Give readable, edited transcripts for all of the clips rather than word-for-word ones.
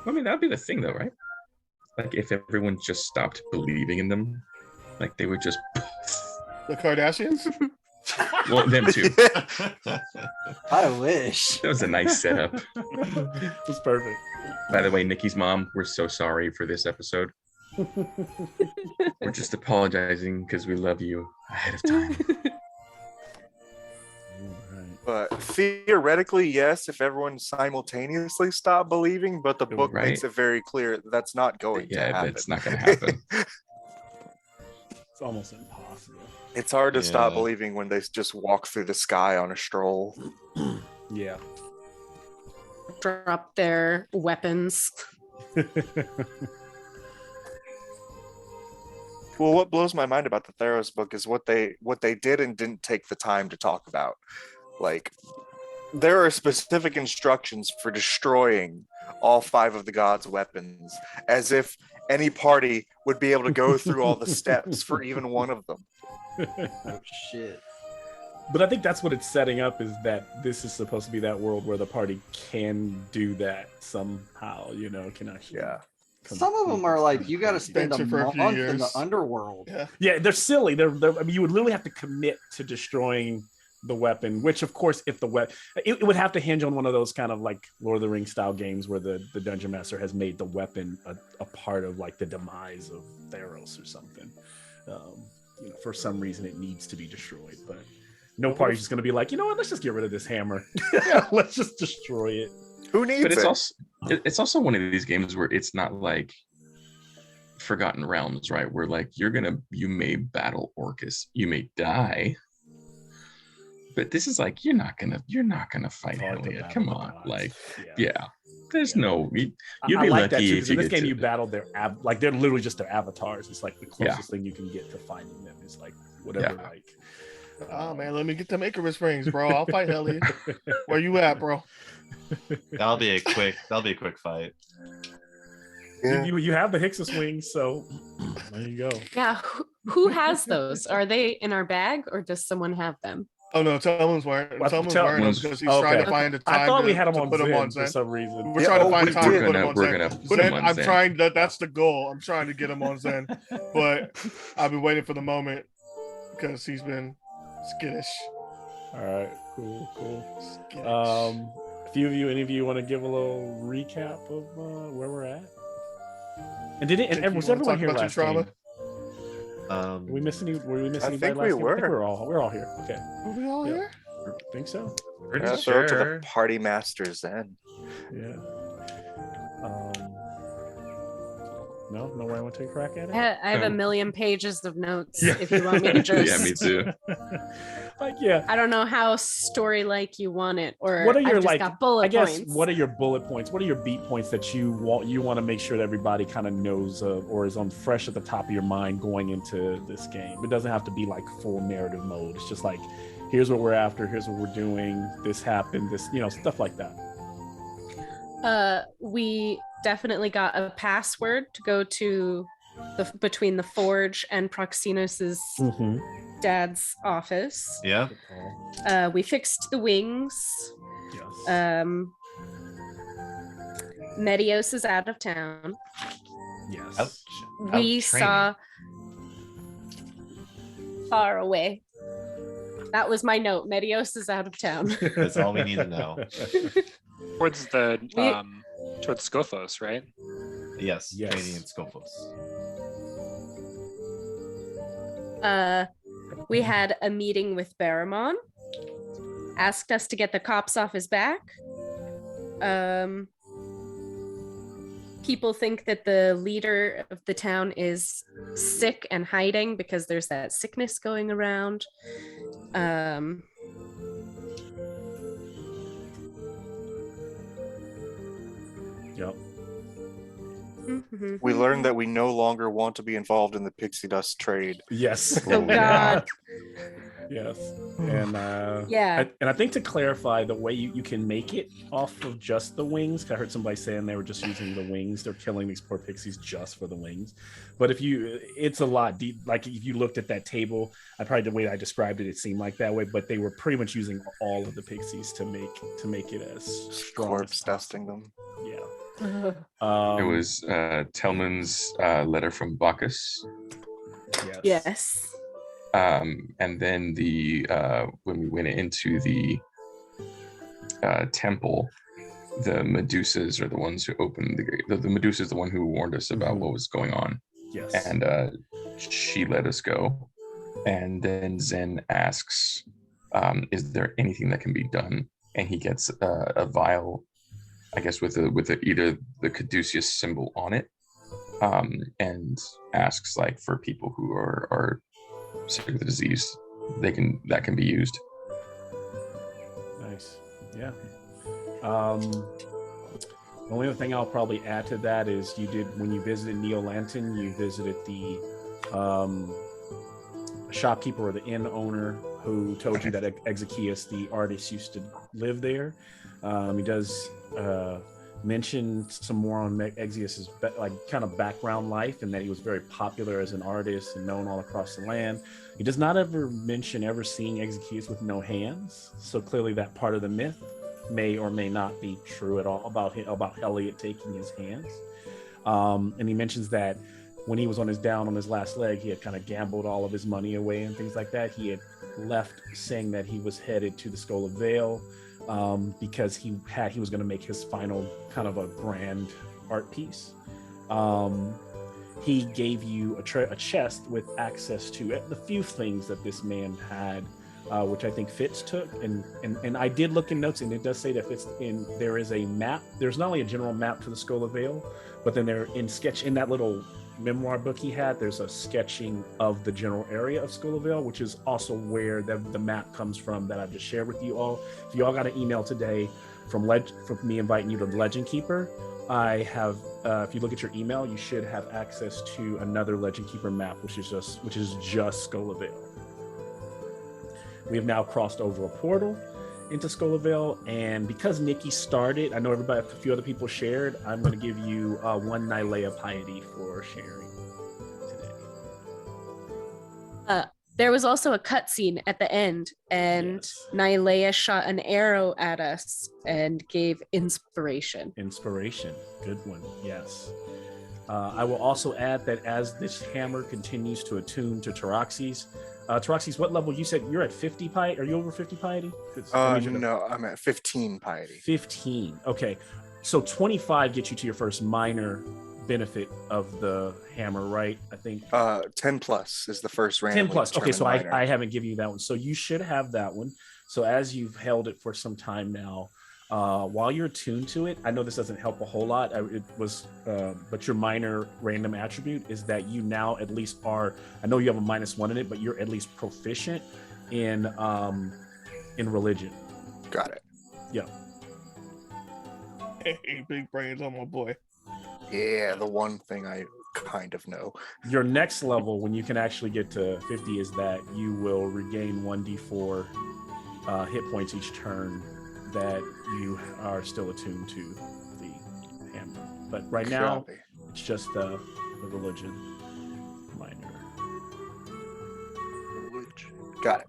I mean, that'd be the thing, though, right? Like, if everyone just stopped believing in them, like they would just. The Kardashians? Well, them too. I wish. That was a nice setup. It was perfect. By the way, Nikki's mom, we're so sorry for this episode. We're just apologizing because we love you ahead of time. But theoretically, yes, if everyone simultaneously stopped believing, but the book makes it very clear that's not going to happen. Yeah, that's not going to happen. It's almost impossible. It's hard to stop believing when they just walk through the sky on a stroll. Yeah. Drop their weapons. Well, what blows my mind about the Theros book is what they did and didn't take the time to talk about. Like, there are specific instructions for destroying all 5 of the gods' weapons, as if any party would be able to go through all the steps for even one of them. Oh, shit. But I think that's what it's setting up, is that this is supposed to be that world where the party can do that somehow, can actually. Yeah. Some of them are like, you got to spend a month in the underworld. Yeah, they're silly. They're I mean, you would literally have to commit to destroying the weapon, which of course, if the weapon, it would have to hinge on one of those kind of like Lord of the Rings style games where the dungeon master has made the weapon a part of like the demise of Theros or something. For some reason it needs to be destroyed, but no party's just going to be like, you know what, let's just get rid of this hammer. Let's just destroy it. Who needs it? But it's also one of these games where it's not like Forgotten Realms, right? Where like you may battle Orcus, you may die. But this is like you're not gonna fight Elliot. Come on, like there's no. You'd be like lucky if you in this get game you battled they're literally just their avatars. It's like the closest thing you can get to finding them is like whatever. Like, oh man, let me get them Icarus rings, bro. I'll fight Elliot. Where you at, bro? That'll be a quick fight. Yeah. You have the Hixus wings, so there you go. Yeah, who has those? Are they in our bag, or does someone have them? Oh no, someone's wearing them because he's trying to find the time. I thought we had them on put them on for some reason. We're trying to find time to put them on we're Zen. gonna put them on I'm Zen. trying that's the goal. I'm trying to get him on Zen, but I've been waiting for the moment because he's been skittish. All right, cool. Skittish. Any of you want to give a little recap of where we're at? And was everyone here last game? Were we missing anybody last game? I think we're all here. Okay. Are we all here? I think so. Yeah, throw it to the party masters then. Yeah. No way I want to take a crack at it. I have a million pages of notes. If you want me to just. Yeah, me too. I don't know how story-like you want it, or what are your got bullet points. What are your bullet points? What are your beat points that you want to make sure that everybody kind of knows or is on fresh at the top of your mind going into this game? It doesn't have to be like full narrative mode. It's just like, here's what we're after. Here's what we're doing. This happened. This, stuff like that. We definitely got a password to go to between the Forge and Proxinos's dad's office. Yeah. We fixed the wings. Yes. Medios is out of town. Yes. We saw far away. That was my note. Medios is out of town. That's all we need to know. Towards Scophos, right? Yes. Canadian Scophos. We had a meeting with Barramon. Asked us to get the cops off his back. People think that the leader of the town is sick and hiding because there's that sickness going around. Yep. We learned that we no longer want to be involved in the pixie dust trade. Yes. Oh God. Yes. And I think to clarify, the way you can make it off of just the wings, I heard somebody saying they were just using the wings. They're killing these poor pixies just for the wings. But it's a lot deep. Like if you looked at that table, the way I described it, it seemed like that way. But they were pretty much using all of the pixies to make it as strong Corpse as possible. dusting them. Yeah. It was Telman's letter from Bacchus. Yes. And then when we went into the temple, the Medusas are the ones who opened the Medusa is the one who warned us about what was going on. Yes. And she let us go. And then Zen asks, is there anything that can be done? And he gets a vial, I guess, with either the caduceus symbol on it, and asks like for people who are sick of the disease, that can be used. Nice. Yeah. The only other thing I'll probably add to that is when you visited Neolanton, you visited the shopkeeper or the inn owner who told you that Exekias, the artist, used to live there. He does mention some more on Exekias's kind of background life, and that he was very popular as an artist and known all across the land. He does not ever mention ever seeing Exekias with no hands, so clearly that part of the myth may or may not be true at all about Elliot taking his hands. And he mentions that when he was on his last leg, he had kind of gambled all of his money away and things like that. He had left saying that he was headed to the Skull of Vale because he was going to make his final kind of a grand art piece. He gave you a chest with access to the few things that this man had, which I think Fitz took, and I did look in notes, and it does say that there is a map. There's not only a general map to the Skull of Vale, but then in that little memoir book he had, there's a sketching of the general area of Skull of Vale, which is also where the map comes from that I've just shared with you all. If you all got an email today from me inviting you to the Legend Keeper, I have, if you look at your email, you should have access to another Legend Keeper map, which is just Skull of Vale. We have now crossed over a portal into Skull of Vale, and because Nikki started, I know a few other people shared, I'm going to give you one Nylea piety for sharing today. There was also a cutscene at the end, and yes. Nylea shot an arrow at us and gave inspiration. Inspiration, good one, yes. I will also add that as this hammer continues to attune to Taraxes, Taraxes, what level? You said you're at 50 piety? Are you over 50 piety? No, I'm at 15 piety. 15, okay. So 25 gets you to your first minor benefit of the hammer, right? I think 10 plus is the first random. 10 plus, okay, so I haven't given you that one. So you should have that one. So as you've held it for some time now, while you're attuned to it, I know this doesn't help a whole lot. But your minor random attribute is that you now at least are. I know you have a -1 in it, but you're at least proficient in religion. Got it. Yeah. Hey, big brains on my boy. Yeah, the one thing I kind of know. Your next level, when you can actually get to 50, is that you will regain 1d4 hit points each turn that you are still attuned to the hammer. But right now, it's just the religion minor. Got it.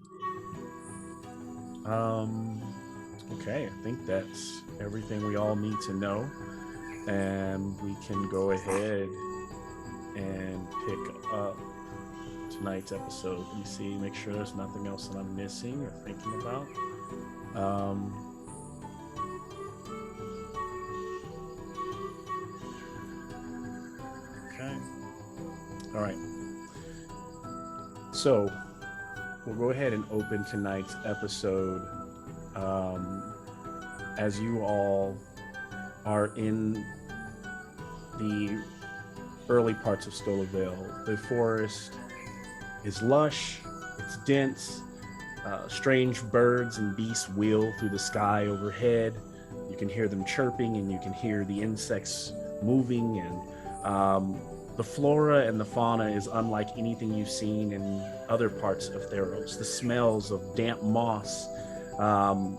Okay, I think that's everything we all need to know. And we can go ahead and pick up tonight's episode. Let me see, make sure there's nothing else that I'm missing or thinking about. Okay. All right. So we'll go ahead and open tonight's episode. As you all are in the early parts of Skull of Vale, the forest is lush, it's dense, strange birds and beasts wheel through the sky overhead. You can hear them chirping and you can hear the insects moving, and the flora and the fauna is unlike anything you've seen in other parts of Theros. The smells of damp moss,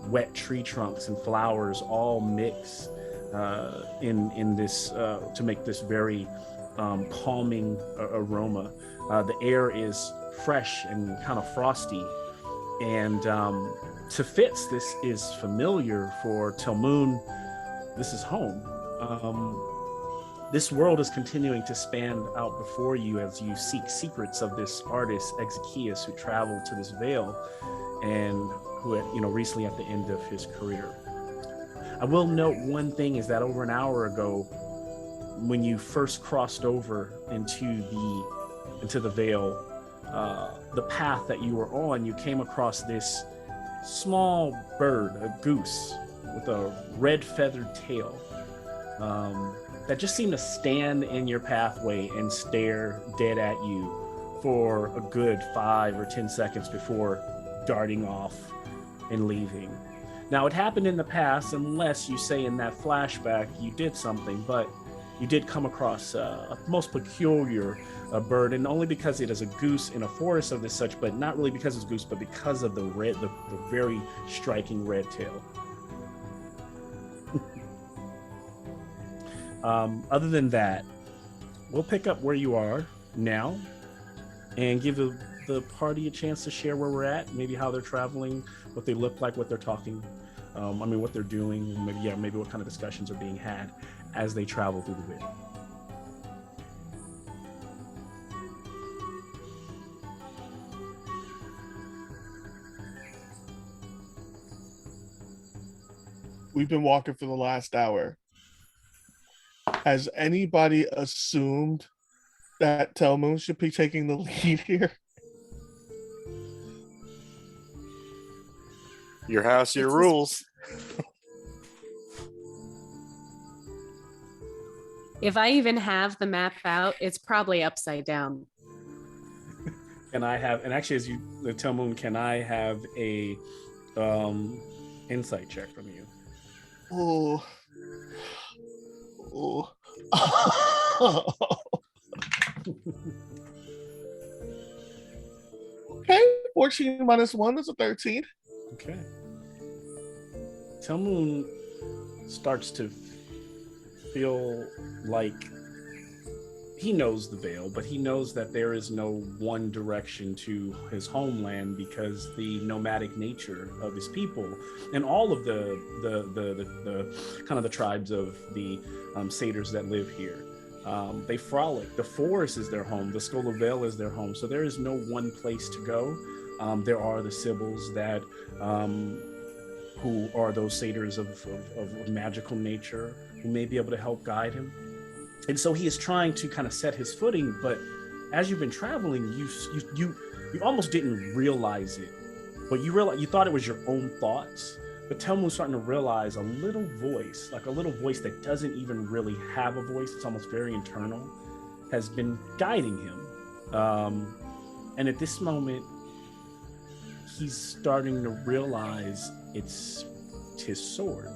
wet tree trunks and flowers all mix in this to make this very calming aroma. The air is fresh and kind of frosty, and to Fitz, this is familiar. For Telmoon, this is home. This world is continuing to span out before you as you seek secrets of this artist, Exekias, who traveled to this vale and who had, recently at the end of his career. I will note one thing is that over an hour ago, when you first crossed over into the vale, the path that you were on, you came across this small bird, a goose with a red feathered tail, that just seemed to stand in your pathway and stare dead at you for a good 5 or 10 seconds before darting off and leaving. Now, it happened in the past, unless you say in that flashback you did something, but you did come across a most peculiar bird, and only because it is a goose in a forest of this such, but not really because it's a goose, but because of the very striking red tail. Other than that, we'll pick up where you are now and give the party a chance to share where we're at, maybe how they're traveling, what they look like, what they're talking, what they're doing, maybe what kind of discussions are being had as they travel through the vale. We've been walking for the last hour. Has anybody assumed that Telmoon should be taking the lead here? Your house, your rules. If I even have the map out, it's probably upside down. Can I have, and actually, as you tell Moon, can I have a insight check from you? Oh. Okay, 14 minus 1 is a 13. Okay. Telmoon starts to feel like he knows the Vale, but he knows that there is no one direction to his homeland because the nomadic nature of his people and all of the kind of the tribes of the satyrs that live here. They frolic. The forest is their home. The Skull of Vale is their home. So there is no one place to go. There are the Sibyls that who are those satyrs of magical nature who may be able to help guide him. And so he is trying to kind of set his footing, but as you've been traveling, you almost didn't realize it, but you thought it was your own thoughts. But Telmoon's starting to realize a little voice that doesn't even really have a voice. It's almost very internal, has been guiding him. And at this moment, he's starting to realize it's his sword.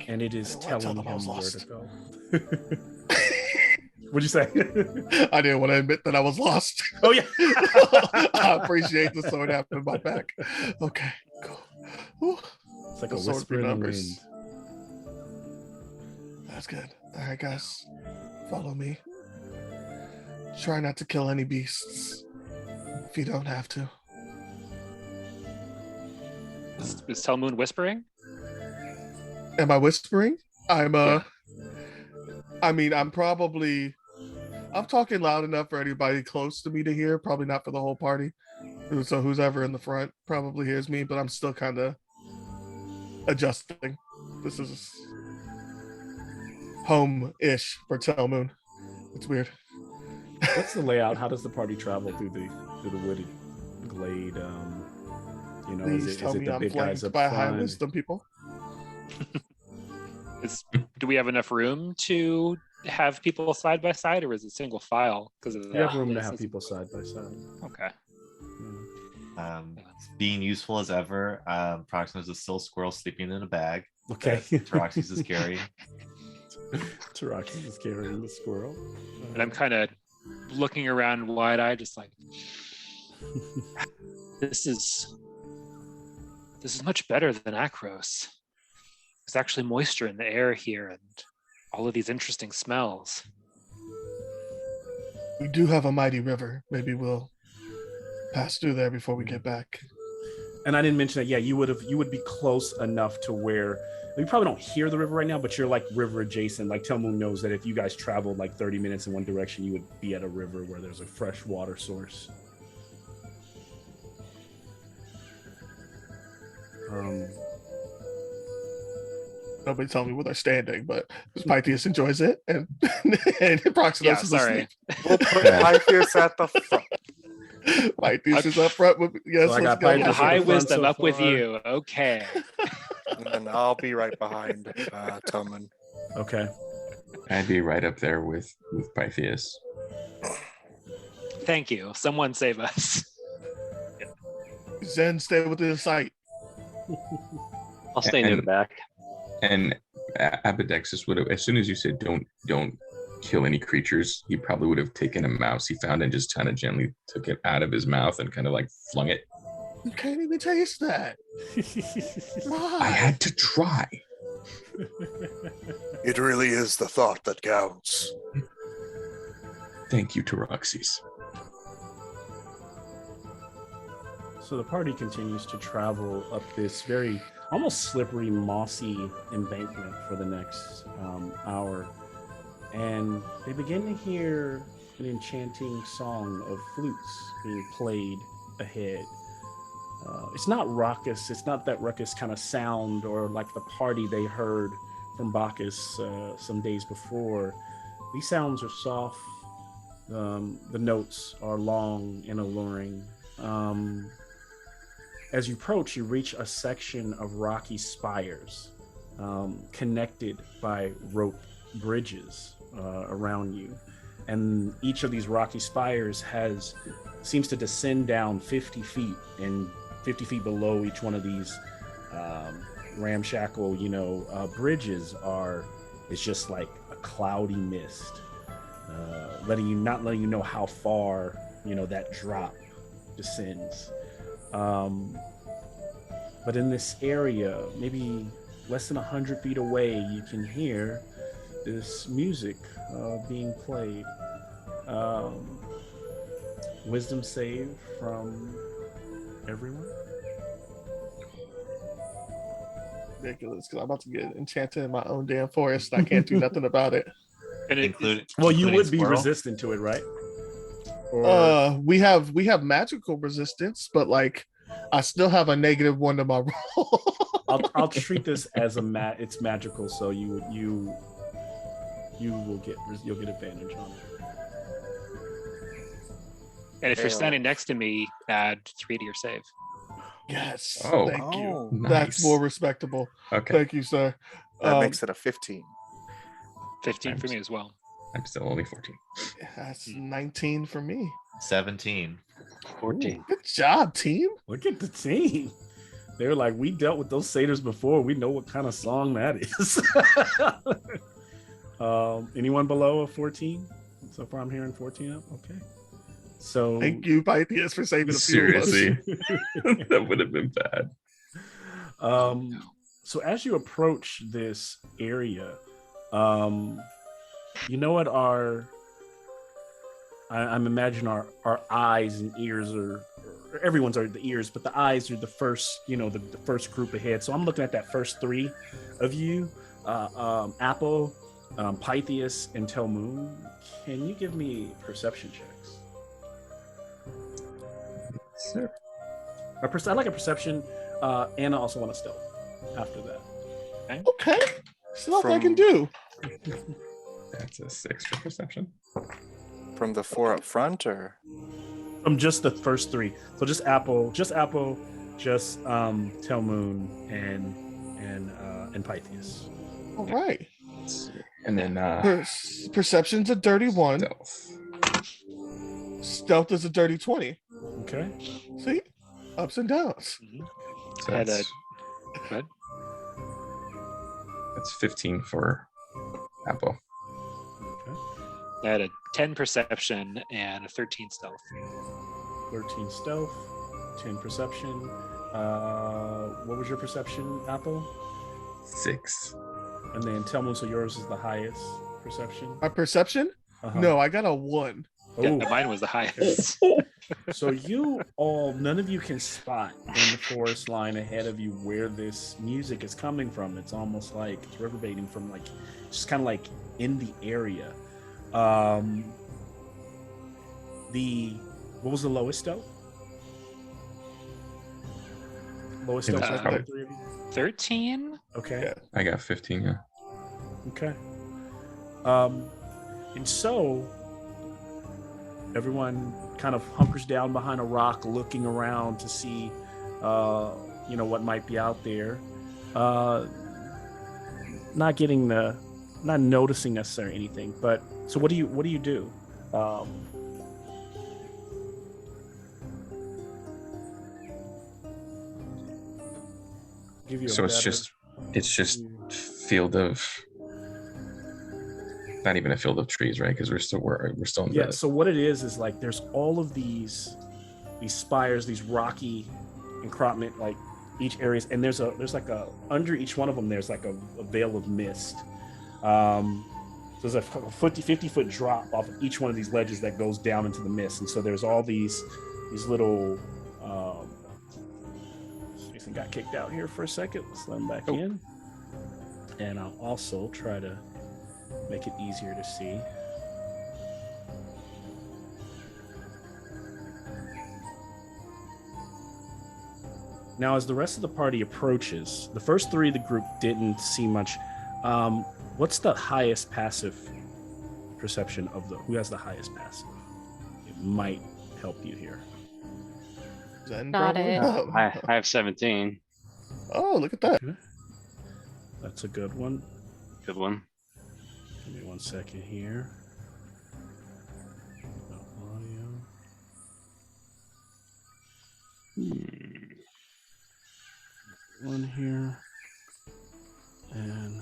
And it is telling him where to go. What'd you say? I didn't want to admit that I was lost. Oh, yeah. I appreciate the sword having my back. Okay, cool. Ooh. It's like a whisper in the wind. That's good. All right, guys. Follow me. Try not to kill any beasts if you don't have to. Is Telmoon whispering? Am I whispering? I'm talking loud enough for anybody close to me to hear, probably not for the whole party. So who's ever in the front probably hears me, but I'm still kind of adjusting. This is home-ish for Telmoon. It's weird. What's the layout? How does the party travel through the wooded glade? Please tell me the I'm big guys flanked up by front? high wisdom people. Do we have enough room to have people side by side, or is it single file? Because You have room to have people side by side. Okay. Being useful as ever, Proximus is still a squirrel sleeping in a bag. Okay. Taraxis is carrying. Taraxis is carrying the squirrel. And I'm kind of looking around wide-eyed, just like, this is much better than Akros. There's actually moisture in the air here and all of these interesting smells. We do have a mighty river. Maybe we'll pass through there before we get back. And I didn't mention that. Yeah, you would be close enough to where you probably don't hear the river right now, but you're like river adjacent. Like Telmoon knows that if you guys traveled like 30 minutes in one direction, you would be at a river where there's a fresh water source. Nobody tell me where they're standing, but Pythias enjoys it, and Proximos is asleep. We'll put Pythias at the front. Pythias is up front. Yes, So I let's got go. Pythias The at high front wisdom so up with far. you. Okay. And then I'll be right behind Toman. Okay. I'd be right up there with Pythias. Thank you. Someone save us. Zen, stay within sight. I'll stay near the And- back. And Abidexis would have, as soon as you said don't kill any creatures, he probably would have taken a mouse he found and just kind of gently took it out of his mouth and kind of like flung it. You can't even taste that. Why? I had to try. It really is the thought that counts. Thank you, Taroxys. So the party continues to travel up this very almost slippery, mossy embankment for the next hour. And they begin to hear an enchanting song of flutes being played ahead. It's not raucous. It's not that ruckus kind of sound or like the party they heard from Bacchus some days before. These sounds are soft. The notes are long and alluring. As you approach, you reach a section of rocky spires connected by rope bridges around you. And each of these rocky spires seems to descend down 50 feet, and 50 feet below each one of these ramshackle, bridges it's just like a cloudy mist, not letting you know how far, that drop descends. But in this area, maybe less than 100 feet away, you can hear this music being played. Wisdom save from everyone. Ridiculous, because I'm about to get enchanted in my own damn forest. I can't do nothing about it. And Well, you including would be squirrel? resistant to it, right? Or We have magical resistance, but like I still have a -1 to my roll. I'll treat this as it's magical, so you'll get advantage on it. And if you're standing next to me, add 3 to your save. Yes. Oh. Thank you. Oh, That's Nice. more respectable. Okay. Thank you, sir. that makes it a 15. 15 for me as well. I'm still only 14. That's 19 for me. 17. 14. Good job, team. Look at the team. They're like, we dealt with those satyrs before. We know what kind of song that is. Anyone below a 14? So far, I'm hearing 14 up. Okay. So Thank you, Pythias, for saving a few of us. Seriously, that would have been bad. So as you approach this area, you know what I'm imagining our eyes and ears everyone's are the ears, but the eyes are the first, the first group ahead. So I'm looking at that first 3 of you, Apple, Pythias, and Telmoon. Can you give me perception checks? Sure. I like a perception, and I also want a stealth after that. Okay. Stuff I can do. That's a 6 for perception. From the 4 up front, or From just the first 3. So just Apple, Telmoon, and Pythias. All right. And then Perception's a dirty 1. stealth. Stealth is a dirty 20. Okay. See? Ups and downs. So Had that's, Go ahead. that's 15 for Apple. Okay. I had a 10 perception and a 13 stealth. 13 stealth, 10 perception. What was your perception, Apple? 6. And then Telmoon, so yours is the highest perception. My perception? Uh-huh. No, I got a 1. Yeah, Oh, mine was the highest. So you all, none of you can spot in the forest line ahead of you where this music is coming from. It's almost like it's reverberating from like, just kind of like in the area. What was the lowest though? Lowest It though was for probably- the three of you? 13? Okay. Yeah. I got 15. Yeah. Okay. And so everyone kind of hunkers down behind a rock, looking around to see, what might be out there. Not noticing necessarily anything. But so, what do you do? Give you a So it's better- just field of. Not even a field of trees, right? Because we're still in Yeah, the. so what it is like there's all of these spires, these rocky encroachment, like each areas, and there's like a under each one of them there's like a veil of mist. So there's a 50-foot drop off of each one of these ledges that goes down into the mist, and so there's all these little Jason got kicked out here for a second. Let's let him back in. And I'll also try to make it easier to see. Now, as the rest of the party approaches, the first three of the group didn't see much. What's the highest passive perception of who has the highest passive? It might help you here. Zen, Got probably? it. Oh. I have 17. Oh, look at that. Okay. That's a good one. Good one. Give me 1 second here. Audio. One here. And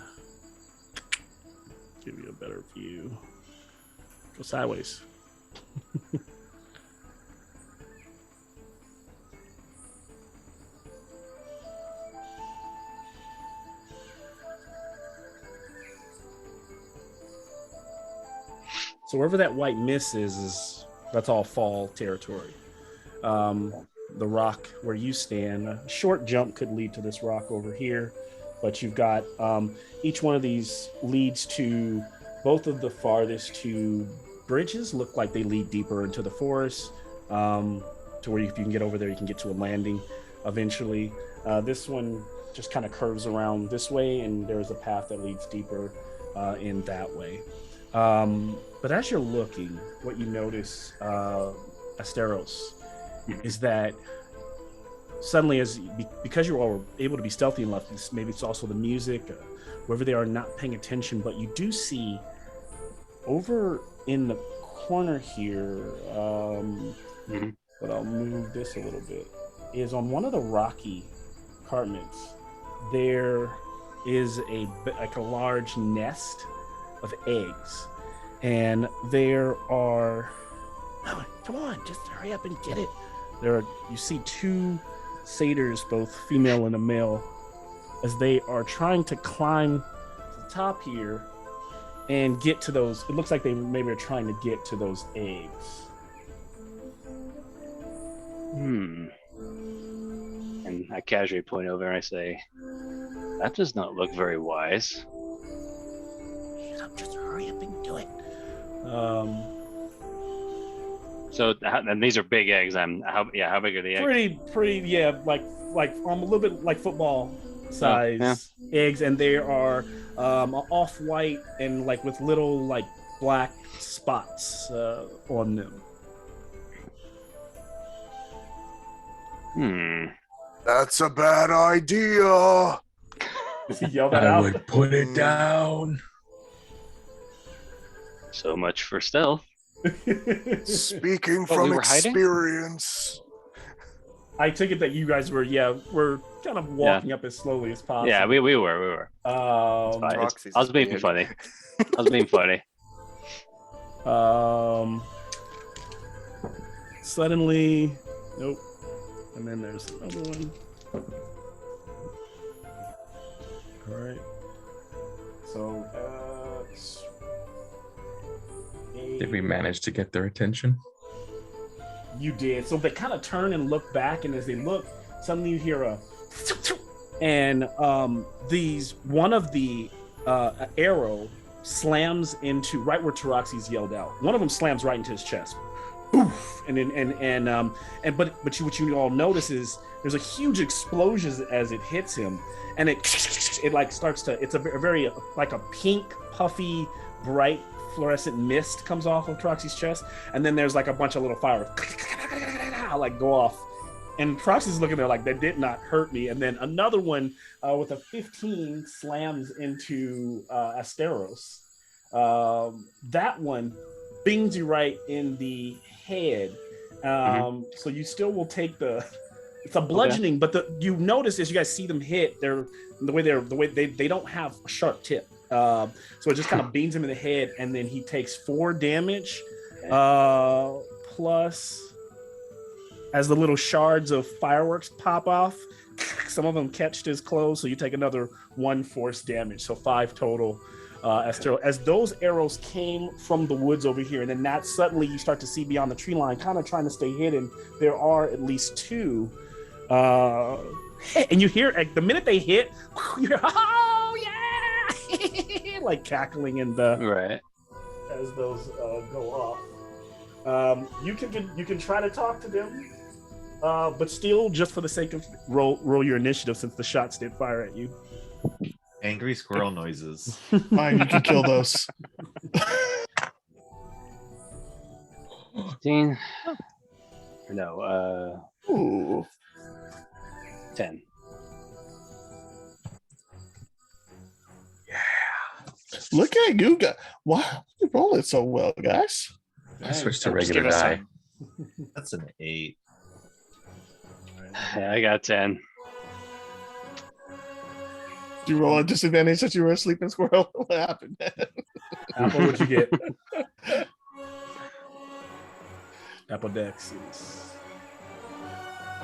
give you a better view. Go sideways. So wherever that white mist is that's all fall territory. The rock where you stand, a short jump could lead to this rock over here, but you've got each one of these leads to both of the farthest two bridges. Look like they lead deeper into the forest, to where if you can get over there, you can get to a landing eventually. This one just kind of curves around this way, and there's a path that leads deeper in that way. But as you're looking, what you notice, THEROS, is that suddenly, because you are able to be stealthy enough, maybe it's also the music, wherever they are not paying attention, but you do see over in the corner here, but I'll move this a little bit, is on one of the rocky apartments, there is a large nest of eggs, and there are, come on, just hurry up and get it. You see two satyrs, both female and a male, as they are trying to climb to the top here and get to those. It looks like they maybe are trying to get to those eggs. And I casually point over and I say, that does not look very wise. Shut up, just hurry up and do it. So, and these are big eggs. How big are the eggs? Pretty, yeah, like a little bit like football size eggs, and they are off-white and like with little like black spots on them. That's a bad idea. Yell that out. would put it down. So much for stealth. Speaking Oh, from we were hiding? experience. I took it that you guys were kind of walking up as slowly as possible. Yeah, we were. It's fine. Roxy's I was being weird. funny. I was being funny. Suddenly, nope. And then there's another one. All right. So, Did we manage to get their attention? You did. So they kind of turn and look back, and as they look, suddenly you hear a, and one of the arrow slams into right where Taraxi's yelled out. One of them slams right into his chest. Oof! And but what you all notice is there's a huge explosion as it hits him, and it like starts to. It's a very like a pink, puffy, bright, fluorescent mist comes off of Taraxi's chest, and then there's like a bunch of little fires like go off. And Proxy's looking there like, that did not hurt me. And then another one with a 15 slams into Asteros. That one bings you right in the head. So you still will take it's a bludgeoning, but you notice as you guys see them hit, the way they don't have a sharp tip. So it just kind of beams him in the head, and then he takes 4 damage plus. As the little shards of fireworks pop off, some of them catch his clothes, so you take another 1 force damage, so 5 total. As those arrows came from the woods over here, and then that suddenly you start to see beyond the tree line, kind of trying to stay hidden. There are at least 2, and you hear like, the minute they hit, you hear, oh yeah, like cackling in the Right. as those go off. You can try to talk to them. But still, just for the sake of roll your initiative, since the shots did fire at you. Angry squirrel noises. Fine, you can kill those. 15. No, Ooh. 10. Look at you guys. Wow, you roll it so well, guys. I switched to Just regular give us die. some. That's an 8. Yeah, I got 10. Did you roll a disadvantage that you were a sleeping squirrel? What happened? Apple, what'd you get? Apple Dex is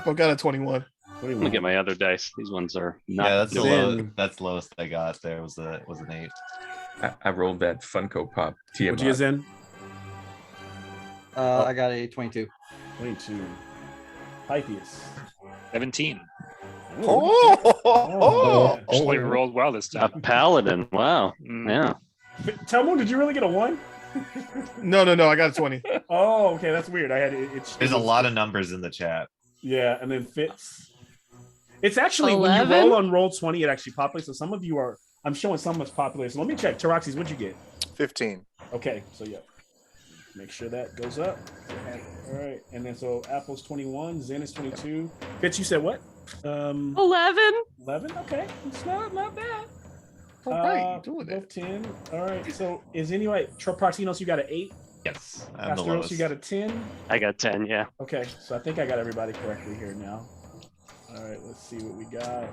I got a 21. I'm gonna get my other dice. These ones are not. Yeah, that's the Zen. that's the lowest I got. There was an 8. I rolled that Funko Pop TMI. What'd you get, Zen? I got a 22. 22. Pythias. 17. Oh, Actually rolled well this A time. paladin. Wow. Mm. Yeah. Telmo, did you really get a 1? No, I got a 20. Oh, okay, that's weird. I had There's a lot of numbers in the chat. Yeah, and then Fitz. It's actually when 11? you roll on roll 20, it actually populates. So some of you are. I'm showing some much populated. So let me check. Taraxis, what'd you get? 15. Okay, so yeah. Make sure that goes up. All right, and then so Apple's 21, Zen is 22. Fitz, you said what? 11. 11. Okay, it's not bad. All right, you're doing both it. 10. All right, so is anyway Proxinos, you got an 8. Yes, I'm the Asteros, lowest. you got a 10. I got 10. Yeah. Okay, so I think I got everybody correctly here now. All right, let's see what we got.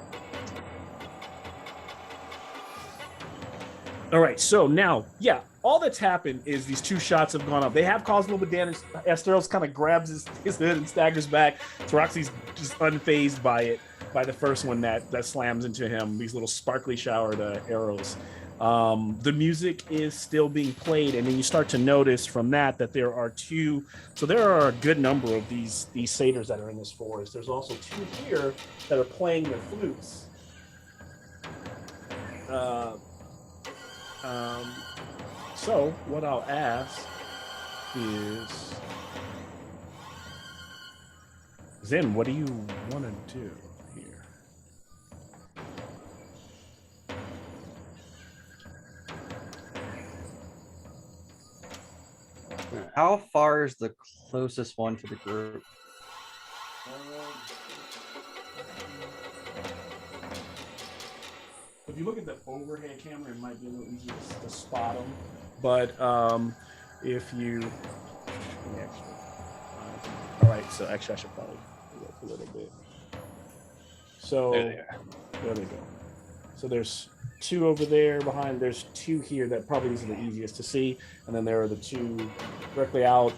All right, so now, yeah, all that's happened is these 2 shots have gone up. They have caused a little bit of damage. Asteros kind of grabs his head and staggers back. Taraxi's just unfazed by it, by the first one that slams into him, these little sparkly showered arrows. The music is still being played, and then you start to notice from that there are 2. So there are a good number of these satyrs that are in this forest. There's also 2 here that are playing their flutes. So what I'll ask is, Zen, what do you want to do here? How far is the closest one to the group? If you look at the overhead camera, it might be a little easier to spot them. But if you, all right. So actually, I should probably go up a little bit. So there they go. So there's 2 over there behind. There's 2 here that probably these are the easiest to see, and then there are the 2 directly out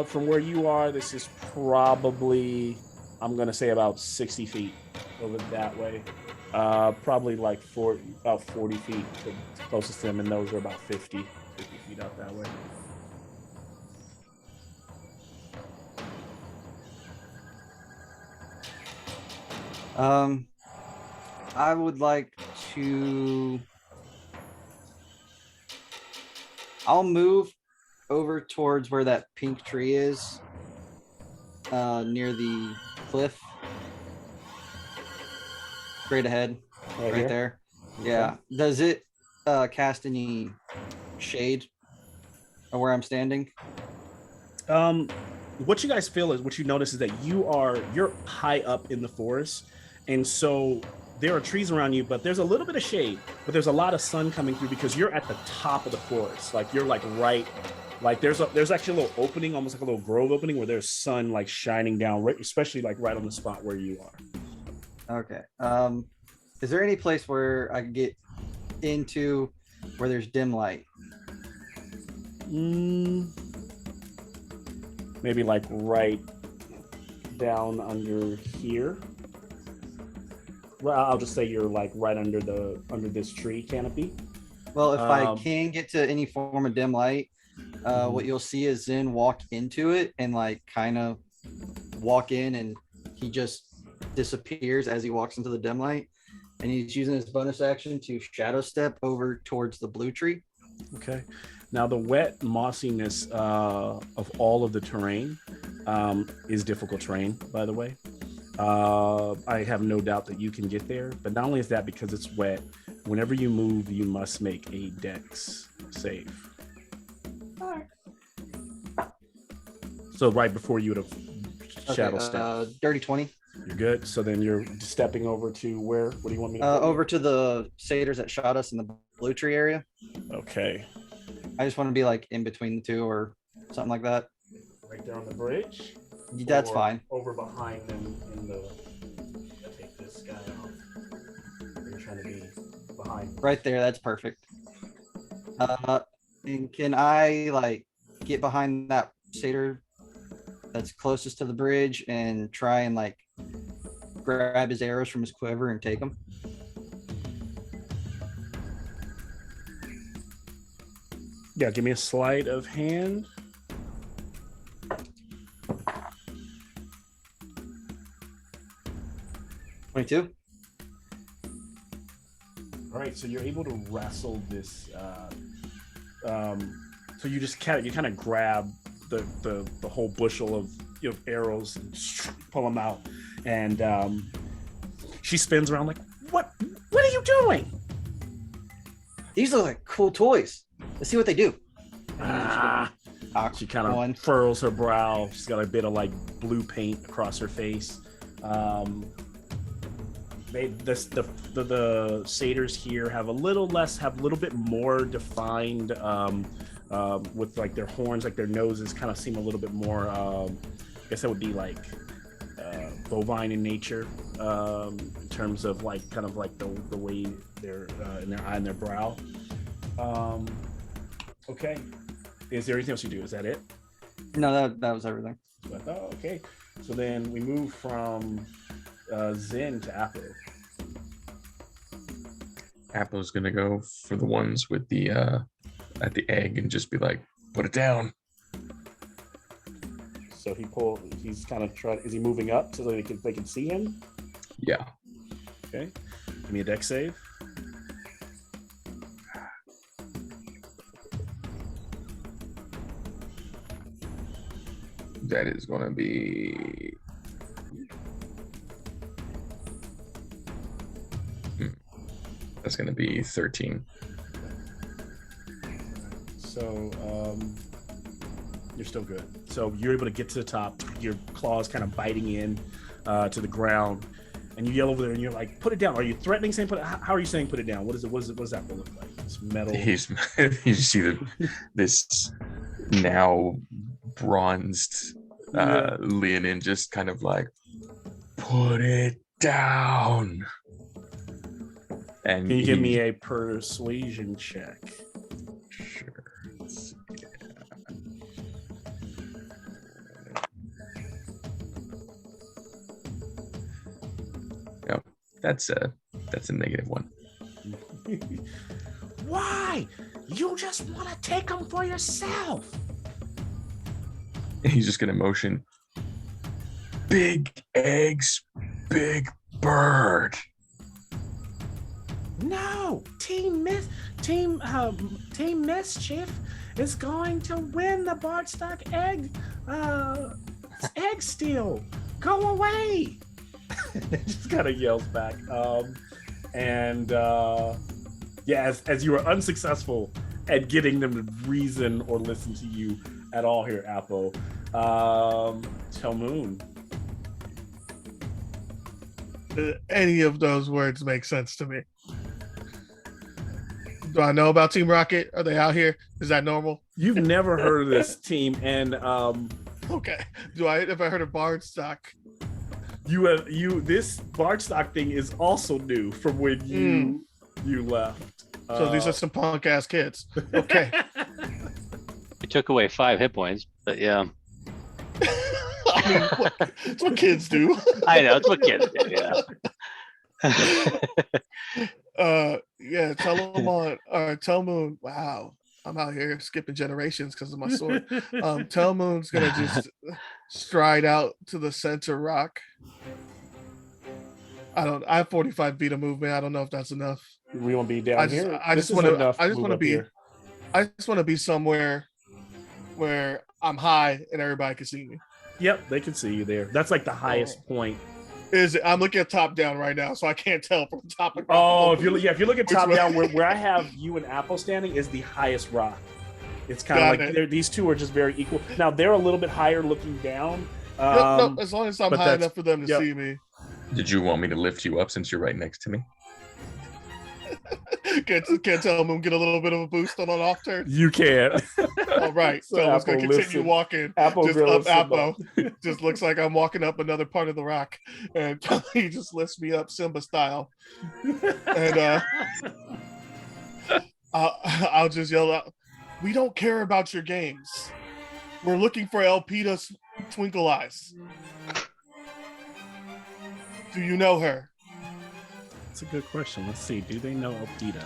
from where you are. This is probably, I'm gonna say, about 60 feet over that way. Probably like about 40 feet the closest to them, and those are about 50 feet out that way. I would like to. I'll move over towards where that pink tree is, near the cliff. Straight ahead, right here? there. Okay. Yeah. Does it cast any shade of where I'm standing? What you guys feel is what you notice is that you're high up in the forest, and so there are trees around you, but there's a little bit of shade, but there's a lot of sun coming through because you're at the top of the forest. Like you're like right, like there's actually a little opening, almost like a little grove opening where there's sun like shining down, right, especially like right on the spot where you are. Okay. Is there any place where I can get into where there's dim light? Maybe like right down under here. Well, I'll just say you're like right under this tree canopy. Well, if I can get to any form of dim light, what you'll see is Zen walk into it and like kind of walk in, and he just disappears as he walks into the dim light, and he's using his bonus action to shadow step over towards the blue tree. Okay. Now the wet mossiness of all of the terrain is difficult terrain, by the way. I have no doubt that you can get there, but not only is that, because it's wet, whenever you move, you must make a dex save. All right. So right before you would have shadow step. Dirty 20. You're good. So then you're stepping over to where? What do you want me to over to the satyrs that shot us in the blue tree area. Okay. I just want to be like in between the two or something like that. Right there on the bridge? That's fine. Over behind them in the... I'll take this guy off. You're trying to be behind. Right there, that's perfect. And can I like get behind that satyr that's closest to the bridge and try and like grab his arrows from his quiver and take them? Yeah, give me a sleight of hand. $22. All right, so you're able to wrestle this. So you just kind of grab the whole bushel of arrows and pull them out, and she spins around like, what are you doing? These look like cool toys. Let's see what they do. She kind of furrows her brow. She's got a bit of like blue paint across her face. The satyrs here have a little bit more defined with like their horns, like their noses kind of seem a little bit more I guess that would be like bovine in nature, in terms of like kind of like the way they're in their eye and their brow. Okay, is there anything else you do? Is that it? No, that was everything. Oh, okay, so then we move from Zen to Apple. Apple's gonna go for the ones with the at the egg and just be like, put it down. So he's kind of trying. Is he moving up so they can see him? Yeah. Okay. Give me a dex save. That is gonna be that's gonna be 13. So you're still good. So you're able to get to the top. Your claws kind of biting in to the ground, and you yell over there, and you're like, "Put it down." Are you threatening saying put it? How are you saying put it down? What is it? What does that look like? This metal. You see this now bronzed Leonin just kind of like, put it down. And can you give me a persuasion check? Sure. Yep, that's a -1. Why? You just want to take them for yourself. He's just gonna motion. Big eggs, big Bird. No, Team Mischief is going to win the BardStock egg steal. Go away! Just kind of yells back. As you are unsuccessful at getting them to reason or listen to you at all here, Apple. Telmoon. Any of those words make sense to me. Do I know about Team Rocket? Are they out here? Is that normal? You've never heard of this team, and okay. Have I heard of BardStock? This BardStock thing is also new from when you left. So these are some punk ass kids. Okay. We took away 5 hit points, but yeah. I mean, it's what kids do. I know, it's what kids do, yeah. Telmoon. Wow. I'm out here skipping generations because of my sword. Telmoon's gonna just stride out to the center rock. I have 45 feet of movement. I don't know if that's enough. We won't be down here. I just want to be somewhere where I'm high and everybody can see me. Yep, they can see you there. That's like the highest point. I'm looking at top down right now, so I can't tell from top. If you look at top down, where I have you and Apple standing is the highest rock. It's kind of like these two are just very equal. Now they're a little bit higher looking down. No, as long as I'm high enough for them to see me. Did you want me to lift you up since you're right next to me? Can't tell them get a little bit of a boost on an off turn. You can. All right, so I'm going to continue walking. Apple just up Apple. Just looks like I'm walking up another part of the rock, and he just lifts me up Simba style, and I'll just yell out, "We don't care about your games. We're looking for Elpida's twinkle eyes. Do you know her?" That's a good question. Let's see. Do they know Elpida?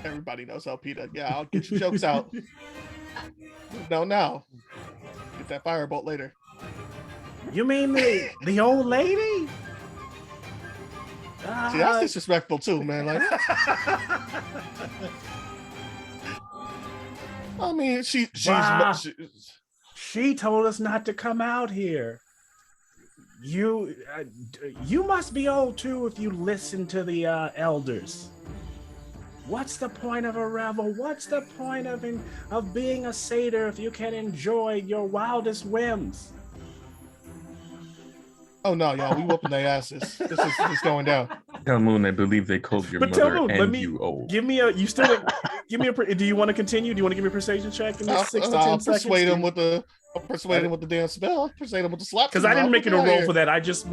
Everybody knows Elpida. Yeah, I'll get your jokes out. No, now. Get that firebolt later. You mean the old lady? See, that's disrespectful too, man. Like, I mean, she told us not to come out here. You must be old too if you listen to the elders. What's the point of a revel? What's the point of being a satyr if you can enjoy your wildest whims? Oh no, y'all, we whooping their asses. This is going down. Telmoon, I believe they called your mother you old. Give me a. Do you want to continue? Do you want to give me a persuasion check in this 6 to 10 seconds? Persuade him with the damn spell. Persuade him with the slap. Because I didn't make it a roll for that. I just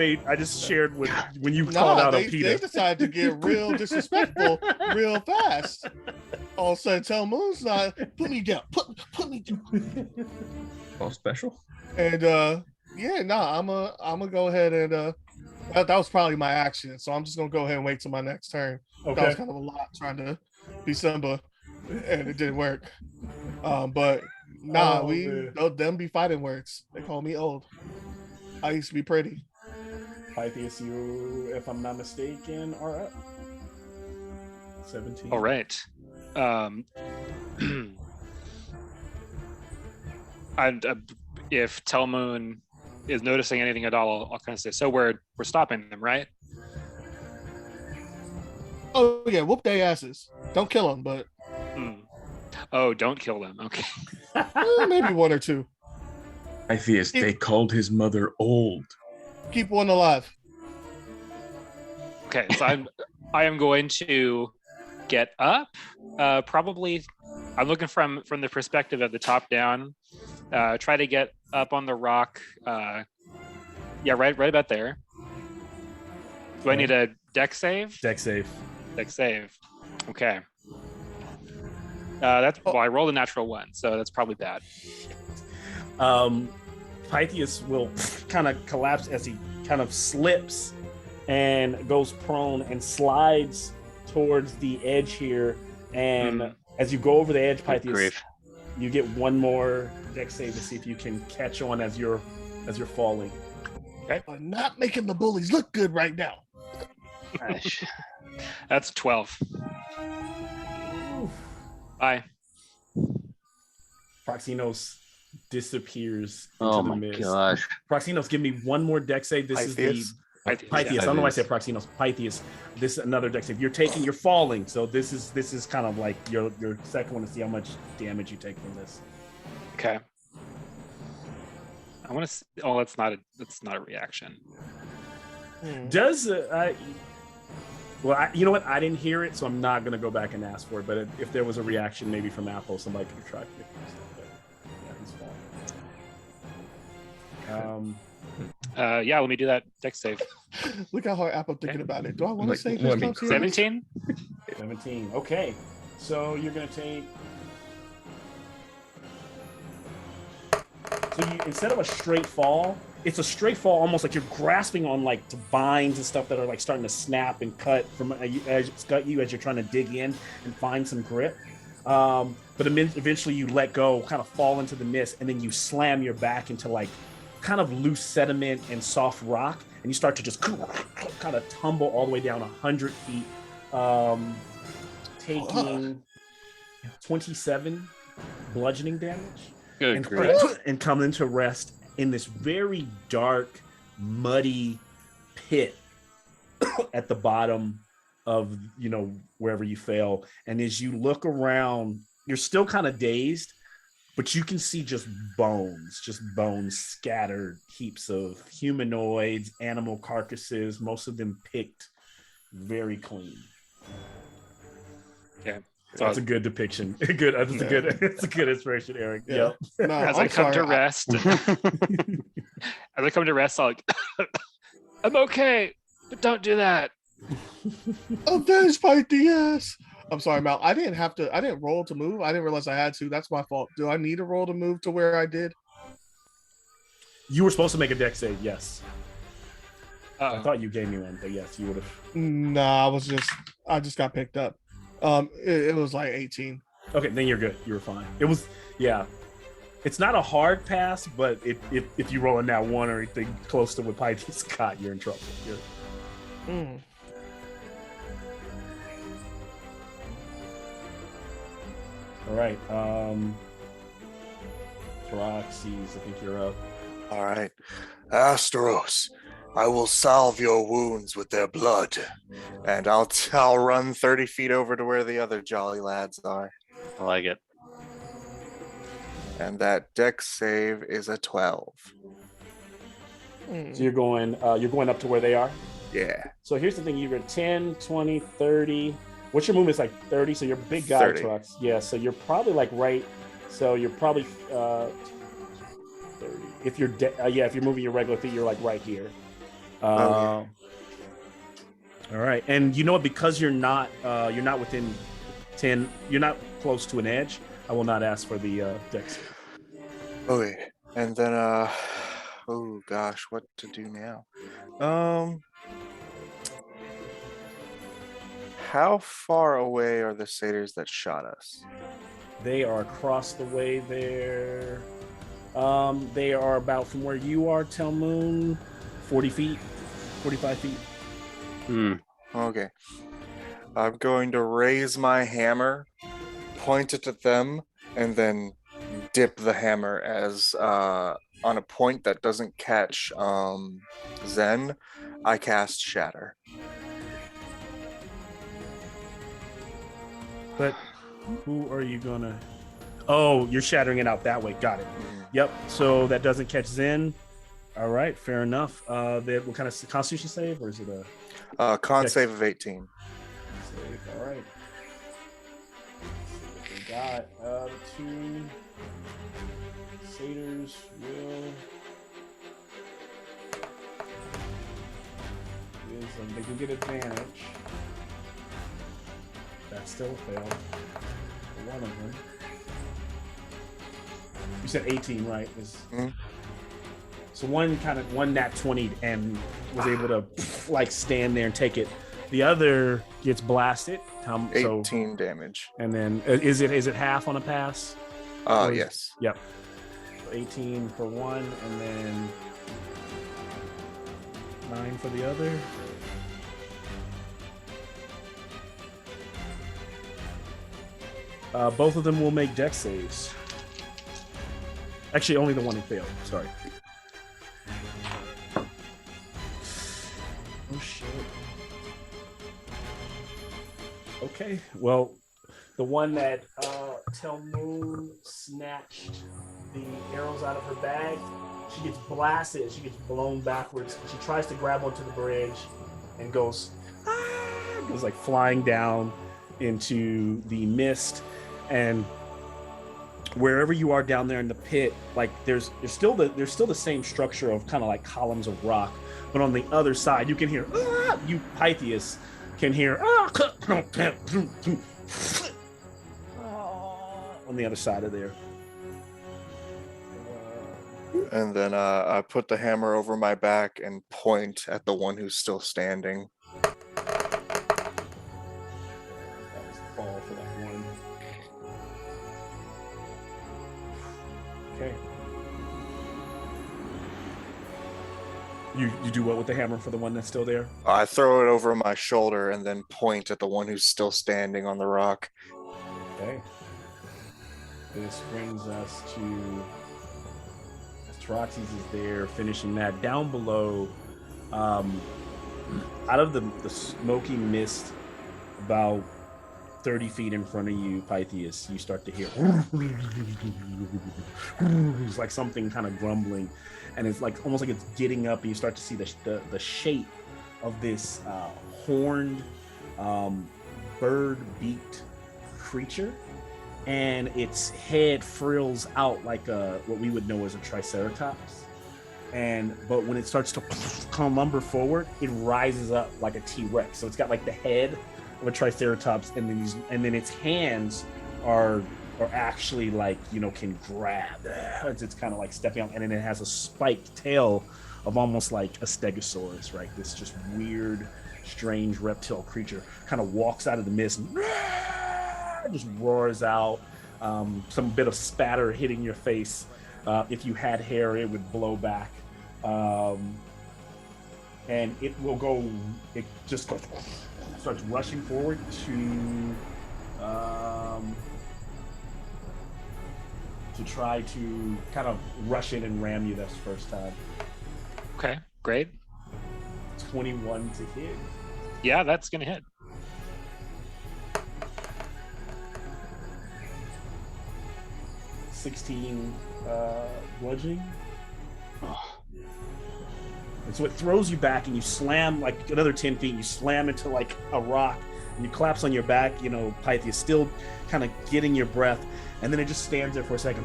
shared with when you called out Elpida. They decided to get real disrespectful real fast. All of a sudden, Telmoon's not put me down. Put me down. All special. And I'm gonna go ahead and that was probably my action. So I'm just gonna go ahead and wait till my next turn. Okay. That was kind of a lot trying to be Simba, and it didn't work. But them be fighting words. They call me old. I used to be pretty. Pythias, you, if I'm not mistaken, are up. 17. All right. If Telmoon is noticing anything at all, I'll kind of say, so we're stopping them, right? Oh yeah, whoop their asses. Don't kill them, but Oh, don't kill them. Okay. Maybe one or two. Pythias, they called his mother old. Keep one alive. Okay, so I am going to get up. Probably, I'm looking from the perspective of the top down. Try to get up on the rock. Right about there. Do I need a deck save? Deck save. Okay. I rolled a natural 1, so that's probably bad. Pythias will kind of collapse as he kind of slips and goes prone and slides towards the edge here. And as you go over the edge, Pythias, You get one more dex save to see if you can catch on as you're falling. I'm not making the bullies look good right now. That's 12. Bye. Proxinos disappears into Oh the my mist. gosh. Proxinos, give me one more dex save. This is the Pythias. I don't know why I said Proxinos. Pythias. This is another dex save. You're falling. So this is kind of like your second one to see how much damage you take from this. Okay. I want to. Oh, that's not a reaction. Does you know what? I didn't hear it, so I'm not gonna go back and ask for it. But if there was a reaction, maybe from Apple, somebody could have tried to make this stuff. Yeah, he's falling. Yeah, let me do that dex save. Look how hard Apple thinking about it. Do I want to save well, this? 17. 17. Okay, so you're gonna take. So instead of a straight fall, it's a straight fall, almost like you're grasping on like to vines and stuff that are like starting to snap and cut as you're trying to dig in and find some grip. But eventually you let go, kind of fall into the mist, and then you slam your back into like kind of loose sediment and soft rock, and you start to just kind of tumble all the way down 100 feet, taking 27 bludgeoning damage. And come into rest in this very dark, muddy pit at the bottom of wherever you fell. And as you look around, you're still kind of dazed, but you can see just bones scattered, heaps of humanoids, animal carcasses, most of them picked very clean. Yeah. So that's a good depiction. It's a good inspiration, Eric. Yeah. Yep. No, As I come to rest, I'll like, I'm okay, but don't do that. I'm finished by DS. I'm sorry, Mal. I didn't roll to move. I didn't realize I had to. That's my fault. Do I need a roll to move to where I did? You were supposed to make a dex save, yes. Uh-oh. I thought you gave me one, but yes, you would have. No, I just got picked up. It was like 18. Okay, then you're good. You were fine. It was, yeah. It's not a hard pass, but if you roll a nat 1 or anything close to what Pythe's got, you're in trouble. All right. Theraxes, I think you're up. All right. Asteros, I will salve your wounds with their blood, and I'll run 30 feet over to where the other jolly lads are. I like it. And that dex save is a 12. So you're going up to where they are? Yeah. So here's the thing, you're 10, 20, 30. What's your movement? It's like 30, so you're a big guy, 30. Trucks. Yeah, so you're probably like right, so you're probably 30. If you're if you're moving your regular feet, you're like right here. All right, and you know what? Because you're not within 10, you're not close to an edge. I will not ask for the dex. Okay, and then oh gosh, what to do now? How far away are the satyrs that shot us? They are across the way there. They are about from where you are, Telmoon, 40 feet, 45 feet. Okay. I'm going to raise my hammer, point it at them, and then dip the hammer as on a point that doesn't catch Zen, I cast Shatter. But who are you gonna? Oh, you're shattering it out that way. Got it. Yep. So that doesn't catch Zen. All right, fair enough. What kind of Constitution save, or is it a con save of 18? Save. All right. We got the two satyrs will. They can get advantage. That still failed. One of them. You said 18, right? So one nat 20 and was able to like stand there and take it. The other gets blasted. 18 damage. And then is it half on a pass? Yes. Yep. 18 for one, and then 9 for the other. Both of them will make dex saves. Actually, only the one who failed. Sorry. Oh shit. Okay. Well, the one that Telmoon snatched the arrows out of her bag, she gets blasted. She gets blown backwards. She tries to grab onto the bridge and goes like flying down into the mist. And wherever you are down there in the pit, like there's still the same structure of kind of like columns of rock, but on the other side you can hear you Pythias can hear on the other side of there. And then I put the hammer over my back and point at the one who's still standing. That was the fall for that one. Okay. You do what with the hammer for the one that's still there? I throw it over my shoulder and then point at the one who's still standing on the rock. Okay. This brings us to Troxys is there finishing that. Down below, out of the smoky mist, about 30 feet in front of you, Pythias, you start to hear it's like something kind of grumbling, and it's like almost like it's getting up, and you start to see the shape of this horned bird-beaked creature, and its head frills out like what we would know as a triceratops. But when it starts to come lumber forward, it rises up like a T-Rex. So it's got like the head of a triceratops, and then its hands are actually like, can grab. It's kind of like stepping out, and then it has a spiked tail of almost like a stegosaurus, right? This just weird, strange reptile creature kind of walks out of the mist and just roars out, some bit of spatter hitting your face. If you had hair, it would blow back, and it just starts rushing forward to try to kind of rush in and ram you this first time. Okay, great. 21 to hit. Yeah, that's gonna hit. 16 bludgeoning. And so it throws you back, and you slam like another 10 feet, and you slam into like a rock, and you collapse on your back. Pythias still kind of getting your breath, and then it just stands there for a second,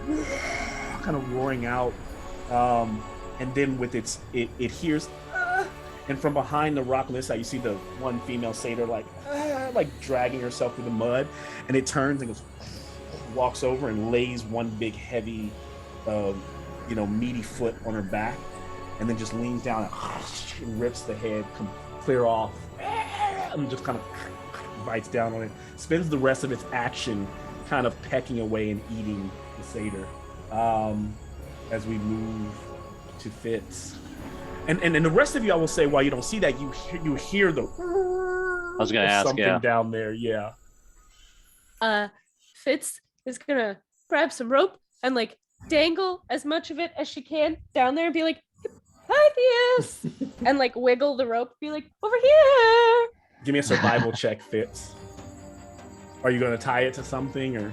kind of roaring out, and then with it hears, and from behind the rock on this side, you see the one female satyr like dragging herself through the mud, and it turns and goes, walks over and lays one big heavy meaty foot on her back, and then just leans down and rips the head clear off, and just kind of bites down on it. Spends the rest of its action kind of pecking away and eating the satyr. As we move to Fitz, and the rest of you, I will say, while you don't see that, you hear the. I was gonna ask, something down there, yeah. Fitz is gonna grab some rope and like dangle as much of it as she can down there and be like, Pythias, and like wiggle the rope, be like, over here. Give me a survival check, Fitz. Are you gonna tie it to something, or?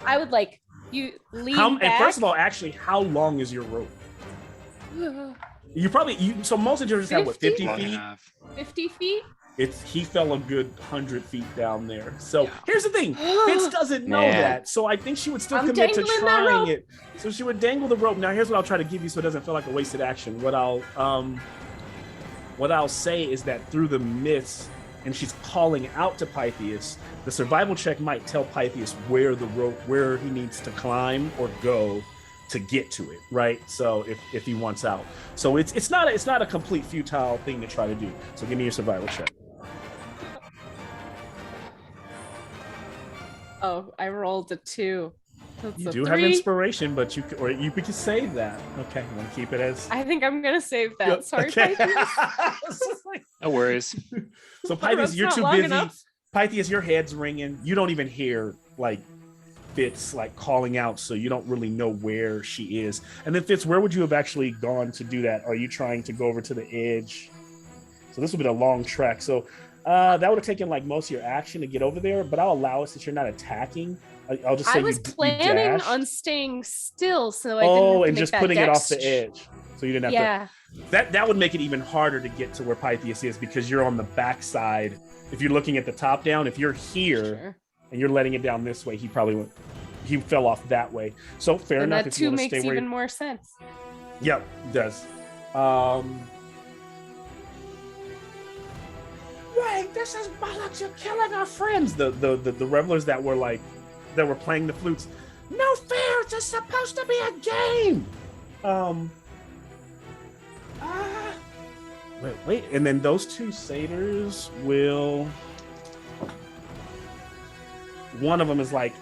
I would like you lean back. And first of all, actually, how long is your rope? So most of yours have what, 50 feet? 50 feet? He fell a good 100 feet down there. So here's the thing, Fitz doesn't know that. So I think she would still commit to trying it. So she would dangle the rope. Now here's what I'll try to give you so it doesn't feel like a wasted action. What I'll say is that through the mist, and she's calling out to Pythias, the survival check might tell Pythias where he needs to climb or go to get to it, right? So if he wants out. So it's not a complete futile thing to try to do. So give me your survival check. Oh, I rolled a 2. That's You a do have 3. inspiration, but you could save that. Okay, I'm gonna keep it as. I think I'm gonna save that. Yep, Sorry, okay. Pythias. No worries. So The Pythias, rope's you're not too long busy. enough. Pythias, your head's ringing. You don't even hear like Fitz like calling out, so you don't really know where she is. And then Fitz, where would you have actually gone to do that? Are you trying to go over to the edge? So this would be a long trek. So that would have taken like most of your action to get over there, but I'll allow it since you're not attacking. I'll just say I was you planning dashed. on staying still, so I didn't have to and make just that putting it off the dex- edge, so you didn't have Yeah. to. That would make it even harder to get to where Pythias is because you're on the backside. If you're looking at the top down, if you're here Sure. and you're letting it down this way, he fell off that way. So fair And enough. that If you 2 want to makes stay where even more sense. Yep, it does. Wait, this is bollocks! You're killing our friends. The revelers that were playing the flutes. No fair! It's supposed to be a game. Wait, and then those 2 satyrs will. One of them is like,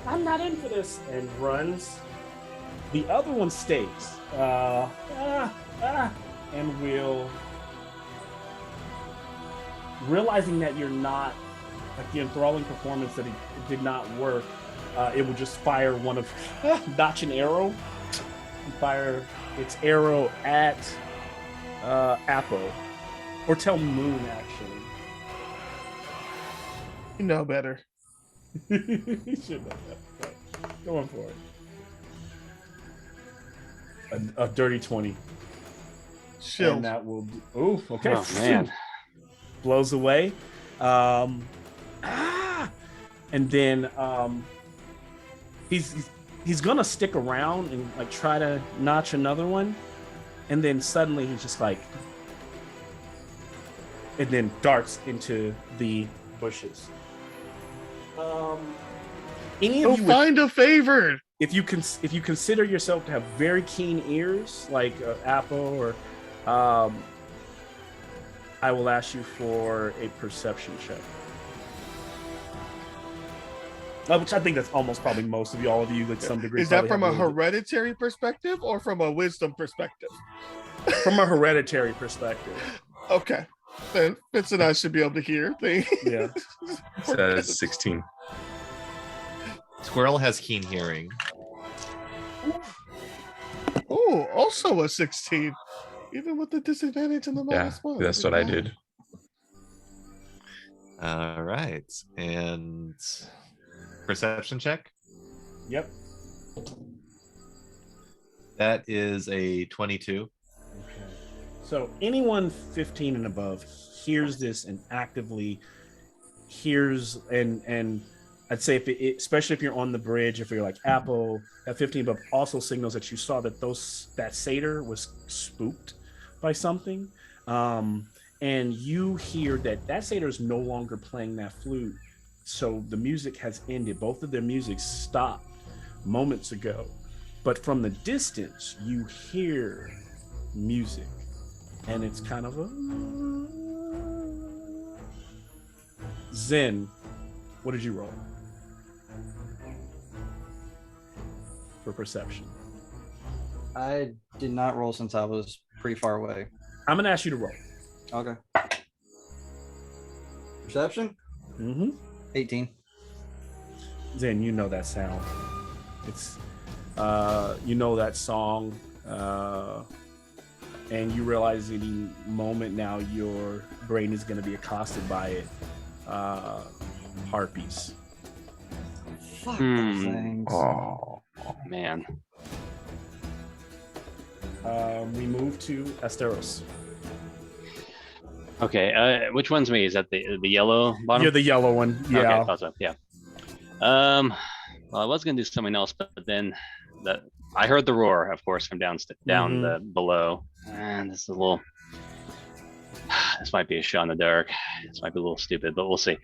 I'm not in for this, and runs. The other one stays. And will. Realizing that you're not, like the enthralling performance that it did not work, it will just fire one of, notch an arrow, and fire its arrow at Apo, or tell Moon actually. You know better. You should know that. Going for it. A dirty 20. Shield. And that will. Oh, okay. Oh man. Blows away. And then he's gonna stick around and like try to notch another one, and then suddenly he's just like, and then darts into the bushes. Any of you find a favored. if you consider yourself to have very keen ears like Apple or I will ask you for a perception check. Which I think that's almost probably most of you, all of you, to some degree. Is that probably from have a little bit- hereditary perspective or from a wisdom perspective? From a hereditary perspective. Okay. Then Fitz and I should be able to hear things. Yeah. Says 16. Squirrel has keen hearing. Oh, also a 16. Even with the disadvantage and the Yeah, minus 1. that's what I did. All right. And perception check. Yep. That is a 22. Okay. So anyone 15 and above hears this and actively hears and I'd say if especially if you're on the bridge, if you're like Apple, that 15 above also signals that you saw that that satyr was spooked by something, and you hear that satyr is no longer playing that flute, so the music has ended. Both of their music stopped moments ago, but from the distance you hear music, and it's kind of a Zen. What did you roll for perception? I did not roll since I was pretty far away. I'm gonna ask you to roll. Okay. Perception? 18. Zen, you know that sound. It's you know that song, and you realize any moment now your brain is gonna be accosted by it. Harpies. Fuck those things. Oh, Man. We move to Esteros. Okay. Which one's me? Is that the yellow bottom? You're the yellow one. Okay, Yeah. I thought so. Yeah. Well, I was gonna do something else, but then I heard the roar, of course, from down the below, and this is a little. This might be a shot in the dark. This might be a little stupid, but we'll see.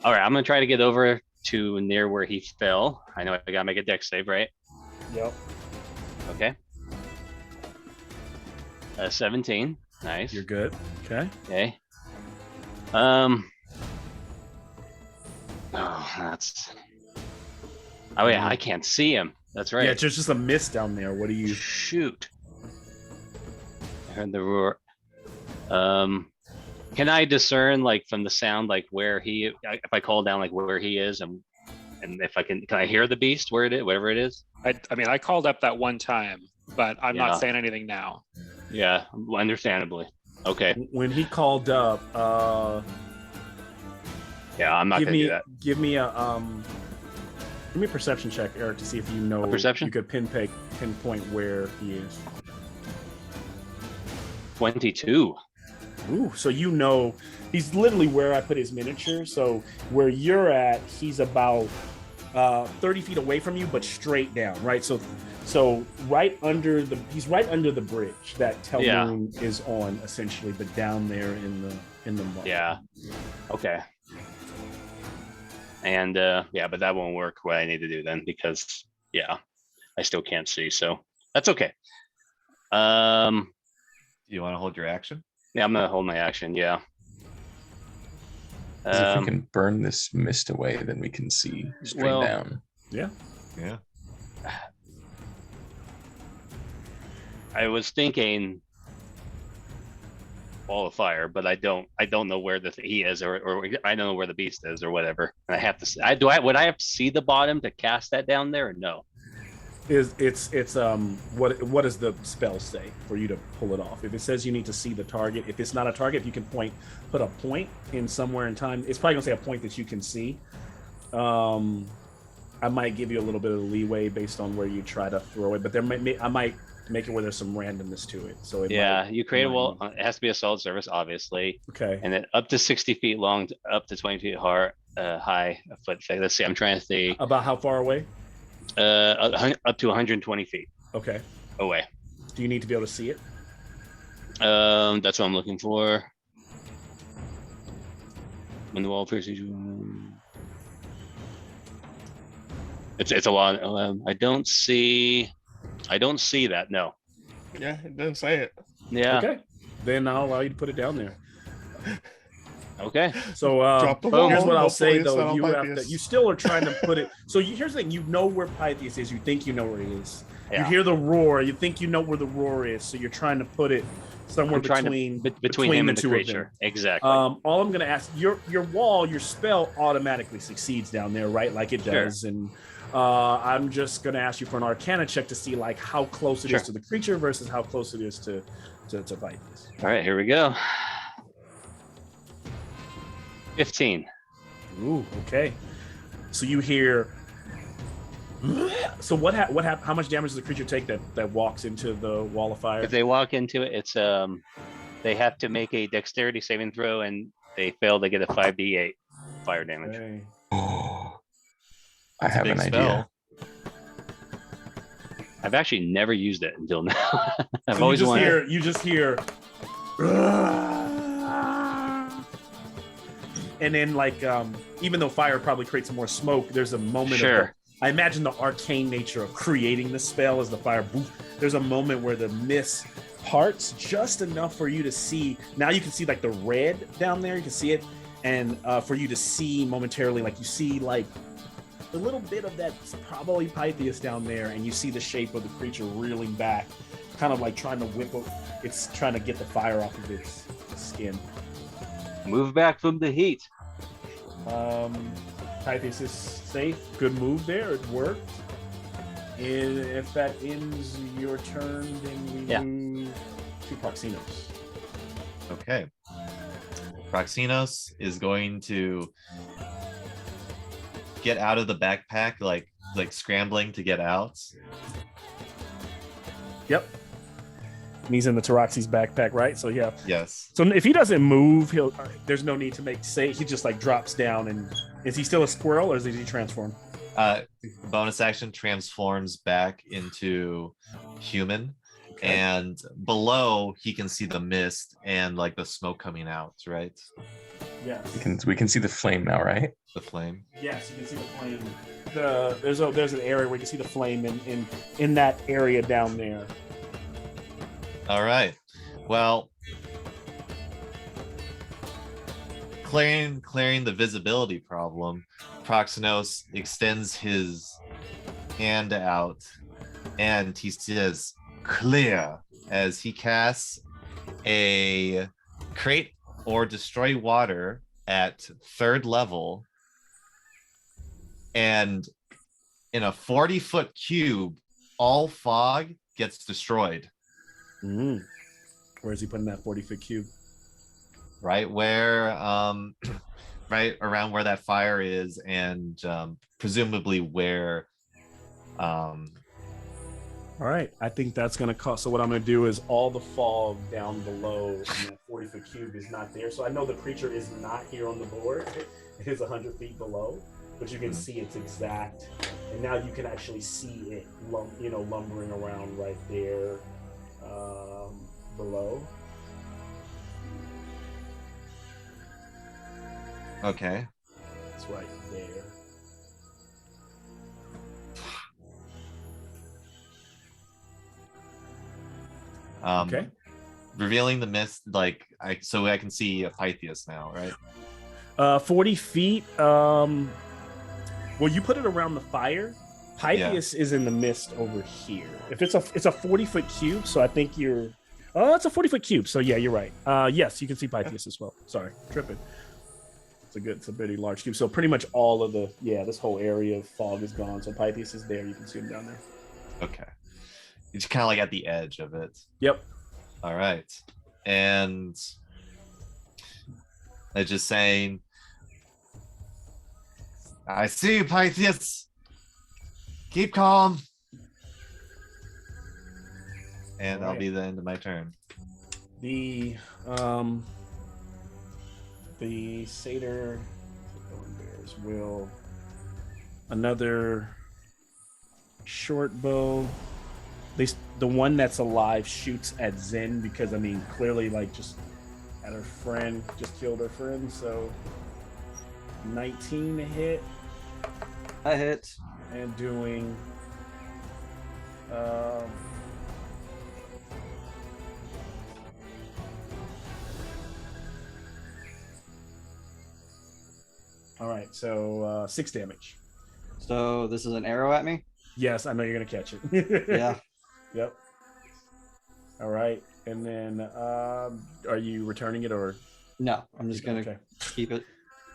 All right, I'm gonna try to get over to near where he fell. I know I gotta make a dex save, right? Yep. Okay. 17. Nice. You're good. Okay. Okay. Oh, Oh yeah, I can't see him. That's right. Yeah, it's just a mist down there. What do you shoot? I heard the roar. Can I discern like from the sound like where he? If I call down like where he is, and if I can I hear the beast where it is, whatever it is? I mean, I called up that one time, but I'm Yeah. not saying anything now. Yeah, understandably. Okay. When he called up, Yeah, I'm not gonna do that. Give me a perception check, Eric, to see if you know. Perception? You could pinpoint where he is. 22. Ooh, so you know he's literally where I put his miniature. So where you're at, he's about 30 feet away from you, but straight down, right? So right under he's right under the bridge that Telmoon is on, essentially, but down there in the mud. Yeah. Okay. And yeah, but that won't work what I need to do then, because I still can't see, so that's okay. You want to hold your action? Yeah, I'm gonna hold my action. Yeah. 'Cause if we can burn this mist away, then we can see straight down. Yeah. Yeah. I was thinking ball of fire, but I don't know where he is, or I don't know where the beast is, or whatever. And I have to. Would I have to see the bottom to cast that down there, or no? What does the spell say for you to pull it off? If it says you need to see the target, if it's not a target, you can put a point in somewhere in time. It's probably gonna say a point that you can see. I might give you a little bit of leeway based on where you try to throw it, but I might make it where there's some randomness to it. So you create a wall. It has to be a solid surface, obviously. Okay. And then up to 60 feet long, up to 20 feet high, a foot thick. Let's see. I'm trying to see. About how far away? Up to 120 feet. Okay. Away. Do you need to be able to see it? That's what I'm looking for. When the wall pierces, it's a lot. I don't see that. No. Yeah, it doesn't say it. Yeah. Okay. Then I'll allow you to put it down there. Okay. So Drop the wall. here's what I'll Hopefully say it's not though. on You still are trying to put it. So here's the thing. You know where Pythias is. You think you know where he is. Yeah. You hear the roar. You think you know where the roar is. So you're trying to put it somewhere between him and the the two creature. of them. Exactly. All I'm gonna ask, your wall, your spell automatically succeeds down there, right? Like it does. And I'm just gonna ask you for an Arcana check to see like how close it is to the creature versus how close it is to Pythias. All right, here we go. 15. Ooh, okay. So you hear. So what how much damage does the creature take that walks into the wall of fire? If they walk into it, it's they have to make a dexterity saving throw, and they fail, they get a 5d8 fire damage. Okay. I have an idea. I've actually never used it until now. I've So always wanted. you just hear. And then, like, even though fire probably creates some more smoke, there's a moment of I imagine the arcane nature of creating the spell as the fire. There's a moment where the mist parts just enough for you to see. Now you can see like the red down there. You can see it, and for you to see momentarily, like you see like a little bit of that probably Pythias down there, and you see the shape of the creature reeling back, kind of like trying to whip up. It's trying to get the fire off of its skin. Move back from the heat. Pythias is safe. Good move there. It worked. And if that ends your turn, then we move to Proxinos. Okay. Proxinos is going to get out of the backpack, like scrambling to get out. Yep. And he's in the Taroxi's backpack, right? So yeah. Yes. So if he doesn't move, there's no need to make save. He just like drops down. And is he still a squirrel, or is he transformed? Bonus action transforms back into human, and below he can see the mist and like the smoke coming out, right? Yes. We can see the flame now, right? The flame. Yes, you can see the flame. There's an area where you can see the flame in that area down there. All right. Well, clearing the visibility problem, Proxenos extends his hand out and he says clear as he casts a create or destroy water at 3rd level, and in a 40-foot cube all fog gets destroyed. Where is he putting that 40-foot cube? Right where right around where that fire is, and presumably where all right, I think that's going to cost. So what I'm going to do is all the fog down below in that 40-foot cube is not there. So I know the creature is not here on the board. It is 100 feet below, but you can see its exact. And now you can actually see it, lumbering around right there below. Okay. It's right there. Okay. Revealing the mist, so I can see Pythias now, right? 40 feet. Well, you put it around the fire. Pythias is in the mist over here. If it's a 40-foot cube, so I think you're. Oh, it's a 40-foot cube. So yeah, you're right. Yes, you can see Pythias as well. Sorry, tripping. It's a pretty large cube. So pretty much all of this whole area of fog is gone. So Pythias is there. You can see him down there. Okay. It's kind of like at the edge of it. Yep. All right. And they're just saying, I see you, Pythias. Keep calm. And that'll be the end of my turn. The satyr bears will another short bow. The one that's alive shoots at Zen because clearly just at her friend, just killed her friend. So 19 to hit. I hit. And doing all right, so 6 damage. So this is an arrow at me? Yes, I know you're gonna catch it. Yeah. Yep. All right, and then are you returning it or? No, I'm just gonna keep it.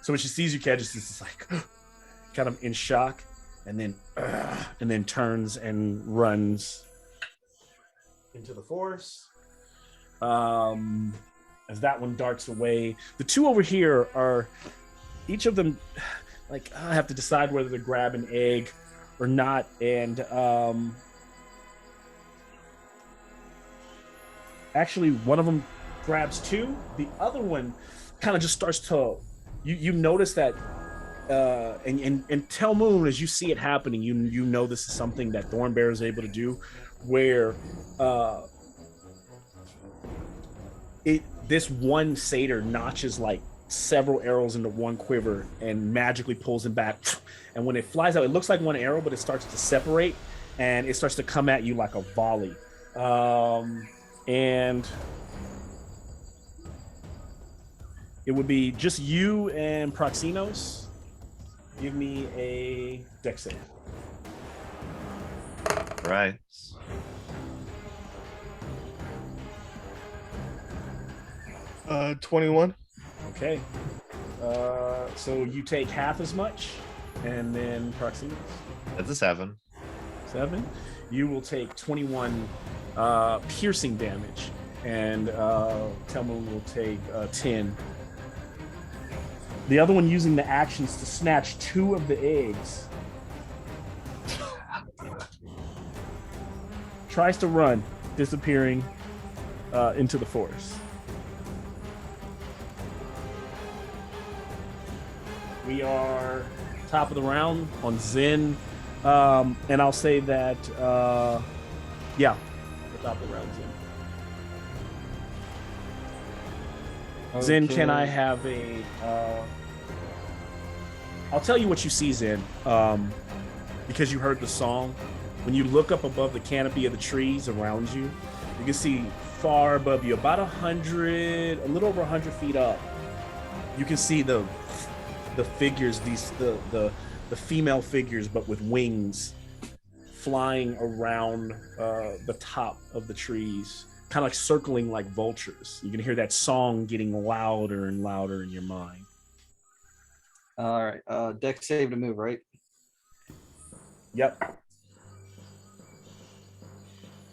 So when she sees you catch it, it's like kind of in shock, and then turns and runs into the forest. As that one darts away, the two over here are each of them I have to decide whether to grab an egg or not, and actually one of them grabs 2. The other one kind of just starts to you notice that and Tell Moon, as you see it happening, you know this is something that Thornbear is able to do, where this one satyr notches several arrows into one quiver and magically pulls him back, and when it flies out, it looks like one arrow, but it starts to separate and it starts to come at you like a volley. And it would be just you and Proxenos. Give me a dex save. Right. Uh, 21. Okay. So you take half as much, and then Proxenos. That's a 7. 7. You will take 21 piercing damage, and Telmo will take 10. The other one using the actions to snatch 2 of the eggs. Tries to run, disappearing into the forest. We are top of the round on Zen, and I'll say that, yeah, the top of the round, Zen. Okay. Zen, can I have a? I'll tell you what you see, Zen, because you heard the song. When you look up above the canopy of the trees around you, you can see far above you, about 100, a little over 100 feet up, You can see the figures, the female figures, but with wings, flying around the top of the trees, kind of like circling like vultures. You can hear that song getting louder and louder in your mind. All right. Dex save to move, right? Yep.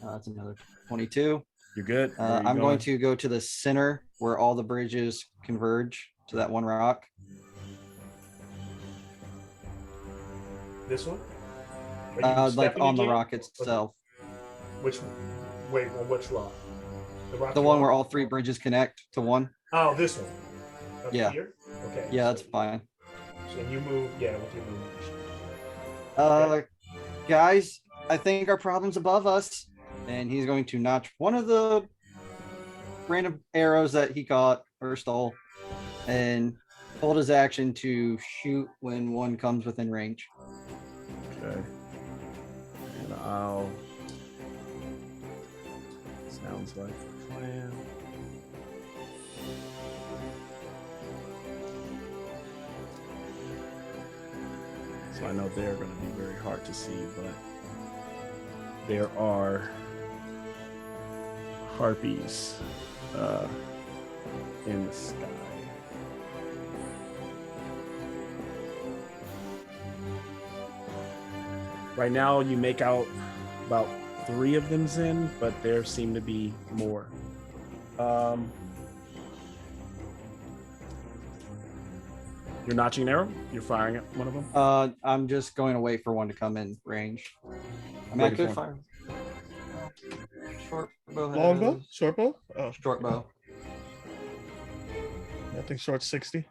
That's another 22. You're good. I'm going to go to the center where all the bridges converge to that one rock. This one? Like on the rock itself. Which? Wait, on which rock? The one where all three bridges connect to one. Oh, this one. Up Yeah. Here? Okay. Yeah, that's fine. So you move. Yeah, with your movement. Guys, I think our problem's above us. And he's going to notch one of the random arrows that he caught or stole and hold his action to shoot when one comes within range. Okay. And I'll. Sounds like a plan. So I know they're going to be very hard to see, but there are harpies in the sky. Right now, you make out about 3 of them, Zen, but there seem to be more. You're notching an arrow? You're firing at one of them? I'm just going to wait for one to come in range. I mean, I could fire. Short bow. Longbow? Short bow? Oh, Short bow. I think short's 60.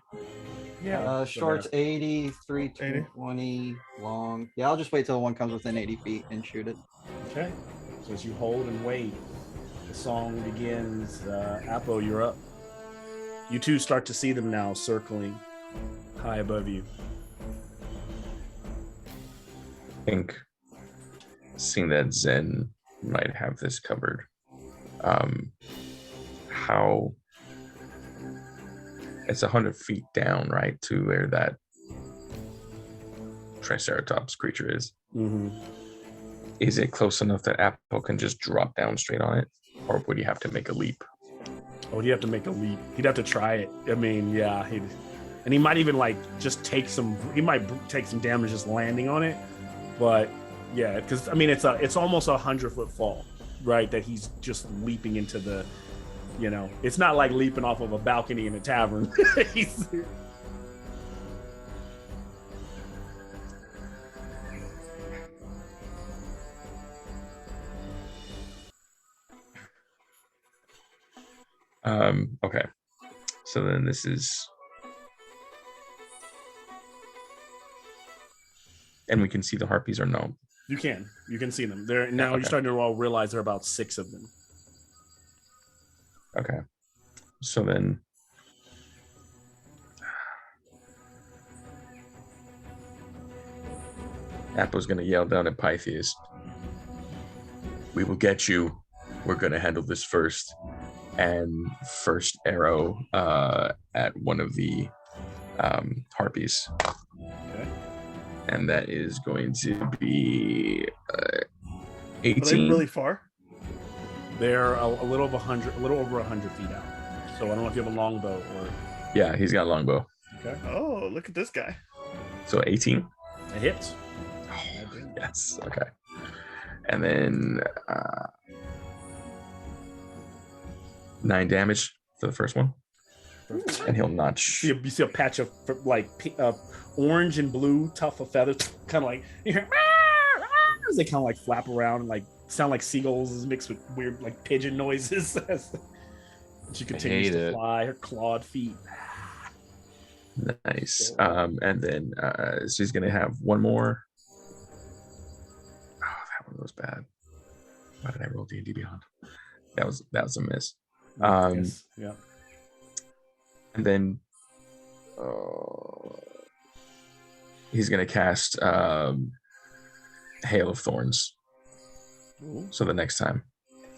Yeah. Short's 80, 320 long. Yeah, I'll just wait till one comes within 80 feet and shoot it. Okay. So as you hold and wait, the song begins. Apo, you're up. You two start to see them now circling high above you. I think seeing that Zen might have this covered. How it's 100 feet down, right, to where that Triceratops creature is. Mm-hmm. Is it close enough that Apple can just drop down straight on it, or would he have to make a leap? Oh, he'd have to make a leap. He'd have to try it. I mean, yeah, and he might even like just take some. He might take some damage just landing on it, but yeah, because I mean, it's almost 100-foot fall, right? That he's just leaping into the. You know, it's not like leaping off of a balcony in a tavern. He's, okay. So then this is, and we can see the harpies or no? you can see them. They're now. Okay. You're starting to all realize there are about 6 of them. Okay. So then Appo's gonna yell down at Pythias. We will get you. We're gonna handle this first. And first arrow at one of the harpies. Okay. And that is going to be Are 18. they really far? They're a little over 100 feet out. So I don't know if you have a longbow or. Yeah, he's got a longbow. Okay. Oh, look at this guy. So 18. It hits. Yes. Okay. And then 9 damage for the first one. And he'll notch. You see a patch of like orange and blue tuft of feathers, kind of like you hear, as they kind of like flap around and like sound like seagulls mixed with weird like pigeon noises. She continues to fly, her clawed feet. Nice. And then she's gonna have one more. Oh, that one was bad. Why did I roll D&D Beyond? That was a miss. Yes. Yeah. And then he's gonna cast Hail of Thorns. Ooh. So the next time.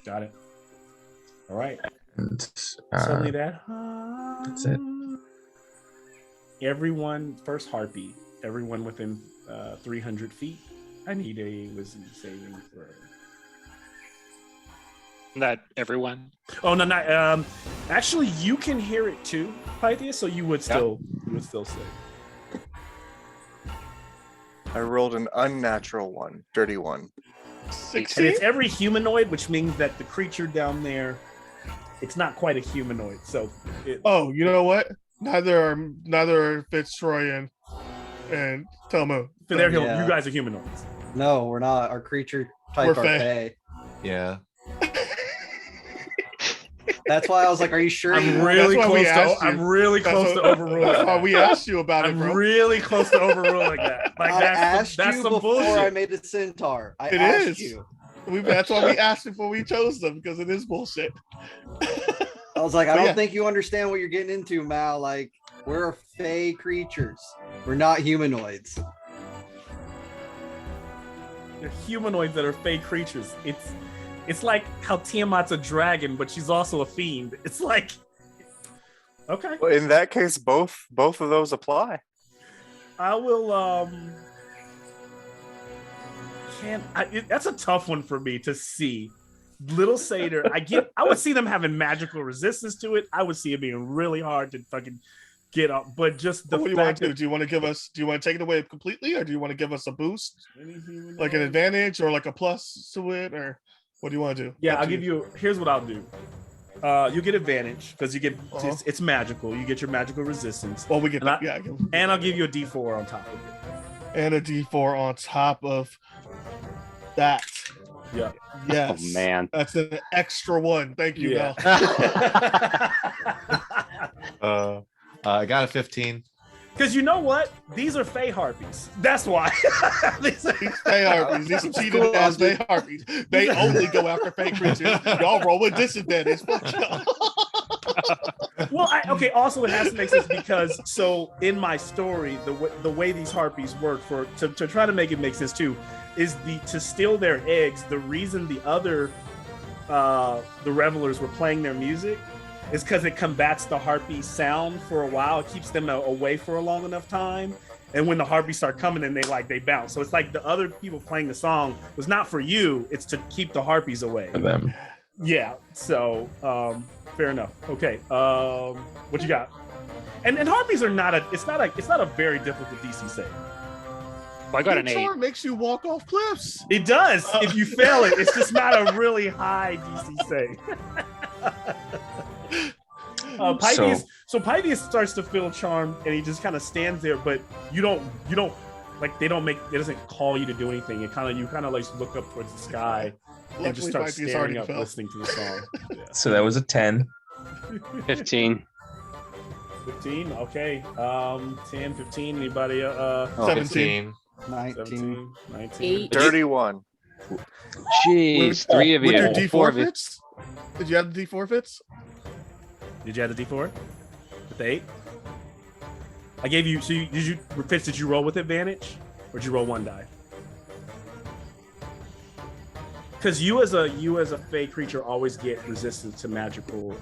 Got it. All right. And Suddenly that. that's it. everyone, first harpy, everyone within 300 feet. I need a wisdom saving throw. That everyone. Oh no, not actually you can hear it too, Pythia, so you would still say. I rolled an unnatural one, dirty one. 16? And it's every humanoid, which means that the creature down there, it's not quite a humanoid. So Oh, you know what? Neither are Fitzroy and Tomo. So they're Yeah. you guys are humanoids. No, we're not. Our creature type We're are Fae. Fae. Yeah. That's why I was like, "Are you sure?" I'm you really That's why we close asked to. you. I'm really close to That's overruling. why we asked you about it, I'm bro. really close to overruling that. Like I asked that's you some before bullshit. I made the centaur. I It asked is. you. That's why we asked before we chose them, because it is bullshit. I was like, I But don't yeah. think you understand what you're getting into, Mal. Like, we're Fae creatures. We're not humanoids. They're humanoids that are fake creatures. It's like how Tiamat's a dragon, but she's also a fiend. It's like, okay, Well, in that case, both of those apply. I will. That's a tough one for me to see. Little Satyr, I would see them having magical resistance to it. I would see it being really hard to fucking get up, but just the What do you want fact to do? that Do you want to take it away completely, or do you want to give us a boost, like an advantage, or like a plus to it, or what do you want to do? yeah, Up I'll to give you. Here's what I'll do. You get advantage because you get it's magical. You get your magical resistance, Well, we get And I- that. Yeah, and I'll give you a D4 on top of it. and a D4 on top of that. Yeah. Yes. Oh man. That's an extra one. Thank you, Yeah. Mel. I got a 15. Because you know what? These are Fey Harpies. That's why. These are- These Fey Harpies. These some cheated ass Fey Harpies. They only go after Fey creatures. Y'all roll with disadvantage. Fuck y'all. Well, okay. Also, it has to make sense because so in my story, the way these harpies work to try to make it make sense too, is to steal their eggs. The reason the other the revelers were playing their music is because it combats the harpy sound for a while. It keeps them away for a long enough time. And when the harpies start coming, then they bounce. So it's like the other people playing the song was not for you. It's to keep the harpies away. For them. Yeah. So fair enough. Okay. What you got? And harpies are not it's not a very difficult DC save. Well, I got an 8. Charm makes you walk off cliffs. It does. If you fail it, it's just not a really high DC save. Pythias starts to feel charmed and he just kind of stands there, but you don't like it doesn't call you to do anything. You kind of like look up towards the sky and just start Pythias staring already up, fell. listening to the song. Yeah. So that was a 10. 15. 15. Okay. 10, 15. Anybody? 17. 19. 17, 19. 8. Dirty one. Jeez, 3 of With you. your D 4 of you. forfeits? Did you have the D forfeits? Did you have the D4 with the 8? I gave you. So did you roll with advantage, or did you roll one die? Because you as a fey creature always get resistance to magical.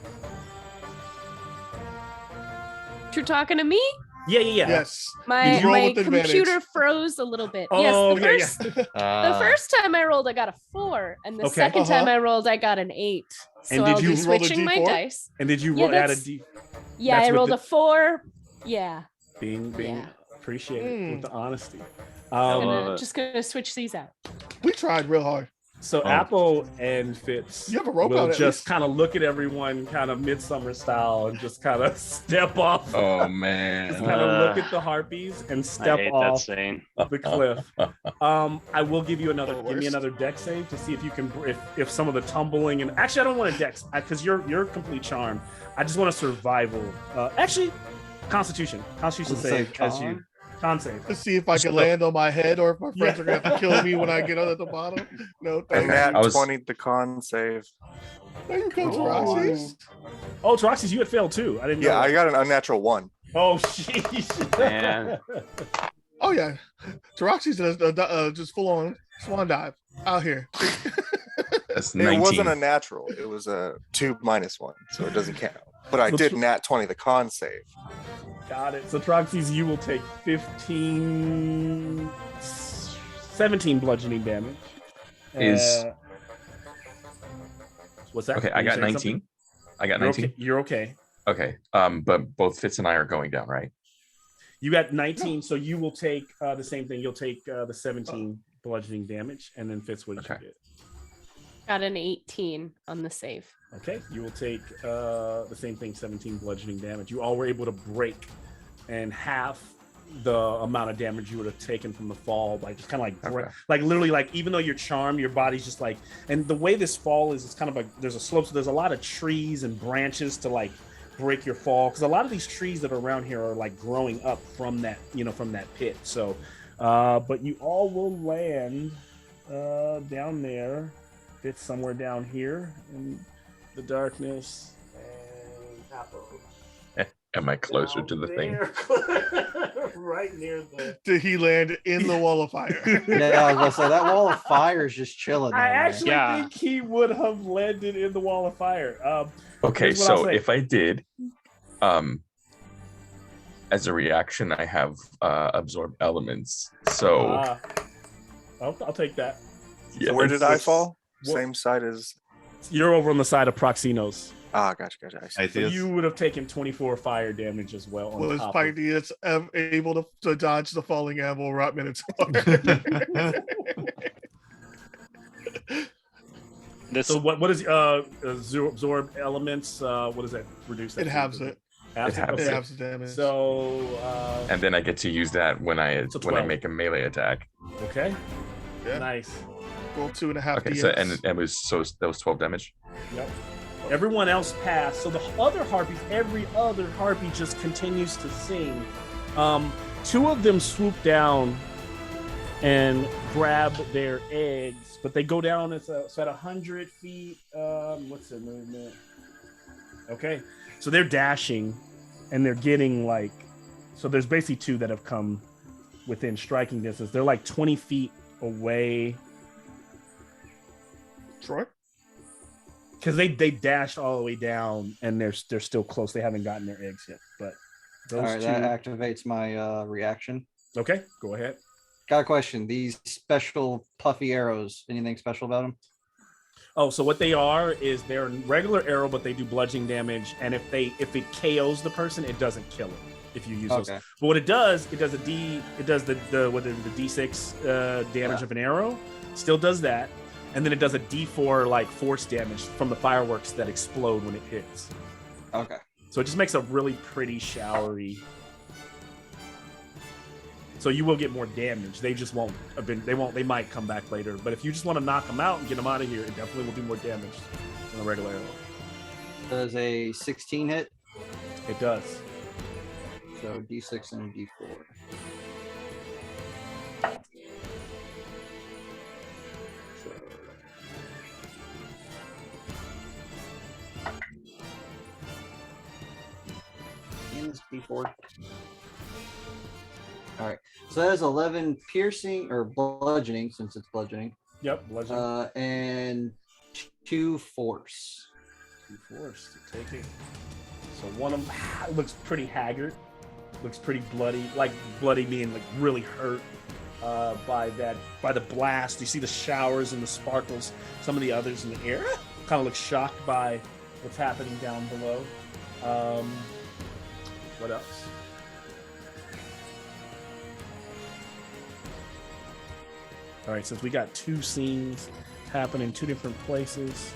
You're talking to me? Yeah. Yes. My You roll my with advantage. computer froze a little bit. Oh, Yes, yeah, the first time I rolled, I got a 4, and the Okay. second time Uh-huh. I rolled, I got an 8. So And did I'll you be roll the switching my D4? dice. And did you Yeah, roll add a that's- D? Yeah, That's I with rolled the- a 4. Yeah, Being Yeah. appreciated with the honesty. love it. just gonna switch these out. We tried real hard. So Oh. Apple and Fitz You have a rope will out at just least. kind of look at everyone kind of midsummer style and just kind of step off. Oh Just man. kind of look at the harpies and I step hate that off saying. the cliff. I will give you another. The Give me worst. another dex save to see if you can. If some of the tumbling and actually, I don't want a dex because you're complete charm. I just want a survival. Actually, Constitution Does it say save as you con? con save. To see if I can land on my head or if my friends are gonna have to kill me when I get out at the bottom. No, And thank that I was- 20 the con save. There you go, Oh. Roxy's. Oh, Troxys, you had failed too. I didn't know. Yeah, I that. got an unnatural 1. Oh, jeez. Man. Oh yeah, Taroxy's just full on swan dive out here. That's It 19. wasn't a natural. It was a 2 minus 1, so it doesn't count. But I So did nat 20 the con save. Got it. So Troxys, you will take 17 bludgeoning damage. What's that? Okay, I got 19. Something? I got 19. You're okay. Okay. But both Fitz and I are going down, right? You got 19, so you will take the same thing. You'll take the 17 bludgeoning damage, and then Fitz, what did you get? Got an 18 on the save. Okay, you will take the same thing, 17 bludgeoning damage. You all were able to break and half the amount of damage you would have taken from the fall, like just kind of like literally, like even though you're charmed, your body's just like. And the way this fall is, it's kind of like there's a slope, so there's a lot of trees and branches to like break your fall, because a lot of these trees that are around here are like growing up from that, from that pit. So, but you all will land down there. It's somewhere down here in the darkness. And am I closer to the thing? Right near the. Did he land in the wall of fire? Yeah, I was gonna say that wall of fire is just chilling. I actually think he would have landed in the wall of fire. Okay, so if I did, as a reaction, I have absorb elements. So I'll take that. Yeah, so where did I fall? Same side as. You're over on the side of Proxinos. Ah, gotcha. So you would have taken 24 fire damage as well. Well, is Pythias able to dodge the falling anvil right minutes? So what is absorb elements? What does that reduce? That it halves it. It halves the damage. So and then I get to use that when I make a melee attack. Okay. Yeah. Nice. Roll 2.5. Okay, so that was 12 damage. Yep. Everyone else passed. So the other harpies, every other harpy just continues to sing. Two of them swoop down and grab their eggs, but they go down. It's at 100 feet. What's their movement? Okay, so they're dashing, and they're getting like. So there's basically two that have come within striking distance. They're like 20 feet away. Troy. Because they dashed all the way down, and they're still close. They haven't gotten their eggs yet. But those all right, two... that activates my reaction. Okay, go ahead. Got a question. These special puffy arrows. Anything special about them? Oh, so what they are is they're regular arrow, but they do bludgeoning damage. And if it KOs the person, it doesn't kill them if you use those. But what it does the D6 damage of an arrow. Still does that. And then it does a D4 like force damage from the fireworks that explode when it hits. Okay. So it just makes a really pretty showery. So you will get more damage. They just won't have been. They might come back later. But if you just want to knock them out and get them out of here, it definitely will do more damage than a regular arrow. Does a 16 hit? It does. So D6 and D4. D4. All right, so that is 11 piercing or bludgeoning, since it's bludgeoning. Yep, bludgeoning. And 2 force. 2 force to take it. So one of them looks pretty haggard, looks pretty bloody, like bloody meaning like really hurt by the blast. You see the showers and the sparkles. Some of the others in the air kind of look shocked by what's happening down below. What else? All right, since we got 2 scenes happening in 2 different places,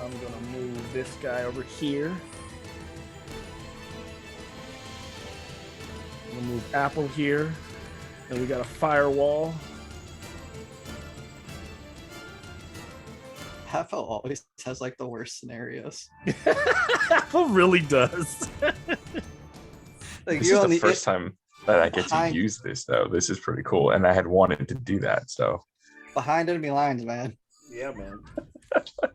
I'm gonna move this guy over here. I'm gonna move Apple here, and we got a firewall. Apple always has like the worst scenarios. Apple really does. Like, this is the first time that I get to use this, though. This is pretty cool, and I had wanted to do that. So behind enemy lines, man. Yeah, man.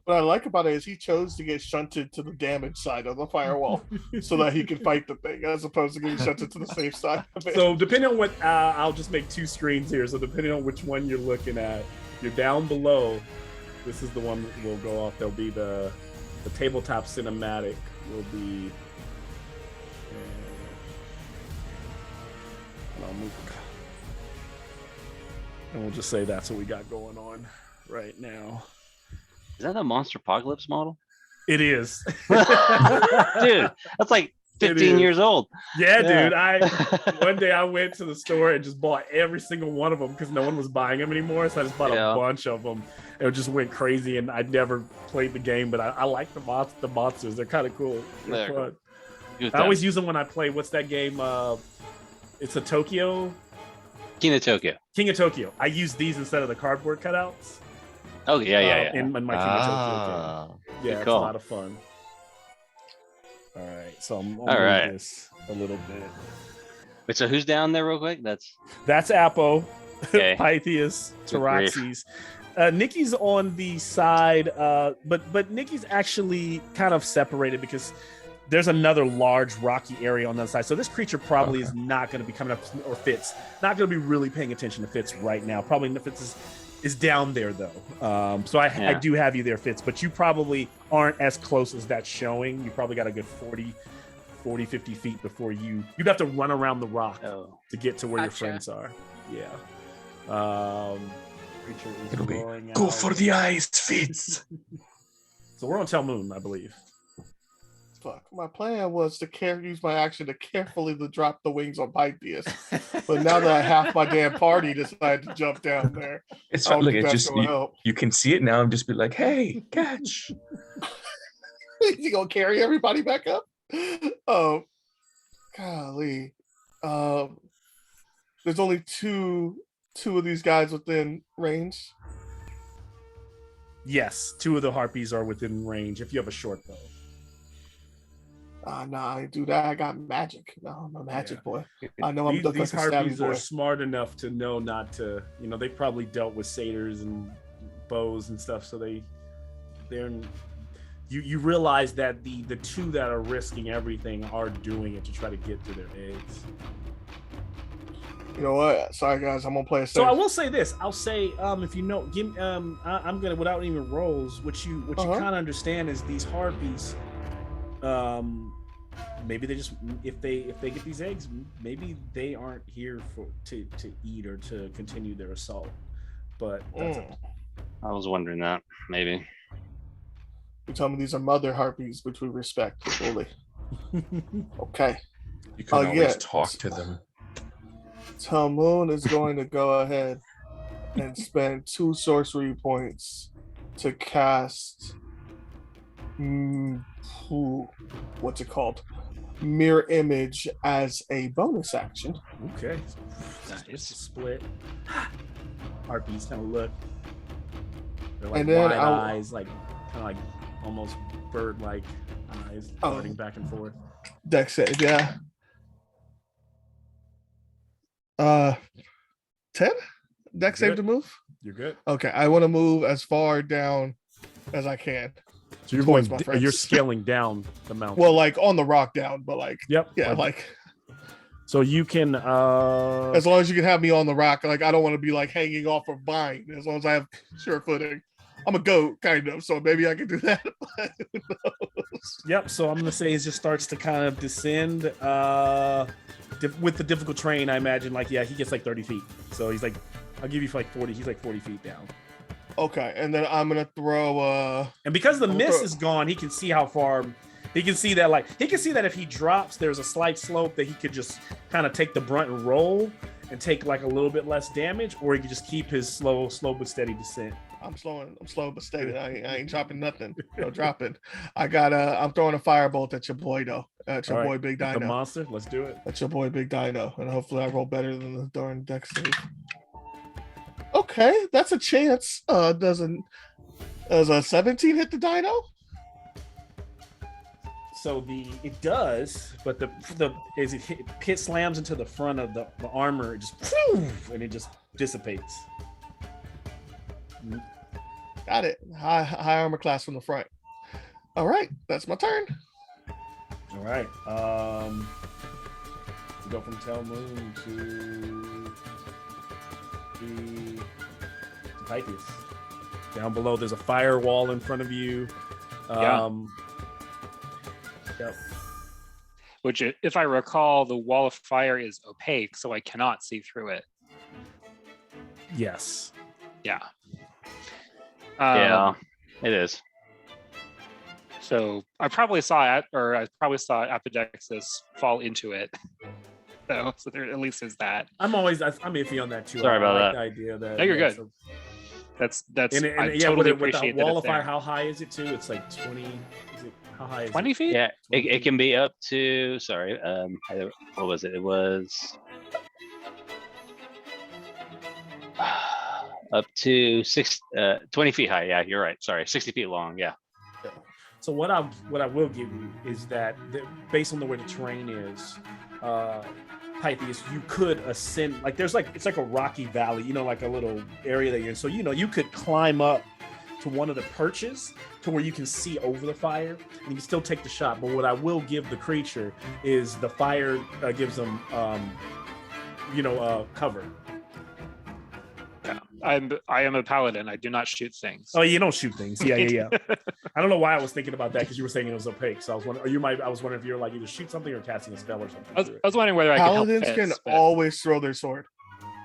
What I like about it is he chose to get shunted to the damage side of the firewall so that he could fight the thing, as opposed to getting shunted to the safe side of it. So depending on what, I'll just make 2 screens here. So depending on which one you're looking at, you're down below. This is the one that will go off. There'll be the tabletop cinematic will be. And we'll just say that's what we got going on right now. Is that a Monster Apocalypse model? It is. Dude, that's like 15 years old. Yeah, dude. One day I went to the store and just bought every single one of them because no one was buying them anymore. So I just bought a bunch of them. It just went crazy, and I never played the game, but I like the monsters. They're kind of cool. They're fun. I always use them when I play. What's that game? It's a Tokyo. King of Tokyo. King of Tokyo. I use these instead of the cardboard cutouts. Oh yeah. In my King of Tokyo game. Yeah, cool. It's a lot of fun. All right, so I'm on this a little bit. Wait, so who's down there real quick? That's Apo, okay. Pythias, Taraxes. Nikki's on the side, but Nikki's actually kind of separated because there's another large rocky area on the other side. So this creature probably is not going to be coming up, or Fitz, not going to be really paying attention to Fitz right now. Probably Fitz is down there though. So I do have you there, Fitz, but you probably aren't as close as that's showing. You probably got a good 40, 50 feet before you'd have to run around the rock to get to where your friends are. Yeah. Creature is going go out. for the eyes, Fitz. So we're on Tel Moon, I believe. Fuck. My plan was to use my action to carefully drop the wings on Pythias. But now that half my damn party decided to jump down there, it's fine. Look, it's just you can see it now and just be like, hey, catch. You gonna carry everybody back up? Oh, golly. There's only two of these guys within range. Yes, 2 of the harpies are within range if you have a short bow. Nah, I do that. I got magic. No, I'm a magic boy. I know I'm these harpies are smart enough to know not to. They probably dealt with satyrs and bows and stuff, so they're. You realize that the 2 that are risking everything are doing it to try to get to their eggs. You know what? Sorry guys, I'm gonna play a safe. So I will say this. I'll say if you know, I'm gonna without even rolls. What you kind of understand is these harpies. Maybe they just if they get these eggs, maybe they aren't here to eat or to continue their assault. But that's I was wondering that maybe. You tell me these are mother harpies, which we respect fully. Okay. You can always talk to them. Tel Moon is going to go ahead and spend 2 sorcery points to cast what's it called? Mirror image as a bonus action. Okay. It's a split. Harpies kind of look. They're like wide eyes, like kind of like almost bird-like eyes darting back and forth. Dex save, yeah. 10? Dex save to move? You're good. Okay, I want to move as far down as I can. So you're going. You're scaling down the mountain. Well, like on the rock down, but like. Yep. Yeah, like. So you can. As long as you can have me on the rock, like I don't want to be like hanging off a vine. As long as I have sure footing, I'm a goat kind of, so maybe I can do that. Who knows? Yep. So I'm gonna say it just starts to kind of descend. With the difficult terrain, I imagine he gets like 30 feet. So he's like, I'll give you like 40. He's like 40 feet down. Okay, and then I'm gonna throw. And because the mist is gone, he can see how far. He can see that if he drops, there's a slight slope that he could just kind of take the brunt and roll and take like a little bit less damage, or he could just keep his slow but steady descent. I'm slow but steady. I ain't dropping nothing. No dropping. I'm throwing a firebolt at your boy though. At your boy Big Dino. The monster. Let's do it. At your boy Big Dino, and hopefully I roll better than the darn dex save. Okay, that's a chance. Does a 17 hit the dino? So it does, but as it pit slams into the front of the armor, it just and it just dissipates. Got it. High armor class from the front. All right, that's my turn. All right. We go from Tel Moon to Pythias. Down below, there's a firewall in front of you. Yep. Which, if I recall, the wall of fire is opaque, so I cannot see through it. Yes. Yeah. Yeah, it is. So I probably saw Apodexis fall into it. So there at least is that. I'm iffy on that too. Sorry about that. The idea that No, you're good. so- That's and totally with the appreciate wall that of it's fire. there. How high is it too? It's like 20. Is it how high? Is 20 it? feet? Yeah, it can be up to. Sorry, what was it? It was up to 20 feet high. Yeah, you're right. Sorry, 60 feet long. Yeah. So what I will give you is that based on the way the terrain is, Pythias, you could ascend. Like it's like a rocky valley, like a little area that you're in. So you could climb up to one of the perches to where you can see over the fire, and you can still take the shot. But what I will give the creature is the fire gives them, cover. I am a paladin. I do not shoot things. Oh, you don't shoot things. Yeah. I don't know why I was thinking about that because you were saying it was opaque. So I was wondering, I was wondering if you were like either shoot something or casting a spell or something. I was wondering whether I could help Paladins can Fitz, but- always throw their sword.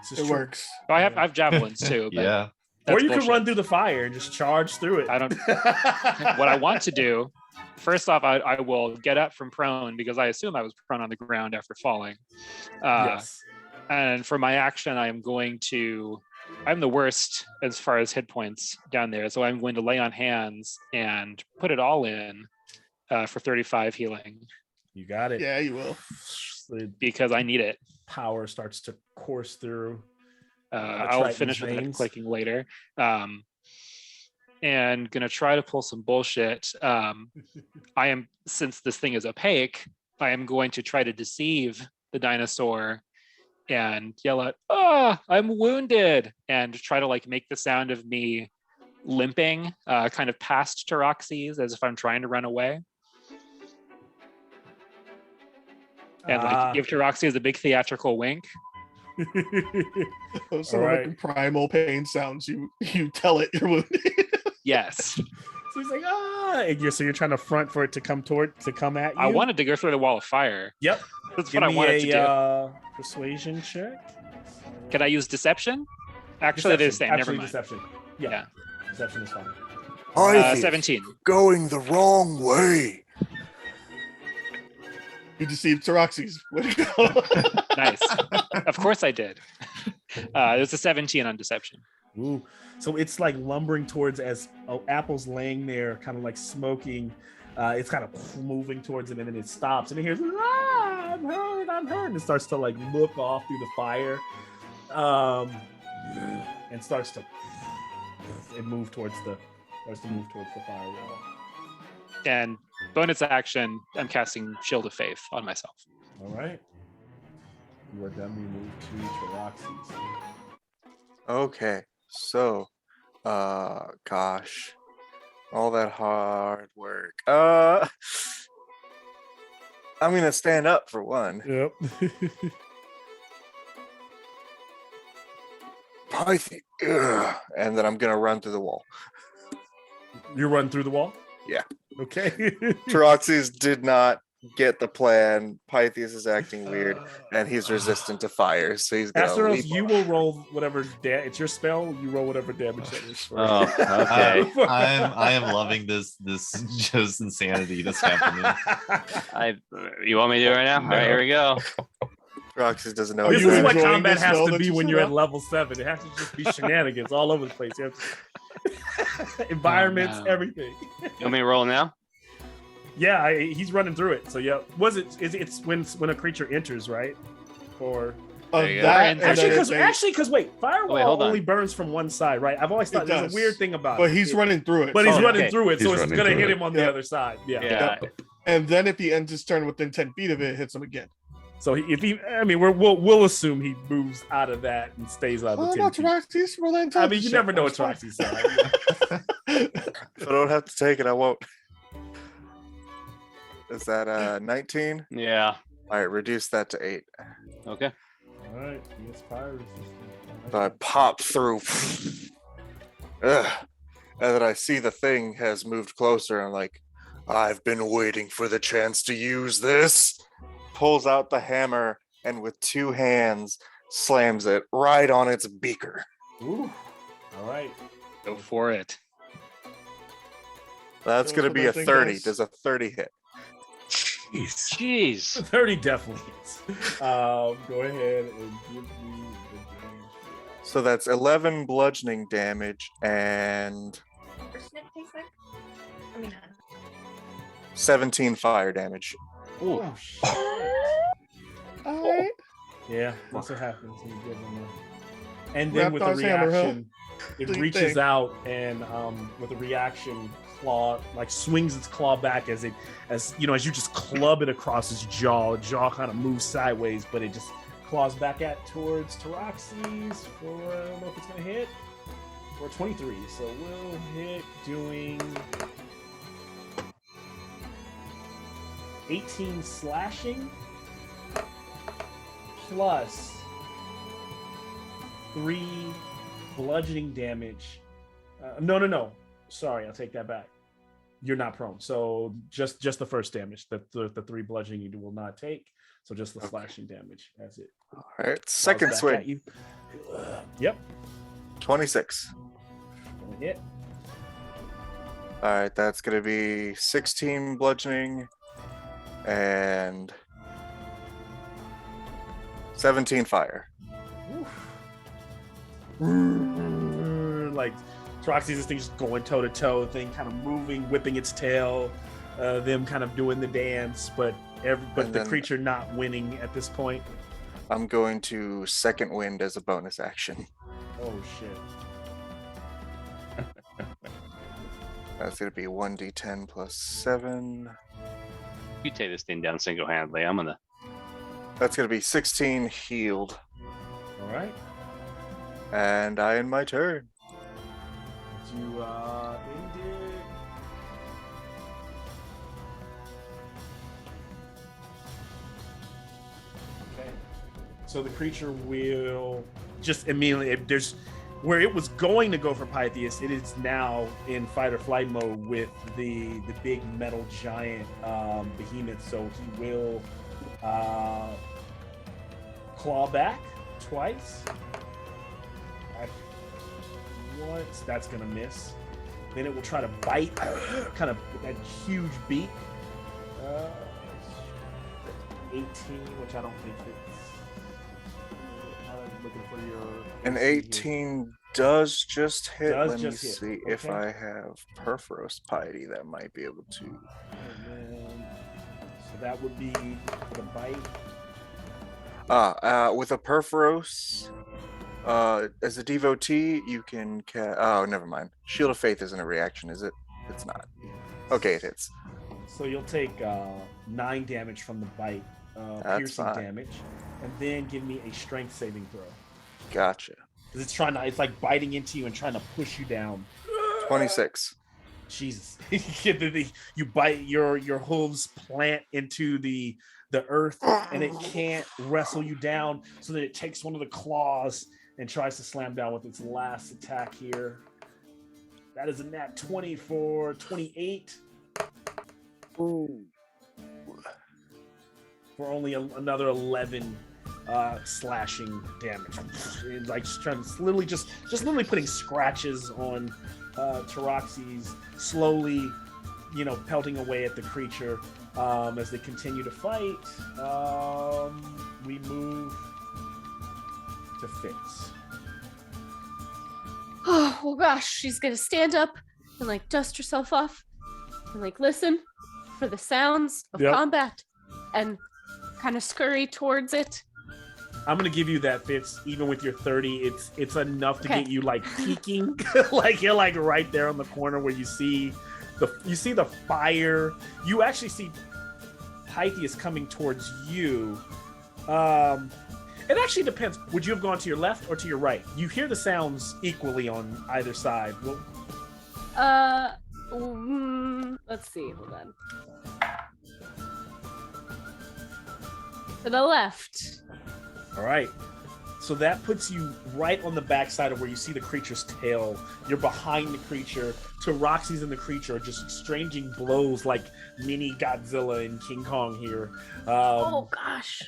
This is It true. works. I have javelins too. But Yeah. Or that's you can bullshit. run through the fire and just charge through it. I don't. What I want to do, first off, I will get up from prone because I assume I was prone on the ground after falling. Yes. And for my action, I'm the worst as far as hit points down there. So I'm going to lay on hands and put it all in for 35 healing You got it. Yeah, you will. The because I need it. power starts to course through. I'll Triton's finish with that veins. clicking later. And gonna try to pull some bullshit. Since this thing is opaque, I am going to try to deceive the dinosaur and yell out, I'm wounded, and try to make the sound of me limping kind of past Taroxes as if I'm trying to run away. And give Taroxes a big theatrical wink. Some All of right. the primal pain sounds. You tell it you're wounded. Yes. So he's like, and you're trying to front for it to come at you. I wanted to go through the wall of fire. Yep. That's Give what I me wanted to do. a persuasion check. Can I use deception? Actually, they're the same. Never Actually, mind. deception. Yeah. Deception is fine. 17. Going the wrong way. You deceived Taroxes. Way to go. Nice. Of course I did. There's a 17 on deception. Ooh. So it's like lumbering towards as Apple's laying there, kind of like smoking. It's kind of moving towards it, and then it stops, and it hears, I'm hurt, and it starts to look off through the fire, and starts to move towards the firewall. And bonus action, I'm casting Shield of Faith on myself. All right. You are done. We move to Taroxes. Okay, so, gosh, all that hard work. I'm gonna stand up for one. Yep. Python, and then I'm gonna run through the wall. You run through the wall? Yeah. Okay. Taroxes did not get the plan. Pythias is acting weird, and he's resistant to fire, so he's gonna Asteros, leap you off. will roll whatever it's your spell. You roll whatever damage that is. For Oh, okay. I am loving this just insanity that's happening. You want me to do it right now? All right, here we go. Taroxes doesn't know. Are This you is what enjoying combat this has spell to that be you when set you're at up? level 7. It has to just be shenanigans all over the place. You have to... Environments, Oh, no. everything. You want me to roll now? Yeah, he's running through it. So yeah, it's when a creature enters, right? Or Of There you go. that, Actually, and then actually, it's wait, firewall Wait, hold on. only burns from one side, right? I've always thought It there's does. a weird thing about but it. he's running through it. But he's so- running okay. through it, so He's it's running gonna through hit it. him on the Yeah. other side. Yeah. Yeah. And then if he ends his turn within 10 feet of it, it hits him again. So we'll assume he moves out of that and stays out of Oh, the no, 10 feet. Taroxes, relentless. I mean, you never know what Troxy's saying. If I don't have to take it, I won't. Is that 19? Yeah. All right, reduce that to 8. Okay. All right, he is fire resistant. So I pop through. Ugh. And then I see the thing has moved closer. I'm like, I've been waiting for the chance to use this. Pulls out the hammer and with two hands slams it right on its beaker. Ooh. All right. Go for it. That's Show us going to what be that a thing 30. does. Does a 30 hit? Jeez. Jeez. 30 definitely hits. Go ahead and give me the damage. So that's 11 bludgeoning damage and First Nick take back? I mean, 17 fire damage. Ooh. Oh, shit. All right. Yeah, that's what happens when you give them a... And then with the Raptor's hammer, huh? reaction, it Do you reaches think? out and with a reaction, claw like swings its claw back as you just club it across his jaw. The jaw kind of moves sideways, but it just claws back towards Taroxys for I don't know if it's gonna hit. For 23. So we'll hit doing 18 slashing plus 3 bludgeoning damage. No. Sorry, I'll take that back. You're not prone. So just the first damage. The 3 bludgeoning you will not take. So just the slashing damage as it. All right, second back swing. at you. Yep. 26. Gonna hit. All right, that's going to be 16 bludgeoning and 17 fire. Like Taroxys, this thing's just going toe to toe, thing kind of moving, whipping its tail, them kind of doing the dance, but the creature not winning at this point. I'm going to second wind as a bonus action. Oh shit. That's going to be 1d10 plus 7. You take this thing down single-handedly. I'm gonna. That's going to be 16 healed. All right. And I end my turn. You end it. Okay. So the creature will just immediately there's where it was going to go for Pythias, it is now in fight or flight mode with the big metal giant behemoth. So he will claw back twice. Once, that's gonna miss. Then it will try to bite, kind of with that huge beak. 18, which I don't think it's. I'm looking for your. An 18 does just hit. Does Let just me hit. see if Okay. I have Perforos Piety that might be able to. And then, so that would be the bite. With a Perforos, as a devotee, you can oh, never mind. Shield of Faith isn't a reaction, is it? It's not. Okay, it hits. So you'll take 9 damage from the bite, That's piercing fine. damage, and then give me a strength saving throw. Gotcha. Because it's like biting into you and trying to push you down. 26. Jesus. You bite, your hooves plant into the earth, and it can't wrestle you down, so that it takes one of the claws and tries to slam down with its last attack here. That is a nat 20 for 28. Ooh. For only another 11 slashing damage. It's like just trying to literally putting scratches on Taroxys, slowly, pelting away at the creature as they continue to fight. We move to Fitz. Oh, well, gosh, she's gonna stand up and like dust herself off and like listen for the sounds of Yep. combat and kind of scurry towards it. I'm gonna give you that, Fitz. Even with your 30, it's enough to Okay. get you like peeking, like you're like right there on the corner where you see the fire. You actually see Pythias coming towards you. It actually depends. Would you have gone to your left or to your right? You hear the sounds equally on either side. Well, Let's see. Hold on. To the left. all right. So that puts you right on the backside of where you see the creature's tail. You're behind the creature. Tyroxes and the creature are just exchanging blows like mini Godzilla and King Kong here. Oh gosh.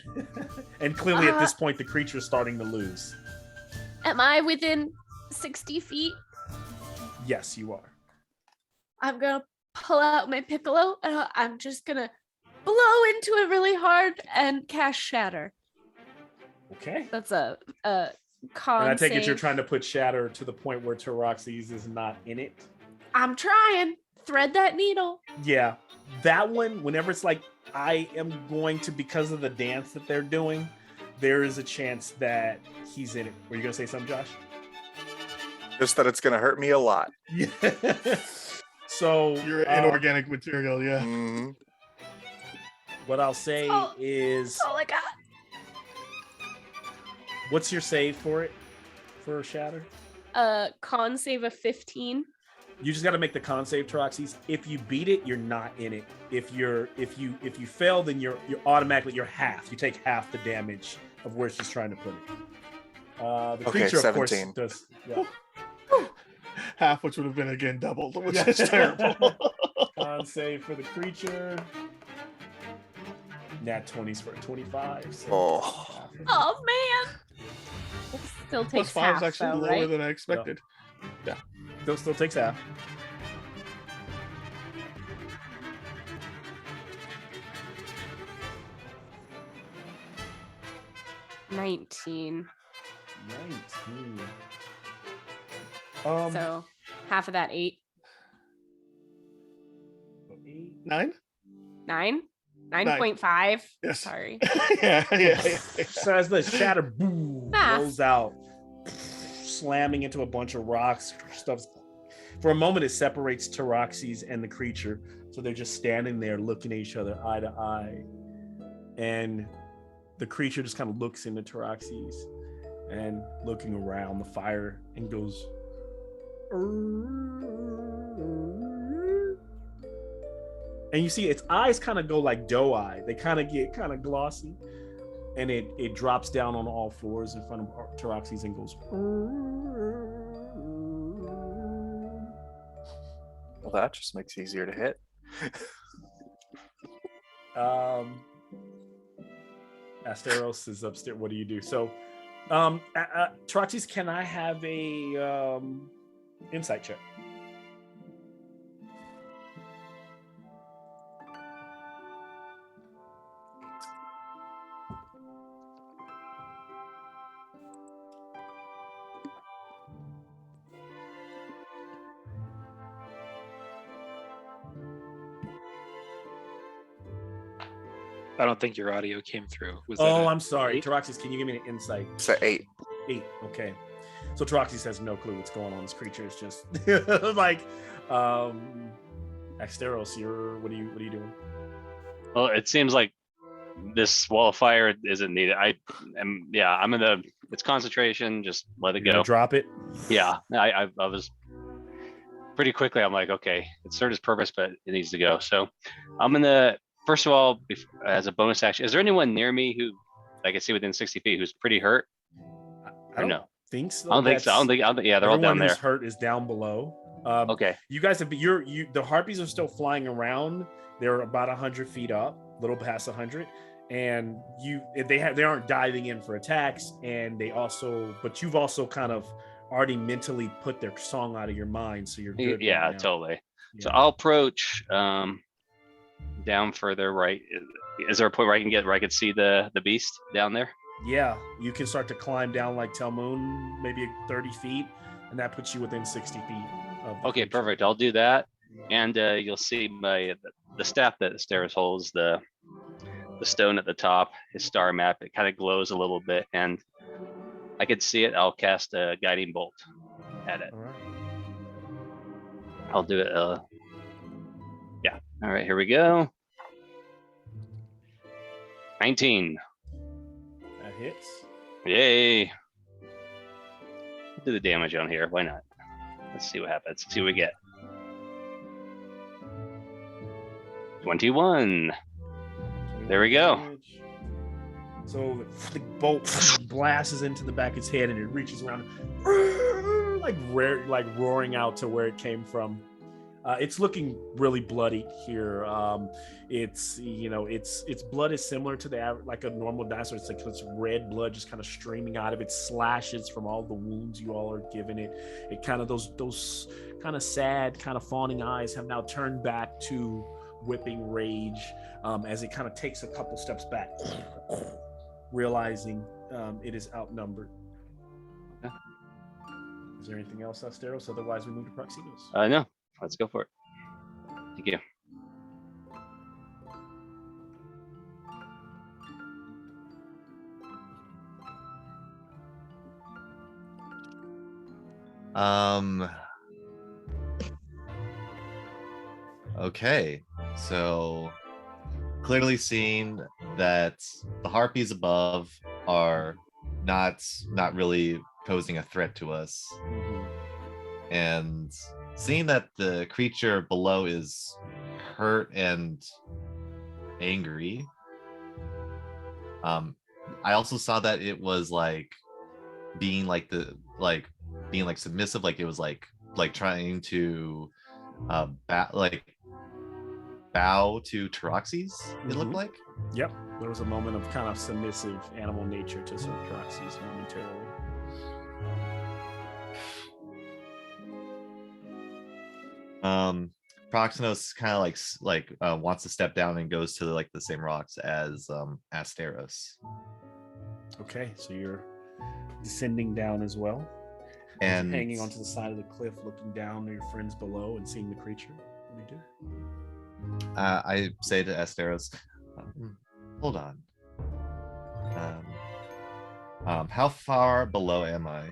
And clearly at this point, the creature is starting to lose. Am I within 60 feet? Yes, you are. I'm gonna pull out my piccolo and I'm just gonna blow into it really hard and cast Shatter. Okay. That's a con And I take save. it you're trying to put Shatter to the point where Tyroxes is not in it. I'm trying. Thread that needle. Yeah. That one, whenever it's like, I am going to, because of the dance that they're doing, there is a chance that he's in it. Were you going to say something, Josh? Just that it's going to hurt me a lot. Yeah. So Your inorganic material, yeah. Mhm. What I'll say is, That's all I got. what's your save for it? For Shatter? Con save of 15. You just got to make the con save, Tyroxes. If you beat it, you're not in it. If you fail, then you're automatically half. You take half the damage of where she's trying to put it. The creature, 17. of course, does. Yeah. Half, which would have been again doubled, which is terrible. Con save for the creature. Nat 20s for a 25. So. Oh man. It still takes +5 half, is actually though, lower right? than I expected. Yeah. Still takes half. $19. 19. So half of that 8. 9? 9? 9.5. Yes. Sorry. yeah. So as the shatter boom Math. rolls out, slamming into a bunch of rocks, stuff. For a moment, it separates Tyroxes and the creature. So they're just standing there looking at each other eye to eye. And the creature just kind of looks into Tyroxes and looking around the fire and goes. And you see its eyes kind of go like doe eye. They kind of get kind of glossy. And it drops down on all fours in front of Tyroxes and goes. Well, that just makes it easier to hit. Asteros is upstairs. What do you do? So, Tyroxes, can I have a insight check? I don't think your audio came through. Was I'm sorry. Tyroxes, can you give me an insight? It's an 8. 8. Okay. So Tyroxes has no clue what's going on. This creature is just like Asteros, what are you doing? Well, it seems like this wall of fire isn't needed. I'm in it's concentration, just let it go. Drop it. Yeah. I was pretty quickly, I'm like, okay, it served its purpose, but it needs to go. So I'm first of all, as a bonus action, is there anyone near me who I can see within 60 feet who's pretty hurt? I don't think so. I don't think so. I don't think. Yeah, they're all down there. Everyone who's hurt is down below. Okay. You guys have the harpies are still flying around. They're about 100 feet up, a little past 100, and they aren't diving in for attacks. And but you've also kind of already mentally put their song out of your mind, so you're good. Yeah, right now. totally. Yeah. So I'll approach down further right. Is there a point where I can see the beast down there? Yeah, you can start to climb down like Telmoon, maybe 30 feet, and that puts you within 60 feet. Okay, perfect. I'll do that, and you'll see the staff that Asteros holds, the stone at the top, his star map. It kind of glows a little bit, and I can see it. I'll cast a guiding bolt at it. All right. I'll do it. Yeah. All right. Here we go. 19. That hits. Yay. Do the damage on here. Why not? Let's see what happens. Let's see what we get. 21. There we go. So the bolt blasts into the back of its head, and it reaches around, like roaring out to where it came from. It's looking really bloody here. Its blood is similar to like a normal dinosaur. It's like this red blood just kind of streaming out of its slashes from all the wounds you all are giving it. It kind of those kind of sad, kind of fawning eyes have now turned back to whipping rage as it kind of takes a couple steps back, realizing it is outnumbered. Okay. Is there anything else, Theros? Otherwise, we move to Proxinos. No, let's go for it. Thank you. Okay, so clearly seeing that the harpies above are not really posing a threat to us, and seeing that the creature below is hurt and angry. I also saw that it was like being like submissive, like it was like trying to bow to Taroxys, it looked like. Yep, there was a moment of kind of submissive animal nature to some Taroxys momentarily. Proxinos kind of wants to step down and goes to like the same rocks as THEROS. Okay, so you're descending down as well, and hanging onto the side of the cliff, looking down at your friends below and seeing the creature. What do you do? I say to THEROS, hold on. How far below am I?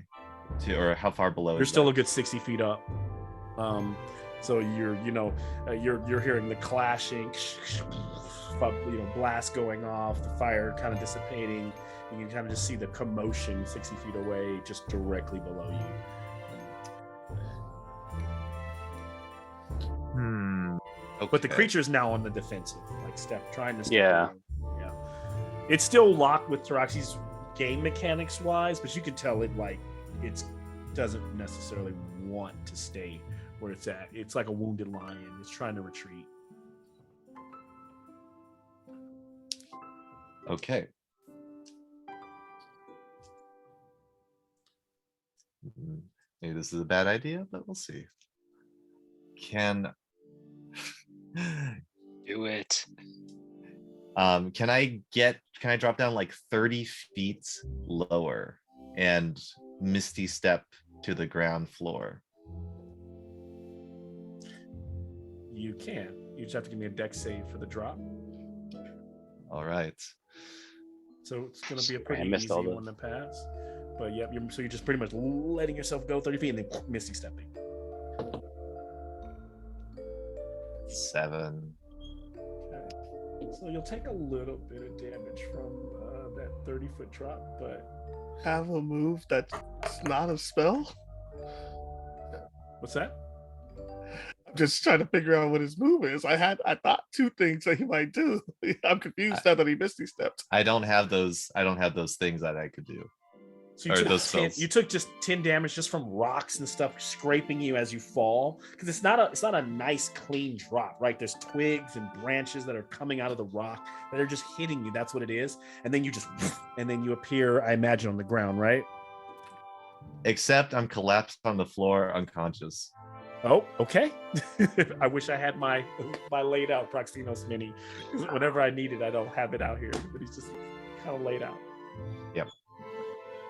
Or how far below? You're still a good 60 feet up. So you're hearing the clashing, blast going off, the fire kind of dissipating. You can kind of just see the commotion 60 feet away, just directly below you. Okay. But the creature is now on the defensive, trying to step Yeah. away. Yeah. It's still locked with Taroxy's game mechanics wise, but you can tell it doesn't necessarily want to stay where it's at. It's like a wounded lion. It's trying to retreat. Okay. Maybe this is a bad idea, but we'll see. Can Do it. Can I drop down like 30 feet lower and misty step to the ground floor? You can. You just have to give me a dex save for the drop. All right. So it's going to be a pretty I missed easy all those. one to pass. But yep, you're just pretty much letting yourself go 30 feet and then misty stepping. 7. Okay. So you'll take a little bit of damage from that 30-foot drop, but Have a move that's not a spell? what's that? I'm just trying to figure out what his move is. I thought 2 things that he might do. I'm confused now that he misty stepped. I don't have those things that I could do. So Or those spells. you took just 10 damage just from rocks and stuff scraping you as you fall, because it's not a nice clean drop, right? There's twigs and branches that are coming out of the rock that are just hitting you. That's what it is. And then you appear, I imagine, on the ground, right? Except I'm collapsed on the floor, unconscious. Oh, okay. I wish I had my laid out Proxinos mini. Whenever I need it, I don't have it out here, but he's just kind of laid out. Yep.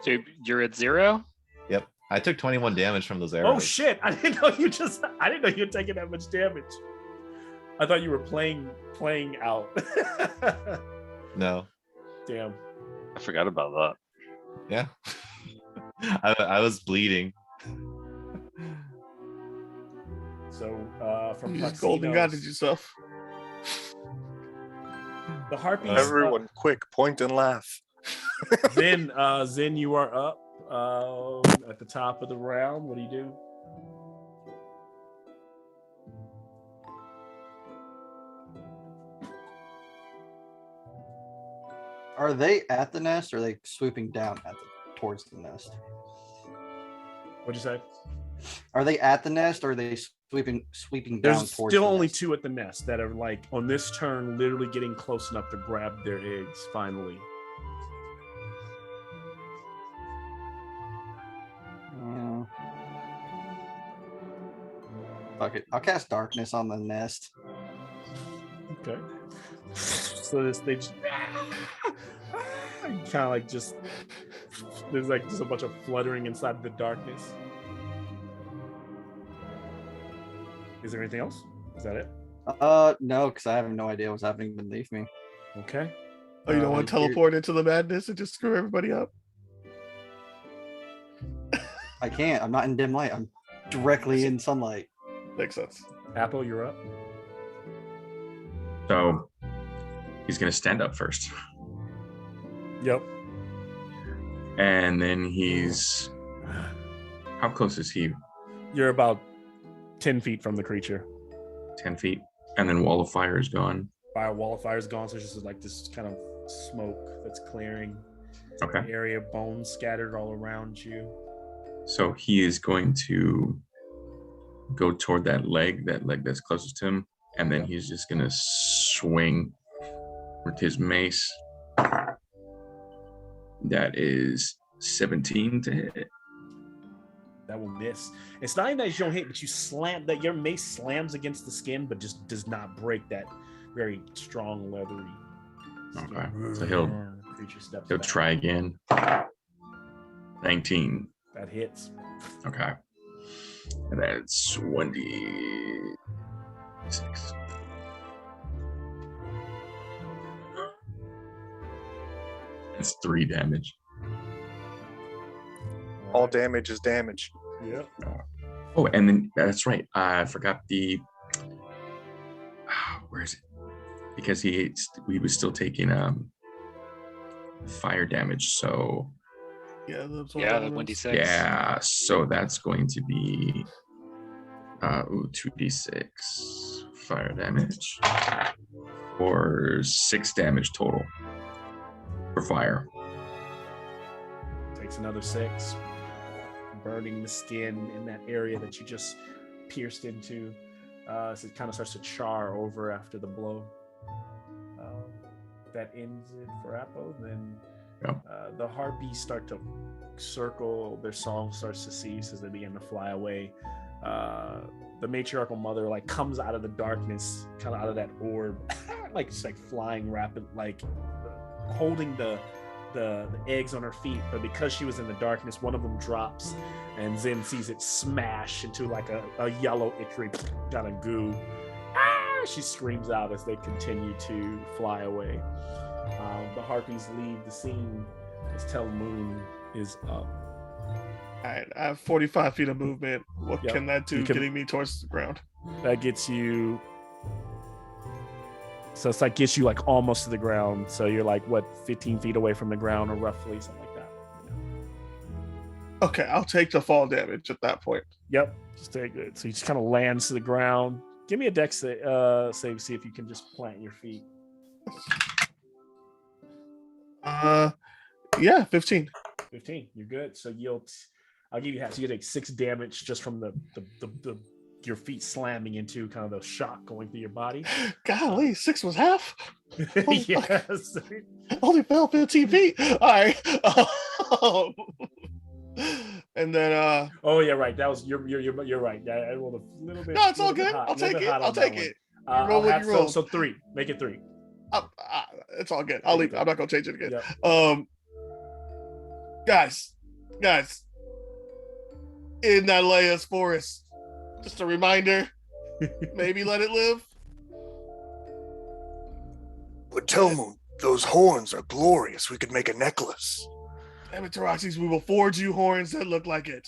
So you're at 0? Yep. I took 21 damage from those arrows. Oh shit! I didn't know you were taking that much damage. I thought you were playing out. No. Damn. I forgot about that. Yeah. I was bleeding. So from You just golden godded yourself. the harpies. Everyone, quick, point and laugh. Zen, you are up at the top of the round. What do you do? Are they at the nest or are they swooping down towards the nest? What'd you say? Are they at the nest or are they sweeping down There's towards still the only nest? 2 at the nest that are like on this turn, literally getting close enough to grab their eggs finally. Fuck it. I'll cast darkness on the nest. Okay. So they just kind of like just there's like just a bunch of fluttering inside the darkness. Is there anything else? Is that it? No, because I have no idea what's happening beneath me. Okay. Oh, you don't want to teleport into the madness and just screw everybody up? I can't. I'm not in dim light. I'm directly in sunlight. Makes sense. Apple, you're up. So he's gonna stand up first. Yep. And then he's how close is he? You're about 10 feet from the creature. 10 feet. And then wall of fire is gone. Wall of fire is gone, so it's just like this kind of smoke that's clearing. Okay. The area of bones scattered all around you. So he is going to go toward that leg that's closest to him, and then he's just gonna swing with his mace. That is 17 to hit. That will miss. It's not even that you don't hit, but you slam that your mace slams against the skin, but just does not break that very strong leathery skin. Okay. So he'll try again. 19. That hits. Okay. And that's 1d6. That's 3 damage. All damage is damage. Yeah. Oh, and then that's right. I forgot the. Where is it? Because he was still taking fire damage. So Yeah, the 1d6. yeah, so that's going to be 2d6 fire damage or 6 damage total for fire. Takes another 6, burning the skin in that area that you just pierced into. So it kind of starts to char over after the blow. That ends it for Apple. Then the harpies start to circle. Their song starts to cease as they begin to fly away. The matriarchal mother like comes out of the darkness, kind of out of that orb, like just like flying rapid, like holding the eggs on her feet, but because she was in the darkness, one of them drops, and Zen sees it smash into like a yellow ichor kind of goo. She screams out as they continue to fly away. The harpies leave the scene as Tel Moon is up. All right, I have 45 feet of movement. What can that do getting me towards the ground? That gets you. So it's like gets you like almost to the ground. So you're like what, 15 feet away from the ground, or roughly something like that. Okay, I'll take the fall damage at that point. Yep, just take it. So you just kind of lands to the ground. Give me a dex save. See if you can just plant your feet. Yeah, 15. 15. You're good. So I'll give you half. So you take 6 damage just from the your feet slamming into kind of the shock going through your body. Golly, 6 was half. Yes. Only fell 15 feet. All right. And then oh yeah, right. That was you're right. I rolled a little bit. No, it's all good. I'll take it. I'll take it. Roll what you roll. So 3. Make it 3. It's all good. I'll leave it. I'm not gonna change it again. Yep. Guys, in that Leia's forest. Just a reminder. Maybe let it live. But tell me, those horns are glorious. We could make a necklace. Damn it, Taroxys, we will forge you horns that look like it.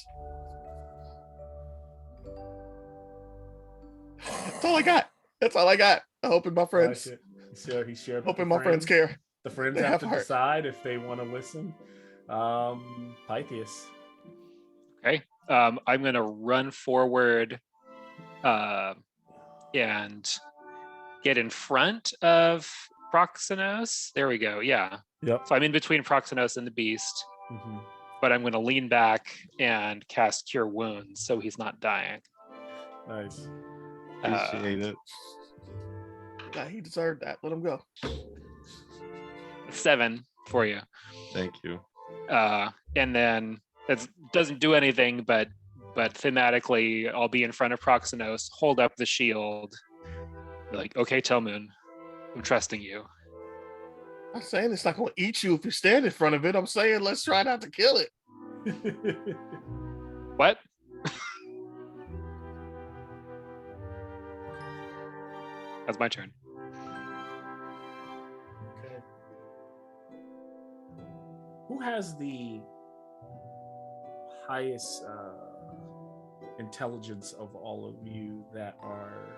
That's all I got. That's all I got. I'm hoping my friends. He shared. Hoping my friends care. The friends have to decide if they want to listen. Pythias. Okay. I'm gonna run forward and get in front of Proxenos. There we go. Yeah. Yep. So I'm in between Proxenos and the beast, Mhm. but I'm going to lean back and cast Cure Wounds so he's not dying. Nice. Appreciate it. Yeah, he deserved that. Let him go. 7 for you. Thank you. And then it doesn't do anything, but thematically, I'll be in front of Proxenos, hold up the shield, be like, okay, Telmoon, I'm trusting you. I'm saying it's not going to eat you if you stand in front of it. I'm saying let's try not to kill it. What? That's my turn. Okay. Who has the highest intelligence of all of you that are?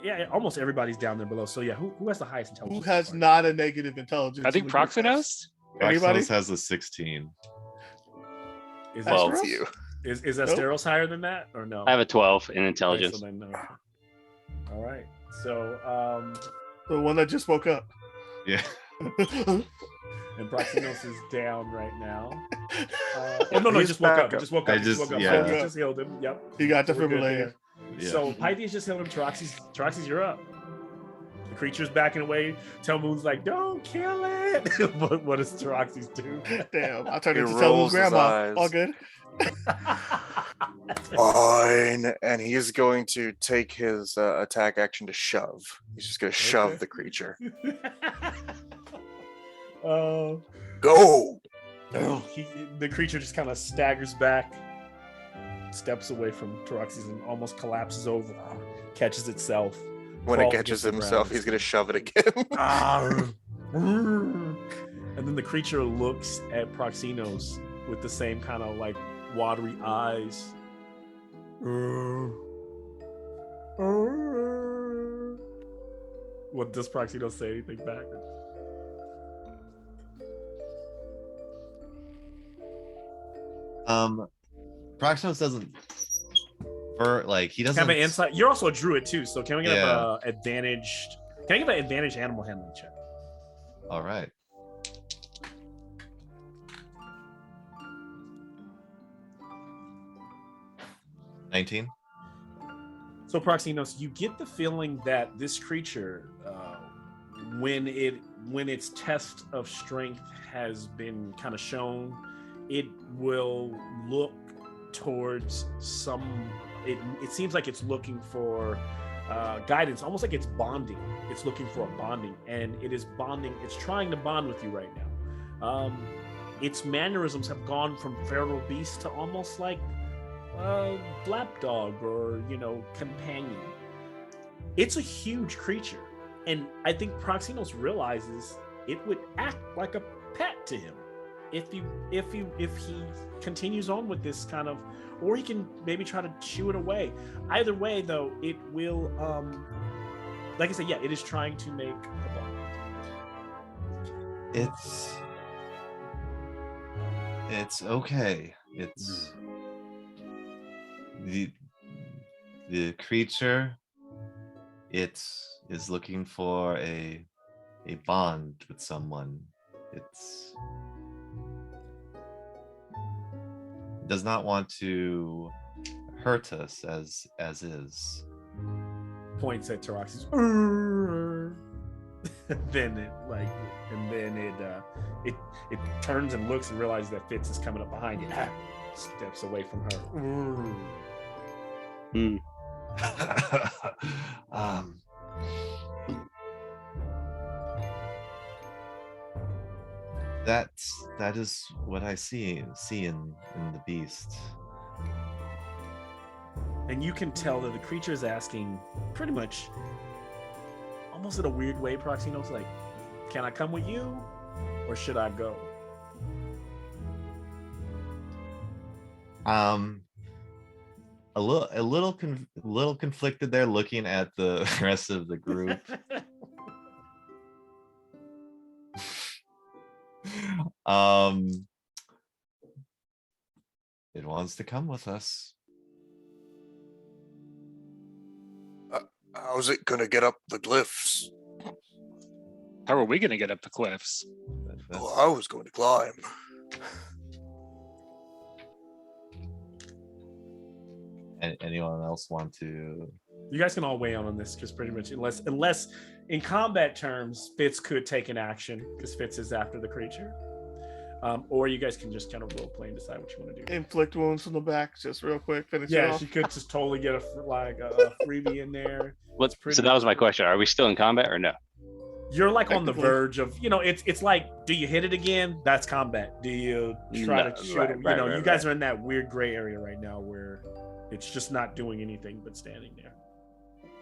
Yeah, almost everybody's down there below. So yeah, who has the highest Who intelligence? has not a negative intelligence? I think Proxenos. Anybody? Proxenos has a 16. Is Well, that It's you. is Asteros higher than that or no? I have a 12 in Okay, intelligence. so then no. All right. So The one that just woke up. Yeah. and Proxenos is down right now. Oh no, he He's just woke up. back He just woke up. I He just just- wook up. yeah. Pythias just healed him. Yep. He got So we're good defibrillator. there. Yeah. So Pythias just healed him. Troxy's, you're up. The creature's backing away. Telmoon's like, don't kill it. what does Troxy's do? Damn, I turned He into rolls Telmoon's his grandma. eyes. All good. Fine. And he's going to take his attack action to shove. He's just going to shove Okay. the creature. Uh, Go. the creature just kind of staggers back, steps away from Troxy's and almost collapses over, catches itself. When it crawls catches against the himself, ground. he's going to shove it again. And then the creature looks at Proxenos with the same kind of like watery eyes. What does Proxenos say anything back? Proxenos doesn't he doesn't Have an insight. You're also a druid too, so can we get Yeah. an advantage? Can I give an advantage animal handling check? All right. $19. So Proxenos, you get the feeling that this creature, when its test of strength has been kind of shown, it will look towards some. It seems like it's looking for guidance, almost like it's bonding. It's looking for a bonding, and it is bonding. It's trying to bond with you right now. Its mannerisms have gone from feral beast to almost like lapdog or companion. It's a huge creature, and I think Proxenos realizes it would act like a pet to him if he continues on with this kind of, or he can maybe try to shoo it away. Either way, though, it will like I said, yeah, it is trying to make a bond. It's okay. It's the creature. It is looking for a bond with someone. It does not want to hurt us as is. Points at Taroxy's. Then it turns and looks and realizes that Fitz is coming up behind it. Steps away from her. That is what I see in the beast. And you can tell that the creature is asking pretty much almost in a weird way, Proxenos, like, can I come with you or should I go? A little conflicted there, looking at the rest of the group. It wants to come with us. How's it gonna get up the glyphs? How are we going to get up the cliffs? Well, I was going to climb. Anyone else want to? You guys can all weigh in on this because pretty much unless in combat terms, Fitz could take an action because Fitz is after the creature. Or you guys can just kind of role play and decide what you want to do. Inflict wounds from the back, just real quick. Finish it Yeah, off. she could just totally get a freebie in there. So that was my question. Are we still in combat or no? You're like on the verge of, it's like, do you hit it again? That's combat. Do you try to shoot it? You guys are in that weird gray area right now where it's just not doing anything but standing there.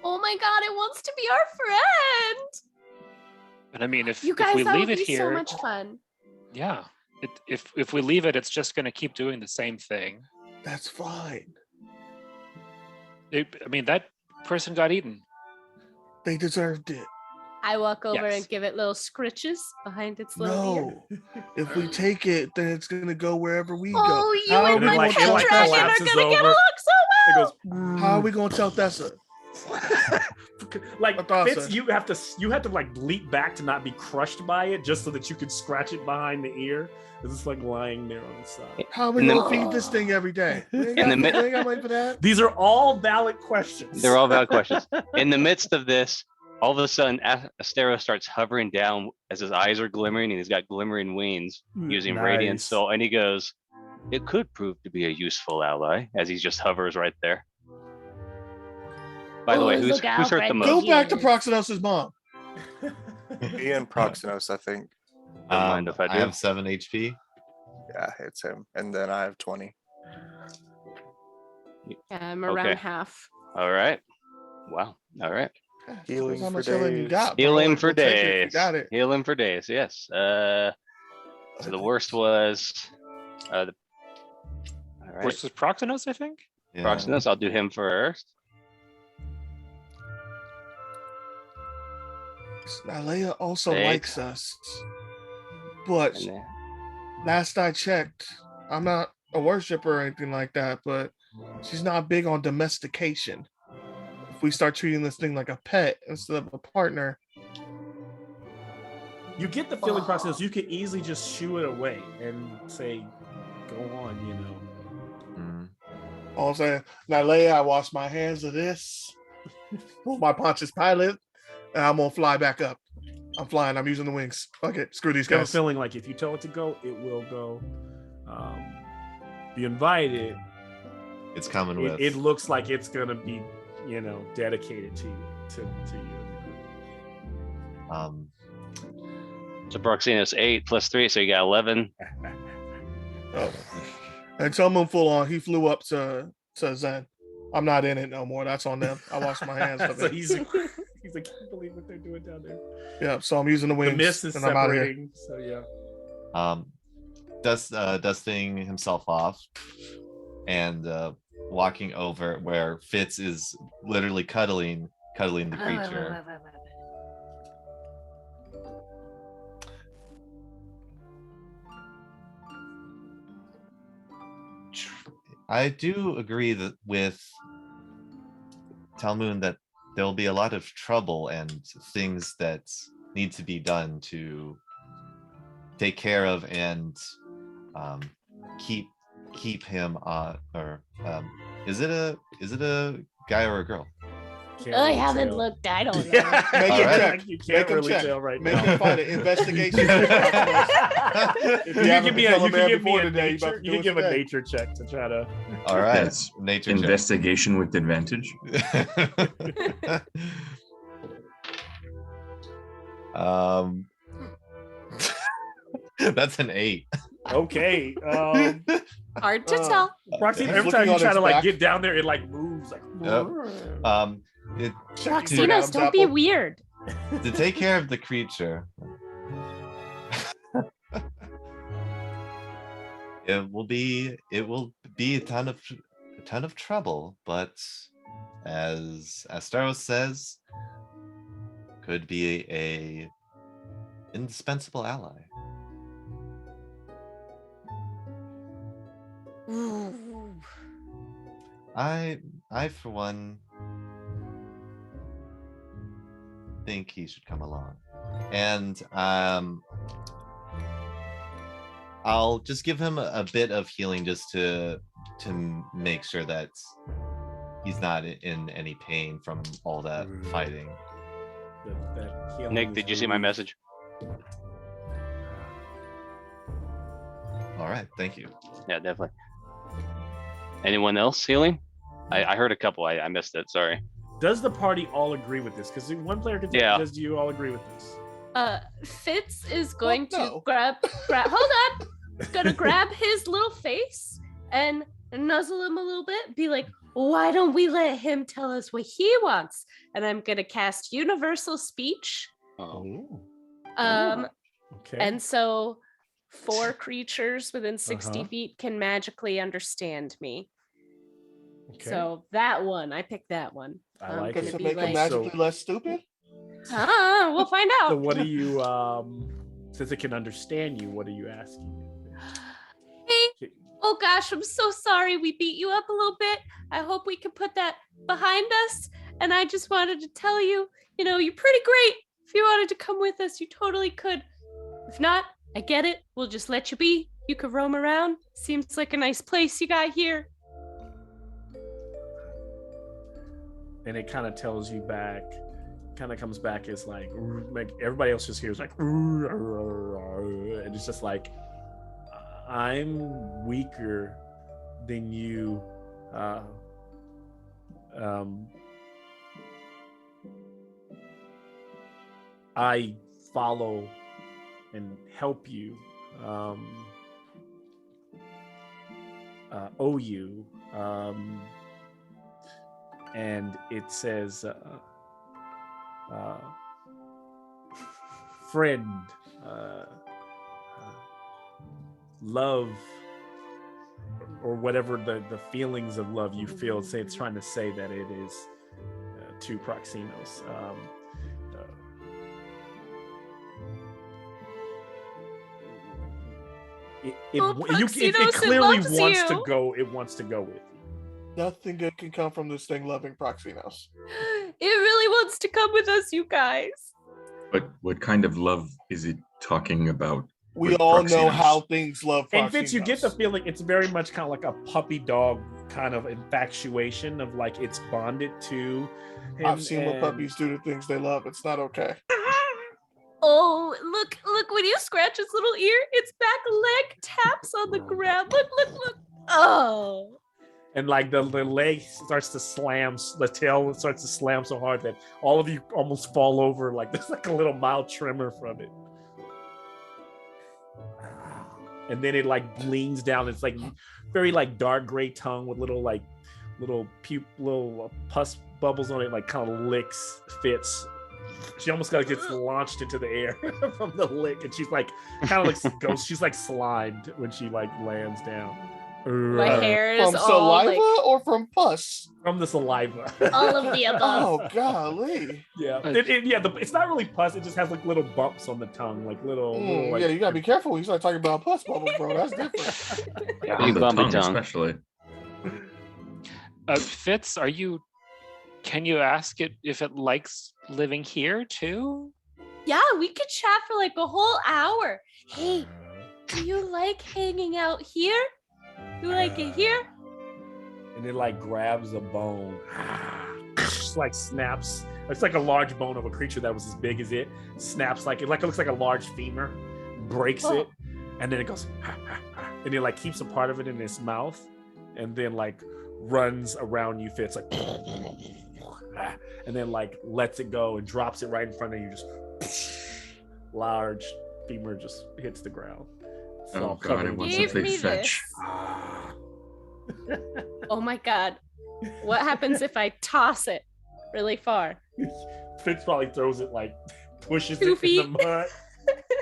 Oh my god, it wants to be our friend. But I mean, if You guys, if we that leave would it be here, so much fun. yeah. If we leave it, it's just going to keep doing the same thing. That's fine. I mean, that person got eaten. They deserved it. I walk over Yes. and give it little scritches behind its little ear. No. If we take it, then it's gonna go wherever we go. Oh, you How and are my we it pet like dragon are collapses gonna get over. along so It well. goes, How are we gonna tell Tessa? like I thought Fitz, so. you have to like leap back to not be crushed by it, just so that you could scratch it behind the ear. It's just like lying there on the side. How are we And then- gonna feed this thing every day? We ain't In the got, mid- we ain't got money for that. These are all valid questions. They're all valid questions. In the midst of this, all of a sudden, Astero starts hovering down as his eyes are glimmering and he's got glimmering wings using radiant Nice. soul. And he goes, "It could prove to be a useful ally," as he just hovers right there. By the way, Ooh, who's look out, hurt the Fred. most? Go back to Proxenos' mom. Me and Proxenos, I think. Don't mind if I do. have 7 HP. Yeah, it's him. And then I have 20. Yeah, I'm around Okay. half. All right. Wow. All right. Healing How for much healing you days. got? bro? Heal him Like, for we'll take it if you days. got it. Heal him for days. Yes. So the worst was all right. Which was Proxenos, I think. Yeah. Proxenos, I'll do him first. Now, Leia also Eight. likes us, but And then, last I checked, I'm not a worshiper or anything like that, but she's not big on domestication. If we start treating this thing like a pet instead of a partner, You get the feeling process. You could easily just shoo it away and say, "Go on," Mm. all I'm saying, now Leia, I wash my hands of this, pull my Pontius Pilate, and I'm gonna fly back up. I'm flying. I'm using the wings. Fuck it. Screw these You have a guys. feeling like if you tell it to go, it will go. If you invite it, It's coming with. it looks like it's gonna be, dedicated to you. To you. so Proxenos 8 plus 3, so you got 11. Oh. And tell him full on. He flew up to Zen. I'm not in it no more. That's on them. I washed my hands of So it. he's like, can't believe what they're doing down there. Yeah, so I'm using the wings. The mist is and I'm out of here. separating. So yeah. Dusting himself off and walking over where Fitz is literally cuddling the creature. I do agree that with Talmoon that there'll be a lot of trouble and things that need to be done to take care of and keep him is it a guy or a girl? Can't I really haven't tell. looked. I don't know. Make him Alright. check. You Make can't him really check. tell right Make now. him find an investigation. If You you can haven't give me become a, a you can man give me before a today, you about nature, to you do can it give a today. nature check to try to. All right, Yes. nature check. Investigation with advantage. That's an 8. Okay. Hard to tell. Roxy, He's every time looking you on try his to like back. get down there, it like moves like. Yep. It, Checking Proxinos, Adam's don't be apple. weird. to take care of the creature, it will be a ton of trouble, but as Astaros says, could be a indispensable ally. I for one think he should come along. And I'll just give him a bit of healing just to make sure that he's not in any pain from all that fighting. Nick, did you see my message? All right, thank you. Yeah, definitely. Anyone else healing? I heard a couple. I missed it. Sorry. Does the party all agree with this? Because one player can. Yeah. Does you all agree with this? Fitz is going to grab. Hold on. Gonna grab his little face and nuzzle him a little bit. Be like, why don't we let him tell us what he wants? And I'm gonna cast Universal Speech. Oh. Okay. And so 4 creatures within 60 feet can magically understand me. Okay. So that one, I picked that one. I like Does it. it make him magically less stupid? We'll find out. So what do you since it can understand you, what are you asking? Hey, oh gosh, I'm so sorry we beat you up a little bit. I hope we can put that behind us. And I just wanted to tell you, you're pretty great. If you wanted to come with us, you totally could. If not, I get it. We'll just let you be. You could roam around. Seems like a nice place you got here. And it kind of tells you back, kind of comes back as like everybody else just hears like, and it's just like, I'm weaker than you. I follow and help you, owe you, and it says, friend, love, or whatever the feelings of love you feel. Say it's trying to say that it is to Proxinos. It clearly wants to go. It wants to go with you. Nothing good can come from this thing loving Proxinos. It really wants to come with us, you guys. But what kind of love is it talking about? We all know how things love Proxinos. And Vince, you get the feeling it's very much kind of like a puppy dog kind of infatuation of like it's bonded to him. I've seen what puppies do to things they love. It's not okay. Oh, look, when you scratch his little ear, its back leg taps on the ground. Look. Oh. And like the leg starts to slam, the tail starts to slam so hard that all of you almost fall over. Like there's like a little mild tremor from it. And then it like leans down. It's like very like dark gray tongue with little pus bubbles on it. Like kind of licks Fitz. She almost kind of gets launched into the air from the lick, and she's like kind of like ghost. She's like slimed when she like lands down. My hair is from all saliva like... or from pus? From the saliva. All of the above. Oh golly. Yeah, it's not really pus. It just has like little bumps on the tongue, like little. Like... Yeah, you gotta be careful when you start talking about pus bubbles, bro. That's different. Big bumpy tongue, especially. Fitz, can you ask it if it likes living here too? Yeah, we could chat for like a whole hour. Hey, do you like hanging out here? You like it here? And it like grabs a bone, just like snaps. It's like a large bone of a creature that was as big as it. Snaps like it looks like a large femur, breaks it, and then it goes, and it like keeps a part of it in its mouth, and then like runs around you. Fits like, and then like lets it go and drops it right in front of you. Just large femur just hits the ground. Oh god, it wants to play fetch. Oh my god. What happens if I toss it really far? Fitz probably throws it like pushes 2 it feet. in the mud.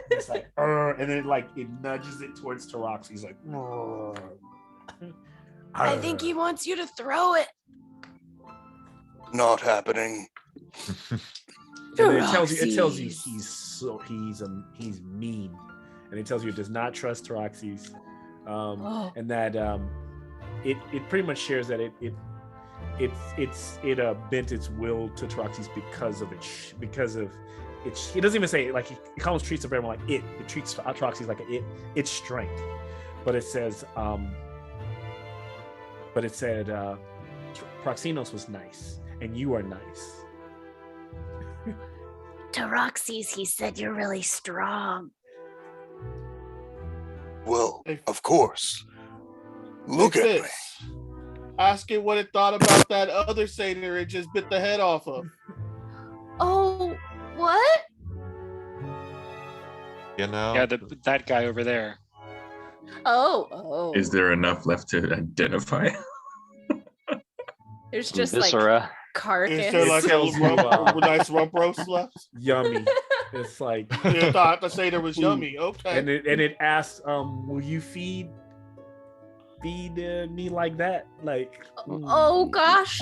It's like, and then like it nudges it towards Terox. He's like, I think he wants you to throw it. Not happening. And it tells you he's mean, and it tells you it does not trust Teroxes, and that it pretty much shares that it bent its will to Teroxes because of he doesn't even say it, like he calls treats it very much like it treats Atroxys like its strength, but it says Proxinos was nice and you are nice. To Roxy's, he said you're really strong. Well, of course. Look at me. Ask it what it thought about that other satyr it just bit the head off of. Oh, what? You know? Yeah, that guy over there. Oh. Is there enough left to identify? There's just Viscera. like carcass. Is there like a nice rump roast left? Yummy. It's like You thought the satyr was yummy. Okay. and it asks, will you feed me like that? Like Oh gosh.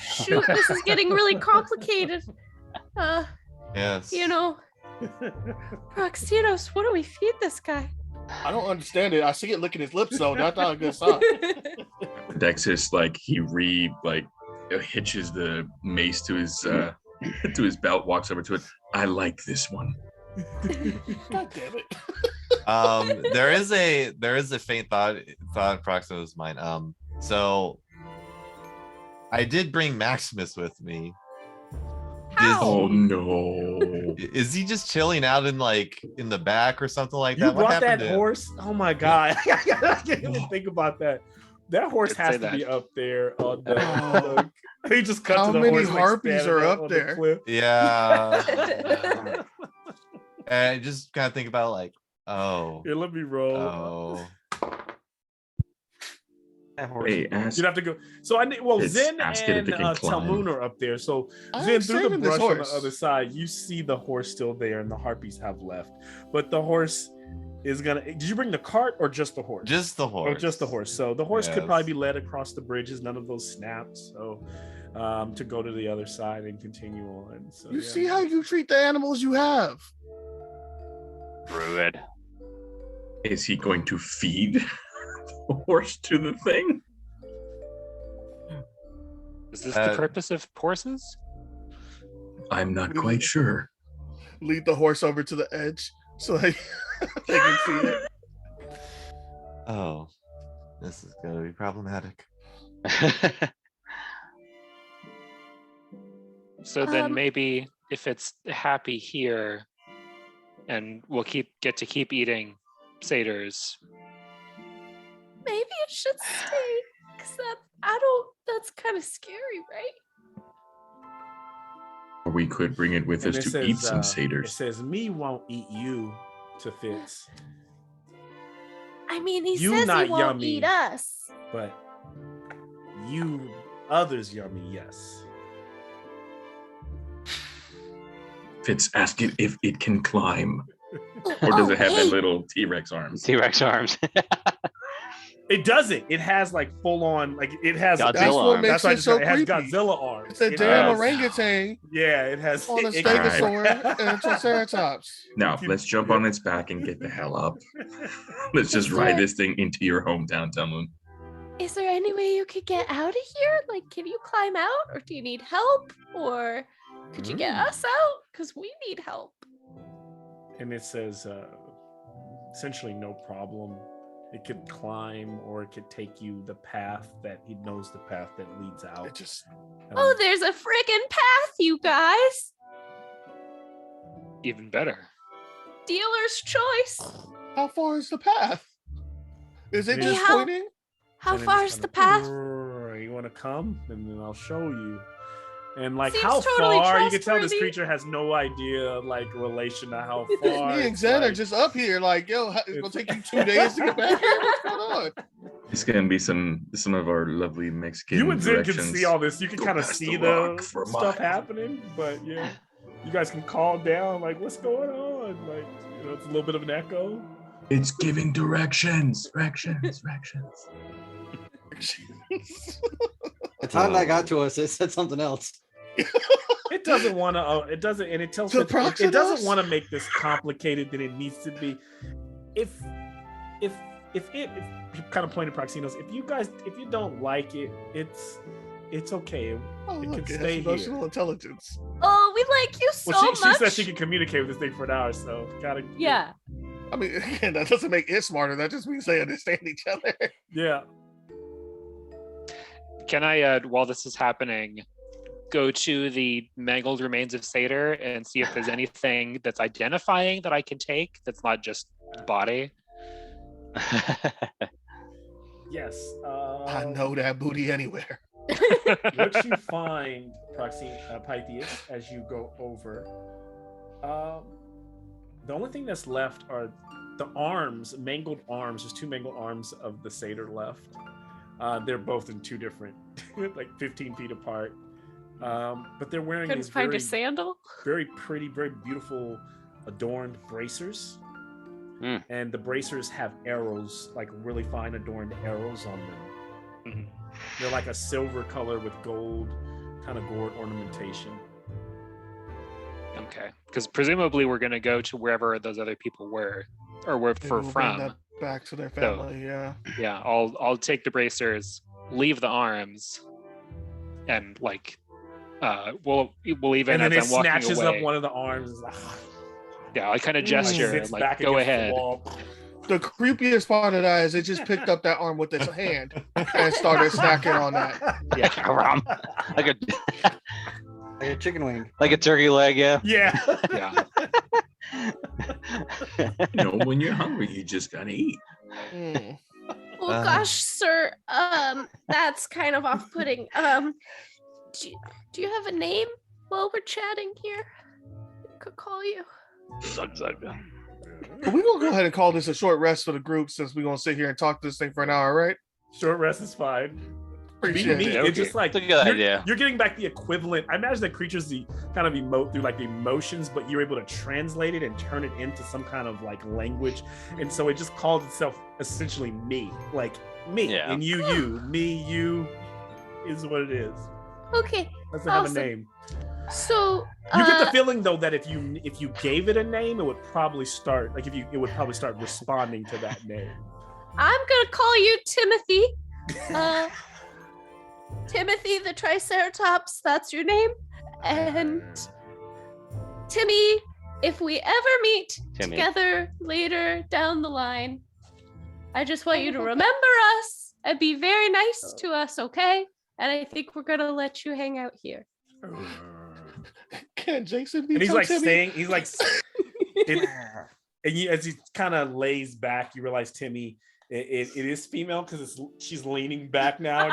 Shoot, this is getting really complicated. Yes. You know, Proxinos, what do we feed this guy? I don't understand it. I see it licking his lips though. That's not a good sign. Dexis, like he hitches the mace to his belt, walks over to it. I like this one. God damn it. There is a faint thought in Proximo's mind. So I did bring Maximus with me. Oh no! Is he just chilling out in the back or something like you that? brought that horse? Oh my god! I can't even think about that. That horse has to be up there on the. He just cut How to the many horse, harpies are up there? Yeah. And I just kind of think about Here, let me roll. Oh. Hey, You'd have to go. So Zen and Talmoon are up there. So Zen, through the brush on the other side, you see the horse still there, and the harpies have left. But the horse is gonna. Did you bring the cart or just the horse? Just the horse. Oh, just the horse. So the horse could probably be led across the bridges. None of those snapped. So to go to the other side and continue on. So You see how you treat the animals you have. Druid. Is he going to feed the horse to the thing? Is this the purpose of horses? I'm not quite sure. Lead the horse over to the edge so they can see it. Oh, this is gonna be problematic. So then maybe if it's happy here, and we'll get to keep eating satyrs. Maybe it should stay, because that's kind of scary, right? Or we could bring it with And us it to says, eat some It satyrs. says, "Me won't eat you," to Fitz. I mean, he You says not he won't yummy. eat us. But you others yummy, yes. Fitz, ask it if it can climb. Or does it have that little T-Rex arms? T-Rex arms. It doesn't. It has full on, it has Godzilla That's what arms. makes That's why it so it has creepy. Godzilla arms. It's a It damn has- orangutan Yeah, it has on a it- stegosaur and a triceratops. Now, let's jump on its back and get the hell up. Let's just ride this thing into your hometown, Talmoon. Is there any way you could get out of here? Like, can you climb out, or do you need help, or could you get us out? Because we need help. And it says, essentially, no problem. It could climb, or it could take you the path that he knows the path that leads out. It just Oh, there's a friggin' path, you guys. Even better. Dealer's choice. how far is the path? Is it just How- pointing? How And it far just is the kinda, path? You want to come, and then I'll show you. And Seems how totally far? You can tell this trustworthy. creature has no idea, relation to how far. Me and It's Zen are like- just up here, yo, it's gonna take you 2 days to get back here. What's going on? It's gonna be some of our lovely Mexican You and Zen can directions. see all this. You can Go kind of past see the the rock for a stuff mile. happening, but yeah, you guys can call down. What's going on? It's a little bit of an echo. It's giving directions. Directions. The time that got to us, it said something else. It doesn't want to. It doesn't, and it tells To it doesn't Proximus? want to make this complicated than it needs to be. If you kind of pointed Proxinos, if you don't like it, it's okay. Oh, It look, can it stay has here. emotional intelligence. Oh, we We like you so Well, she much. said she can communicate with this thing for an hour, so gotta. Yeah. I mean, again, that doesn't make it smarter. That just means they understand each other. Yeah. Can I, while this is happening, go to the mangled remains of Satyr and see if there's anything that's identifying that I can take that's not just body? Yes. I know that booty anywhere. What you find, Pythias, as you go over, the only thing that's left are the arms, mangled arms. There's 2 mangled arms of the satyr left. They're both in 2 different, like 15 feet apart. But they're wearing Couldn't these find very, a sandal. very pretty, very beautiful, adorned bracers. And the bracers have arrows, like really fine adorned arrows on them. They're like a silver color with gold, kind of gold ornamentation. Okay, because presumably we're gonna go to wherever those other people were, or where Maybe for we'll bring from. that back to their family. Yeah. Yeah, I'll take the bracers, leave the arms, and like, we'll even And then as it I'm walking snatches away. up one of the arms. And is like, Yeah, I kind of gesture, sits like, back go against the ahead. wall. The creepiest part of that is it just picked up that arm with its hand and started snacking on that. Yeah, like a Like a chicken wing. like a turkey leg, yeah. Yeah. yeah. When you're hungry, you just gotta eat. Mm. Oh gosh, sir. That's kind of off-putting. Do you have a name while we're chatting here? I could call you. But we're gonna go ahead and call this a short rest for the group since we're gonna sit here and talk this thing for an hour, right? Short rest is fine. Appreciate Me, it. it's just like It's a good you're, idea. you're getting back the equivalent. I imagine that creatures kind of emote through like the emotions, but you're able to translate it and turn it into some kind of like language. And so it just calls itself essentially me. Like me Yeah. and you, me, you is what it is. Okay. Doesn't have a Awesome. name. So You get the feeling though that if you gave it a name, it would probably start responding to that name. I'm gonna call you Timothy. Timothy the Triceratops, that's your name. And Timmy, if we ever meet Timmy. together later down the line, I just want you to remember us and be very nice to us, okay? And I think we're gonna let you hang out here. Can Jason be And he's so like Timmy? saying, he's like, and as he kind of lays back, you realize Timmy, it is female because she's leaning back now.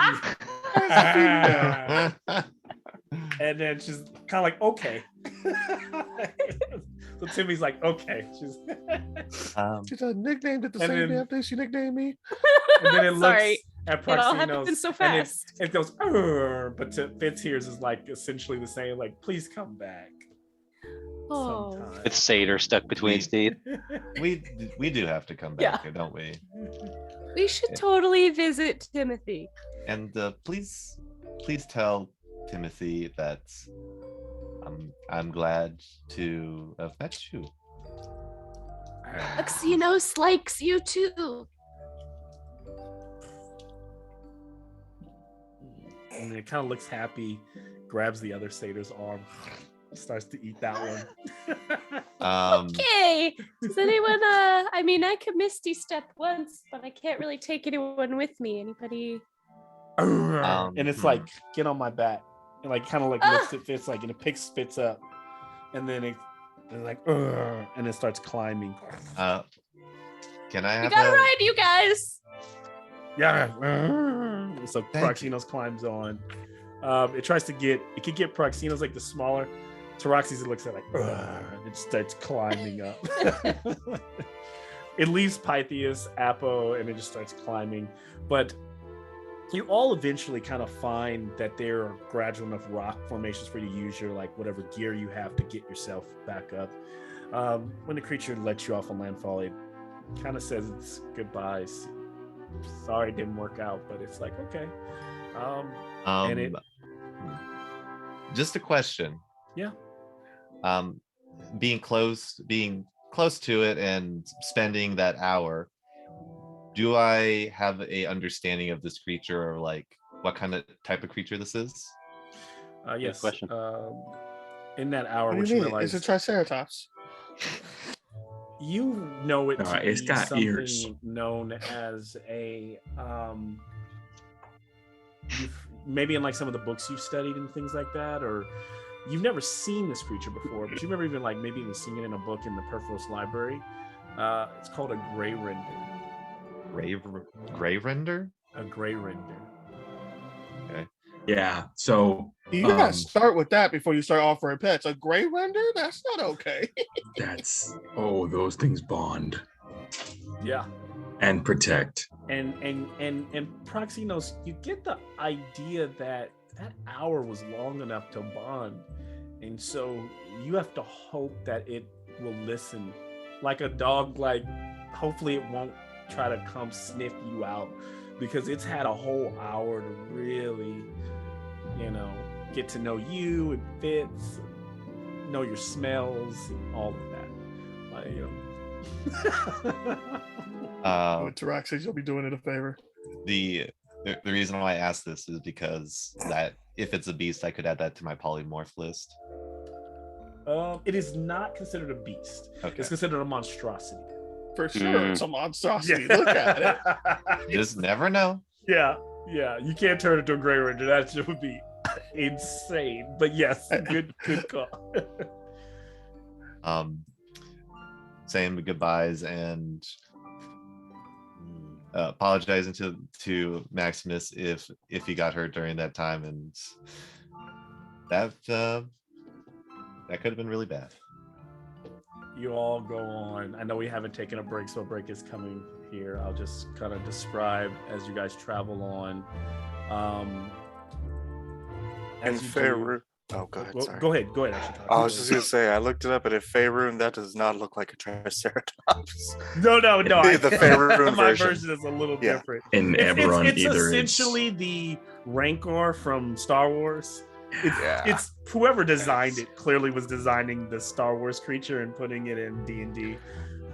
And then she's kind of like, okay. So Timmy's like, okay. She's nicknamed it the and same then- damn thing she nicknamed me. and then it Sorry. looks at It all Proxino's happened so and then fast. it goes, "Urgh," but to Fitz hears is like essentially the same, like, please come back. Oh. sometime." It's Satyr stuck between his teeth. We do have to come back here, don't we? We should totally visit Timothy. And please tell Timothy that I'm glad to have met you. Axinos likes you too. And it kind of looks happy, grabs the other satyr's arm, starts to eat that one. Okay. Does anyone I mean I could Misty step once, but I can't really take anyone with me. Anybody? And it's like, get on my back. And like kind of like looks at Fitz like, and it picks Fitz up. And then it's like, and it starts climbing. Can I have We gotta ride, you guys. Yeah. So Proxenos climbs on. It tries to get Proxenos like the smaller. Taraxis, it looks at like, it starts climbing up. It leaves Pythias, Apo, and it just starts climbing. But you all eventually kind of find that there are gradual enough rock formations for you to use your like whatever gear you have to get yourself back up. When the creature lets you off on landfall, it kind of says its goodbyes. Sorry it didn't work out, but it's like, okay. And it just a question. Yeah. Being close to it and spending that hour, do I have a understanding of this creature, or like what kind of type of creature this is? Yes. question. in that hour, What what do you you mean? realize It's a Triceratops. you know it No, to it's be got something ears. known as a maybe in like some of the books you've studied and things like that, or you've never seen this creature before, but you remember even like maybe even seeing it in a book in the Perforos library. It's called a gray render. Gray render? A gray render. Okay. Yeah. So You gotta start with that before you start offering pets. A gray render? That's not okay. that's those things bond Yeah. and protect. And Proxinos, you get the idea that that hour was long enough to bond, and so you have to hope that it will listen, like a dog. Like, hopefully, it won't try to come sniff you out, because it's had a whole hour to really, get to know you and fits, know your smells and all of that. Taraxis, you'll be doing it a favor. The reason why I asked this is because that if it's a beast, I could add that to my polymorph list. It is not considered a beast. Okay. It's considered a monstrosity. For sure, it's a monstrosity. Look at it. You just never know. Yeah. You can't turn it to a gray render. That would be insane. But yes, good call. Saying goodbyes and apologizing to Maximus if he got hurt during that time, and that could have been really bad. You all go on. I know we haven't taken a break, so a break is coming here. I'll just kind of describe as you guys travel on. And Faerun. Oh, go ahead. Sorry. Go ahead. Actually, I was just gonna say, I looked it up, and if Faerun, that does not look like a Triceratops. No. The Faerun my version. version is a little different. In Eberron, it's either essentially the Rancor from Star Wars. It's whoever designed it clearly was designing the Star Wars creature and putting it in D&D.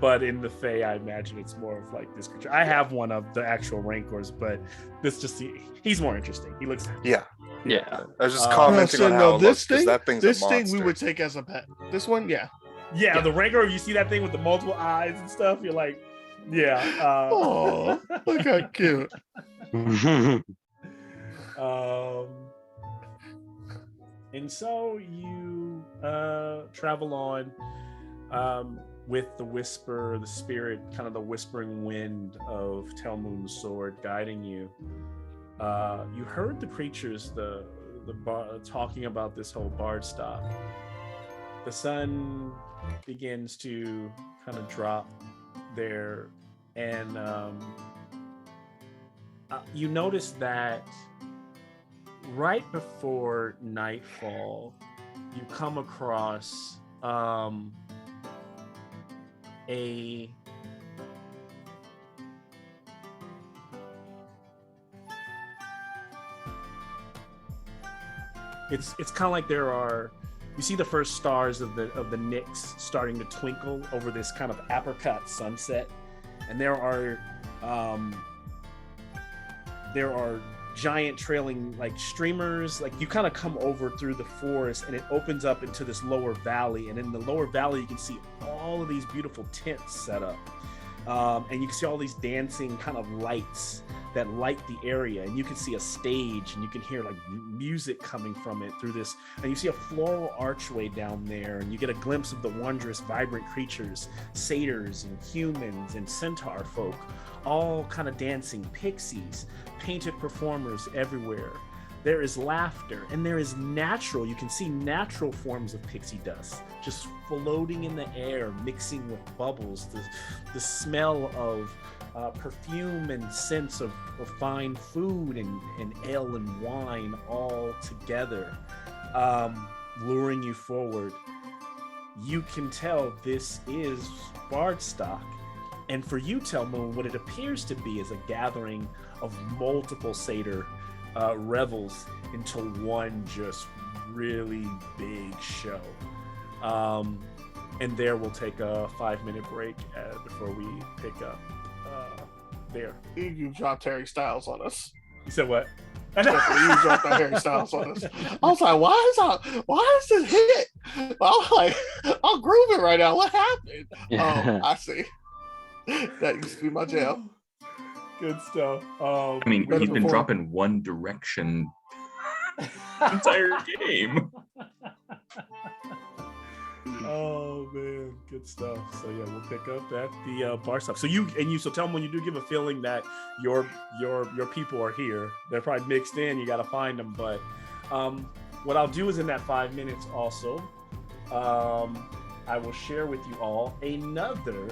But in the Fae, I imagine it's more of like this creature. I have one of the actual Rancors, but he's more interesting. He looks Yeah. I was just commenting so on how no, it this looks, 'cause thing, that thing's this a thing monster. we would take as a pet. This one, yeah. the Rancor. You see that thing with the multiple eyes and stuff. You're like, Oh, look how cute. And so you travel on with the whisper, the spirit, kind of the whispering wind of Telmoon's sword guiding you. You heard the creatures, the talking about this whole BardStock. The sun begins to kind of drop there, and you notice that right before nightfall, you come across it's kind of like you see the first stars of the Nyx starting to twinkle over this kind of apricot sunset, and there are giant trailing like streamers. Like, you kind of come over through the forest, and it opens up into this lower valley, and in the lower valley you can see all of these beautiful tents set up, and you can see all these dancing kind of lights that light the area, and you can see a stage, and you can hear like music coming from it through this, and you see a floral archway down there, and you get a glimpse of the wondrous vibrant creatures, satyrs and humans and centaur folk, all kind of dancing, pixies, painted performers everywhere. There is laughter, and there is you can see natural forms of pixie dust just floating in the air, mixing with bubbles, the smell of perfume and sense of fine food and ale and wine all together, luring you forward. You can tell this is BardStock. And for you, Telmoon, what it appears to be is a gathering of multiple satyr revels into one just really big show. And there we'll take a 5-minute break before we pick up there. You dropped Terry Styles on us. You said what? Definitely, you dropped that Harry Styles on us. I was like, why is this hit? I was like, I'm grooving right now. What happened? Oh, I see. That used to be my jam. Good stuff. I mean, he's been dropping One Direction entire game. Oh man, good stuff. So yeah, we'll pick up at the BardStock. So tell them when you do give a feeling that your people are here. They're probably mixed in. You got to find them. But what I'll do is in that 5 minutes also, I will share with you all another.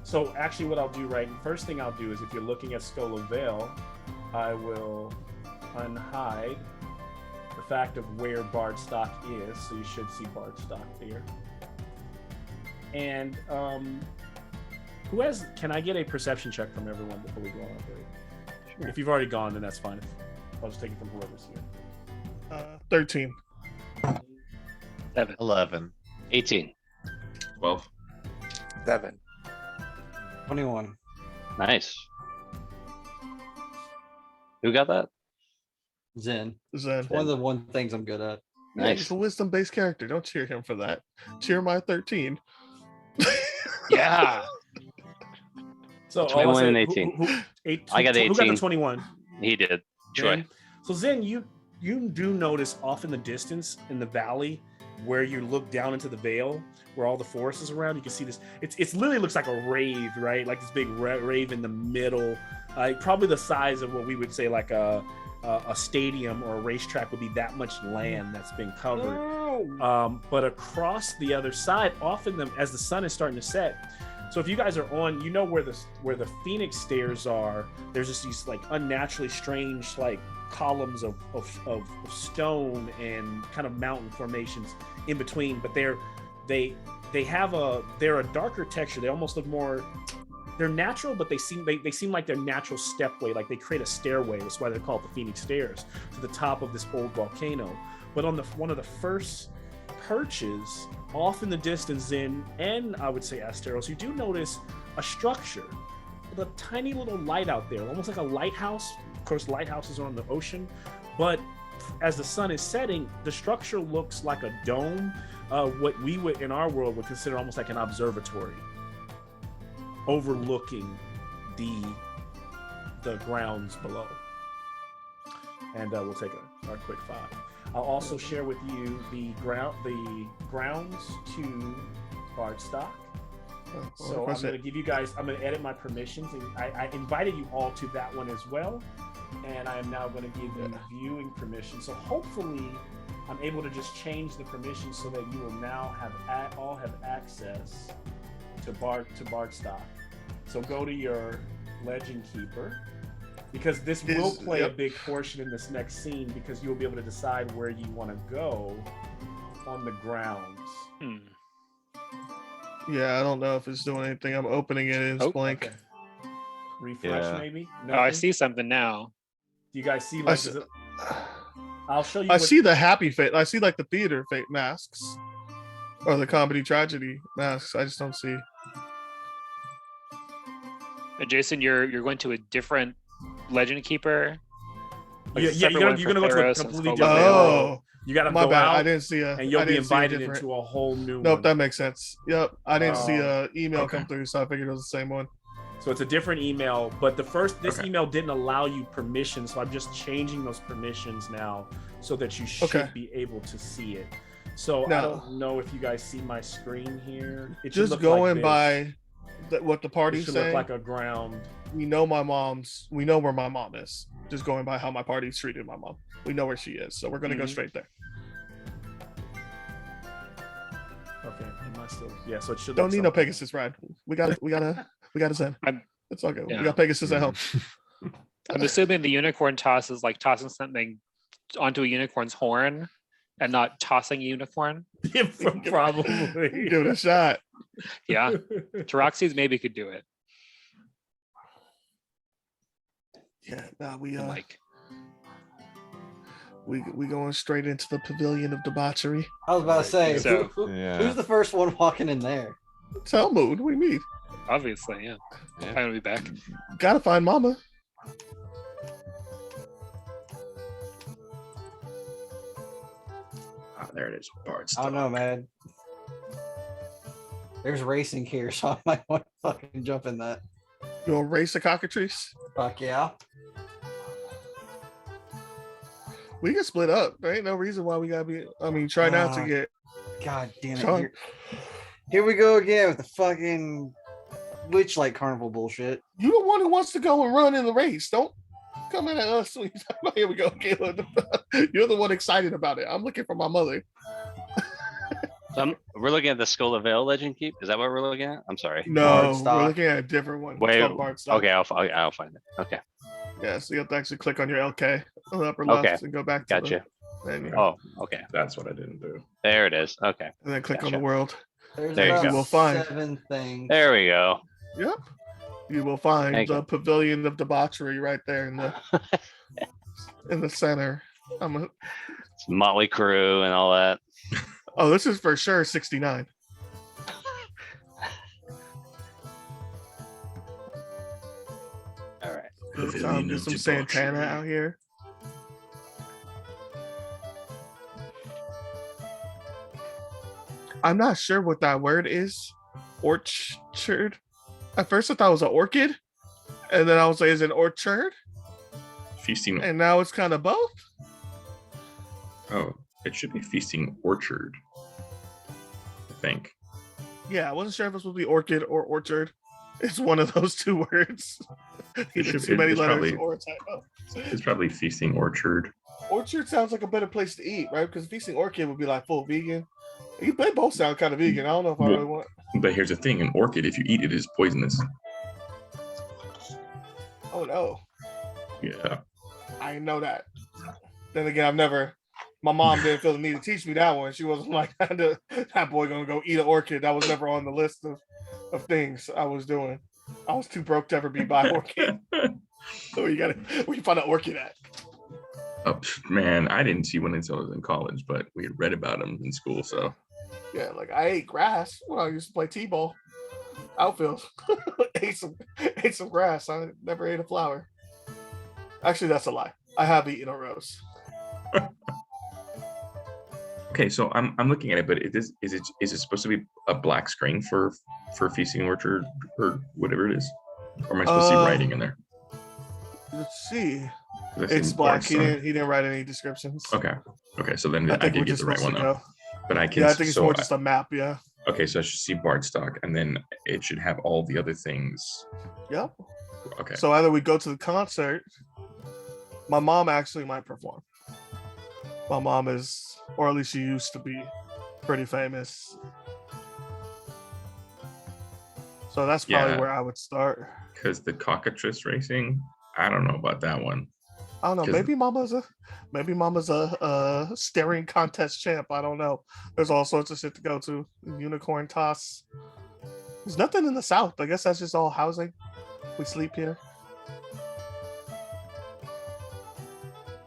So actually, what I'll do first thing I'll do is if you're looking at Skull of Vale, I will unhide the fact of where BardStock is, so you should see BardStock there. And can I get a perception check from everyone before we go on there? Sure. If you've already gone, then that's fine. I'll just take it from whoever's here. 13. 7. 11. 18. 12. 7. 21. Nice. Who got that? Zen. Zen. One of the one things I'm good at. Yeah, Nice. he's a wisdom-based character. Don't cheer him for that. Cheer my 13. Yeah. So 21 and 18. I got 18. Who got the 21? He did. Troy. So Zen, you do notice off in the distance in the valley where you look down into the vale where all the forest is around, you can see this. It's literally looks like a rave, right? Like this big rave in the middle, probably the size of what we would say like a stadium or a racetrack would be that much land that's been covered. But across the other side, often as the sun is starting to set. So if you guys are on, you know where the Phoenix stairs are. There's just these like unnaturally strange like columns of stone and kind of mountain formations in between. But they're a darker texture. They almost look more. They're natural, but they seem like they're natural stepway. Like they create a stairway. That's why they're called the Phoenix Stairs to the top of this old volcano. But on one of the first perches, off in the distance, and I would say Asteros, you do notice a structure with a tiny little light out there, almost like a lighthouse. Of course, lighthouses are on the ocean, but as the sun is setting, the structure looks like a dome. What we would in our world would consider almost like an observatory, overlooking the grounds below. And we'll take our quick 5. I'll also share with you the grounds to BardStock. So I'm going to give you guys, I'm going to edit my permissions. And I invited you all to that one as well. And I am now going to give you viewing permission. So hopefully I'm able to just change the permissions so that you will now all have access to BardStock. So go to your Legend Keeper, because this will play a big portion in this next scene, because you'll be able to decide where you want to go on the grounds. Yeah, I don't know if it's doing anything. I'm opening it. It's blank. Okay. Refresh maybe. Nothing? Oh, I see something now. Do you guys see? Like, I'll show you. I see the happy fate. I see like the theater fate masks, or the comedy tragedy masks. I just don't see. Jason, you're going to a different Legend Keeper. Like you're gonna go to a completely different. Oh, you got to my go bad. out. I didn't see and you'll be invited into a whole new. Nope, one. that makes sense. Yep, I didn't see a email come through, so I figured it was the same one. So it's a different email, but this email didn't allow you permission, so I'm just changing those permissions now so that you should be able to see it. So I don't know if you guys see my screen here. It just going by what the party's saying. Look like a ground. We know where my mom is. Just going by how my party's treated my mom. We know where she is, so we're gonna go straight there. Okay, am I still? Yeah, so it should. Don't need no Pegasus ride. We got a Zen. It's all good. Yeah. We got Pegasus at home. I'm assuming the unicorn toss is like tossing something onto a unicorn's horn and not tossing a unicorn. Probably. Give it a shot. Yeah. Taroxys maybe could do it. Yeah, we going straight into the pavilion of debauchery. I was about to say, who's the first one walking in there? Talmud, what do you mean? Obviously, yeah. I'm gonna be back. Gotta find Mama. there it is. I don't know, man. There's racing here, so I might want to fucking jump in that. You want to race the cockatrice? Fuck yeah. We can split up. There ain't no reason why we gotta be. I mean, try not to get. God damn it. Sean. Here we go again with the fucking Witchlight Carnival bullshit. You the one who wants to go and run in the race. Don't come in at us. Here we go, Caleb. You're the one excited about it. I'm looking for my mother. So we're looking at the Skull of Vale Legend Keep. Is that what we're looking at? I'm sorry. No, BardStock. we're looking at a different one. Wait, It's called BardStock. okay, I'll find it. Okay, Yeah, so you have to actually click on your LK on the upper left Okay. and go back to gotcha. the menu. Oh, okay, That's what I didn't do. there it is. Okay, And then click on Gotcha. the world. There's There you about go. You will find- 7 things. there we go. Yep. You will find Thank the you. pavilion of debauchery right there in the center. It's Motley Crue and all that. Oh, this is for sure 69. All right. Get some Santana out here. I'm not sure what that word is. Orchard. At first I thought it was an orchid. And then I was like, is it an orchard? Feasting. And now it's kind of both. Oh, it should be feasting orchard. I think. Yeah, I wasn't sure if it was supposed to be orchid or orchard. It's one of those two words. Either too many it's letters probably- or a typo. It's probably feasting orchard. Orchard sounds like a better place to eat, right? Because feasting orchid would be like full vegan. They both sound kind of vegan. I don't know if I really want. But here's the thing: an orchid, if you eat it, is poisonous. Oh no, Yeah. I didn't know that. Then again, I've never. My mom didn't feel the need to teach me that one. She wasn't like that boy gonna go eat an orchid. That was never on the list of things I was doing. I was too broke to ever be by orchid. So where you find an orchid at? Oh, man, I didn't see one until I was in college, but we had read about them in school. So Yeah, like I ate grass when I used to play t-ball. Outfield. ate some grass. I never ate a flower. Actually, that's a lie. I have eaten a rose. okay, so I'm looking at it, but is it supposed to be a black screen for feasting orchard or whatever it is, or am I supposed to see writing in there? Let's see. 'Cause I see It's black. He BardStock. didn't write any descriptions. Okay, so then I think did we're get just the right one supposed to though. go. But I can. Yeah, I think it's so more just a map. Yeah. okay, so I should see BardStock, and then it should have all the other things. Yep. Okay. So either we go to the concert. My mom actually might perform. My mom is, or at least she used to be, pretty famous. So that's probably Yeah. where I would start. Because the cockatrice racing, I don't know about that one. I don't know. 'Cause- Maybe Mama's a staring contest champ. I don't know. There's all sorts of shit to go to. Unicorn toss. There's nothing in the South. I guess that's just all housing. We sleep here.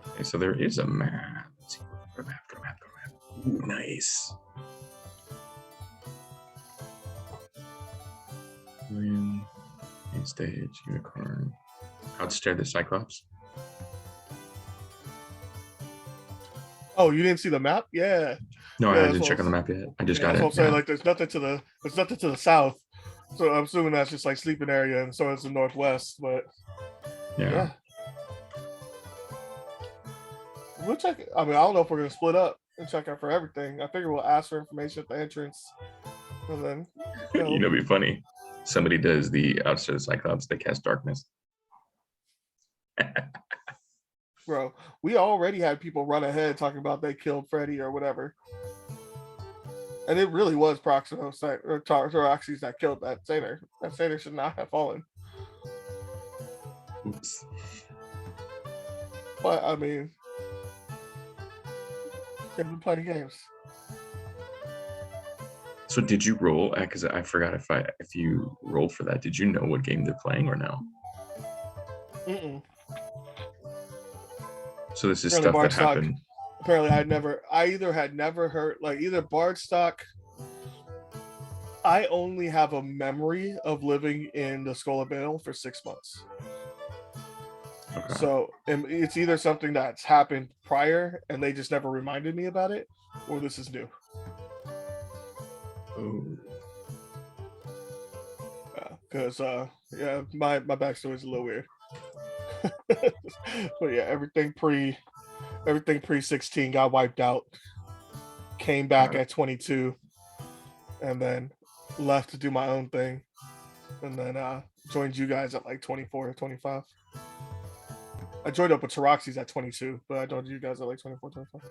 Okay, so there is a map. Let's see. Go to map. Ooh, nice. Main stage, unicorn. Outstare the Cyclops. Oh, you didn't see the map? Yeah. No, Yeah, I that's didn't what check I on the map yet. I just Yeah, got that's it. what I'm saying. yeah. Like, there's nothing to the south. So I'm assuming that's just like sleeping area, and so it's the northwest. But yeah. we'll check it. I mean, I don't know if we're gonna split up and check out for everything. I figure we'll ask for information at the entrance, and then You know, it'd be funny. Somebody does the Outstare the Cyclops. They cast darkness. bro, we already had people run ahead talking about they killed Freddy or whatever. And it really was Proximos or Toroxys that killed that satyr. That satyr should not have fallen. Oops. But I mean, they've been playing games. So did you roll? Because I forgot if you rolled for that. Did you know what game they're playing or no? Mm-mm. So this is Apparently stuff that BardStock- happened. Apparently, I either had never heard either BardStock. I only have a memory of living in the Skull of Baal for 6 months. Okay. So it's either something that's happened prior and they just never reminded me about it, or this is new. Ooh. Because yeah, my backstory is a little weird. But yeah, everything pre 16 got wiped out. Came back at 22, and then left to do my own thing, and then joined you guys at like 24 or 25. I joined up with Taroxy's at 22, but I joined you guys at like 24, 25.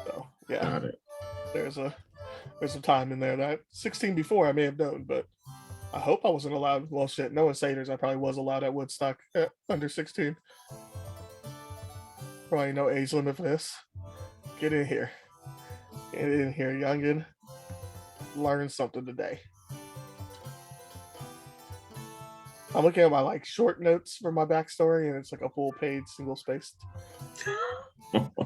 So yeah, Got it. there's some time in there that 16 before I may have known, but I hope I wasn't allowed. Well, shit, knowing Satyrs, I probably was allowed at Woodstock at under 16. Probably no age limit for this. Get in here. Get in here, youngin. Learn something today. I'm looking at my like short notes for my backstory, and it's like a full page, single spaced.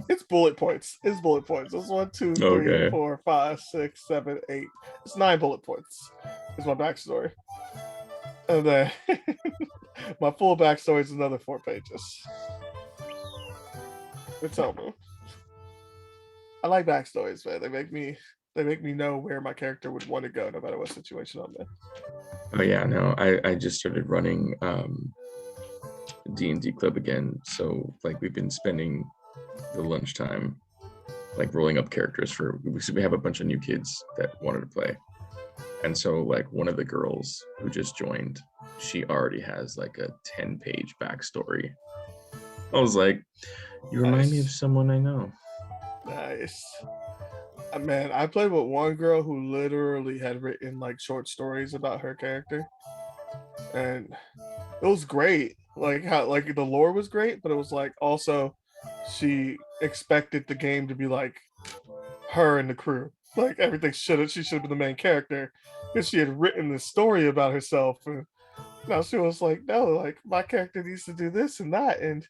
It's bullet points. It's bullet points. It's 1, 2, 3, Okay. 4, 5, 6, 7, 8. It's 9 bullet points. Is my backstory. And then my full backstory is another 4 pages. It's over. I like backstories, man. They make me know where my character would want to go, no matter what situation I'm in. Oh yeah, no, I just started running D&D club again. So like we've been spending the lunchtime like rolling up characters we have a bunch of new kids that wanted to play. And so like one of the girls who just joined, she already has like a 10-page backstory. I was like, you remind me of someone I know. Nice. Man, I played with one girl who literally had written like short stories about her character, and it was great. Like how like the lore was great, but it was like also she expected the game to be like her and the crew. Like everything she should have been the main character, because she had written this story about herself. And now she was like, no, like my character needs to do this and that, and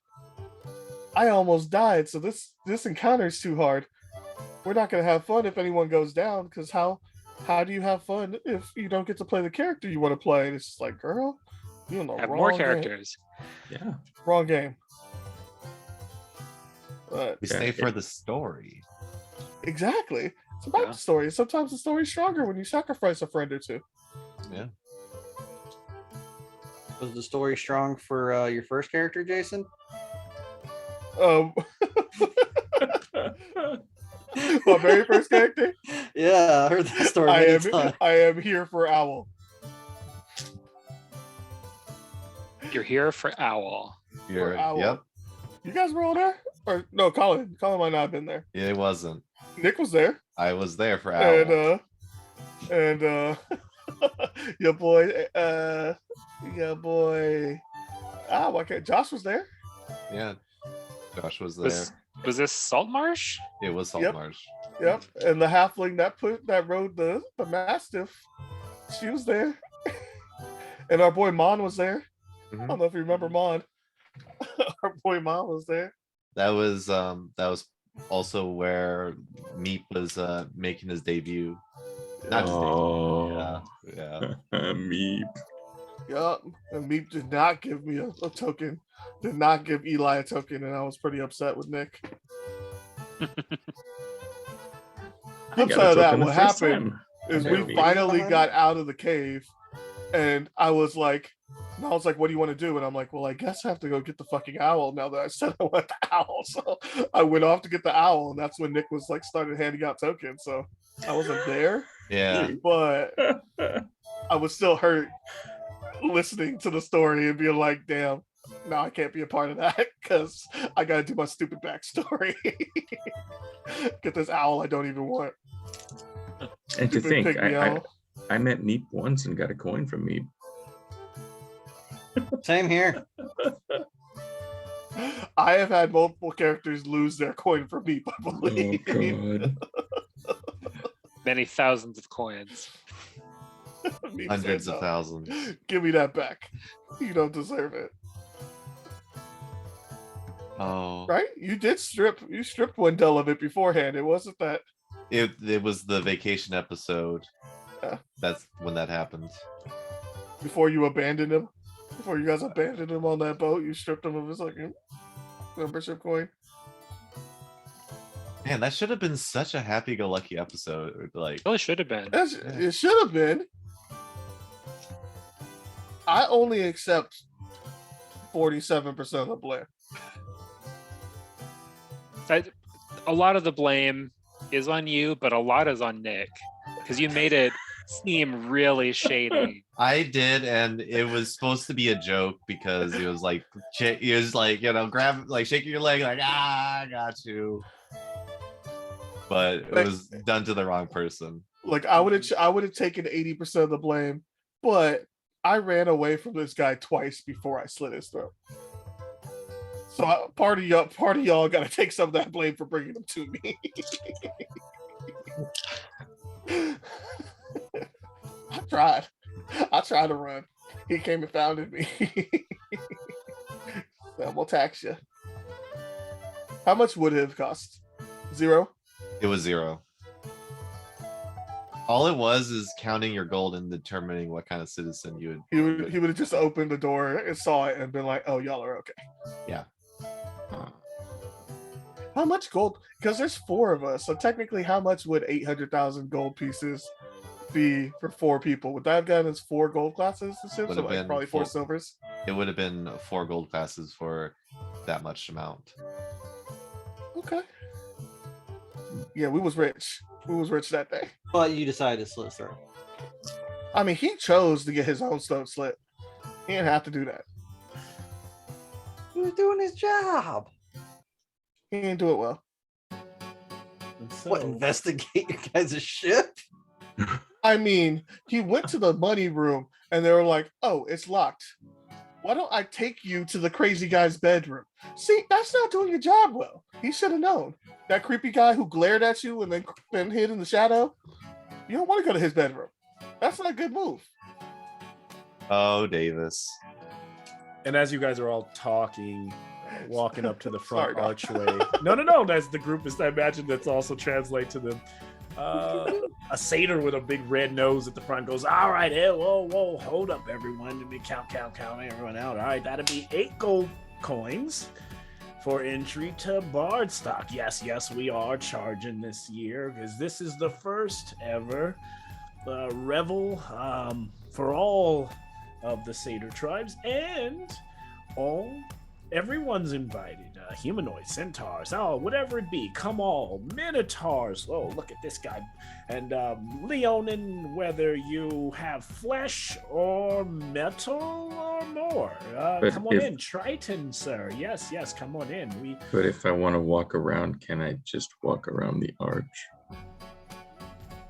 I almost died, so this encounter is too hard. We're not gonna have fun if anyone goes down, because how do you have fun if you don't get to play the character you want to play? And it's just like, girl, you're in the Have wrong more game. characters. Yeah. Wrong game. But We stay for the story. exactly. It's about the story. Sometimes the story's stronger when you sacrifice a friend or two. Yeah. Was the story strong for your first character, Jason? My very first character? Yeah, I heard that story many times. I am here for Owl. You're here for Owl. For Owl. Yep. You guys were all there? Or no, Colin might not have been there. It wasn't. Nick was there. I was there for Owl. And your boy why can't Josh was there? Yeah. Josh was there. Was this Saltmarsh? It was Saltmarsh. Yep. And the halfling that rode the Mastiff, she was there. And our boy Mon was there. Mm-hmm. I don't know if you remember Mon. Our boy Mon was there. That was also where Meep was making his debut. Not his debut. Yeah. Meep. Yup. And Meep did not give me a token. Did not give Eli a token, and I was pretty upset with Nick. Flip side of that, what happened is we finally got out of the cave, and I was like, what do you want to do? And I'm like, well, I guess I have to go get the fucking owl now that I said I want the owl. So I went off to get the owl, and that's when Nick was like started handing out tokens. So I wasn't there. Yeah. But I was still hurt listening to the story and being like, damn, no, I can't be a part of that because I gotta do my stupid backstory. Get this owl I don't even want. And to Stupid think, pygmy owl. I met Meep once and got a coin from Meep. Same here. I have had multiple characters lose their coin for Meep, I believe. Oh, God. Many thousands of coins. Meep Hundreds said, of "No, thousands. give me that back. You don't deserve it." Oh. Right? You stripped Wendell of it beforehand. It wasn't that. It was the vacation episode. Yeah. That's when that happened. Before you abandoned him. Before you guys abandoned him on that boat, you stripped him of his like membership coin. Man, that should have been such a happy-go-lucky episode. Like, Well, it should have been. It should have been. I only accept 47% of the blame. A lot of the blame is on you, but a lot is on Nick because you made it seem really shady. I did, and it was supposed to be a joke because he was like, grab, like shaking your leg, like, I got you. But it was done to the wrong person. Like I would have taken 80% of the blame, but I ran away from this guy twice before I slit his throat. So part of y'all got to take some of that blame for bringing him to me. I tried to run. He came and founded me. So we'll tax you. How much would it have cost? 0? It was 0. All it was is counting your gold and determining what kind of citizen you would. He would have just opened the door and saw it and been like, "Oh, y'all are okay." Yeah. How much gold? Because there's 4 of us, so technically, how much would 800,000 gold pieces be for 4 people? Would that have gotten us 4 gold classes? So like probably 4 silvers. It would have been 4 gold classes for that much amount. Okay. Yeah, we was rich. We was rich that day. But you decided to slit his throat. I mean, he chose to get his own throat slit. He didn't have to do that. He was doing his job. He didn't do it well. What, investigate your guys' ship? I mean, he went to the money room and they were like, "Oh, it's locked. Why don't I take you to the crazy guy's bedroom?" See, that's not doing your job well. He should have known. That creepy guy who glared at you and then hid in the shadow, you don't want to go to his bedroom. That's not a good move. Oh, Davis. And as you guys are all talking, walking up to the front Sorry, archway. No. That's the group. I imagine that's also translate to them. A satyr with a big red nose at the front goes, "All right, hey, whoa, hold up, everyone. Let me count everyone out. All right, that'll be 8 gold coins for entry to BardStock. Yes, we are charging this year because this is the first ever revel for all of the satyr tribes and everyone's invited. Humanoids, centaurs, whatever it be, come all. Minotaurs, look at this guy. And Leonin, whether you have flesh or metal or more. Come on in. Triton, sir. Yes, come on in. But if I want to walk around, can I just walk around the arch?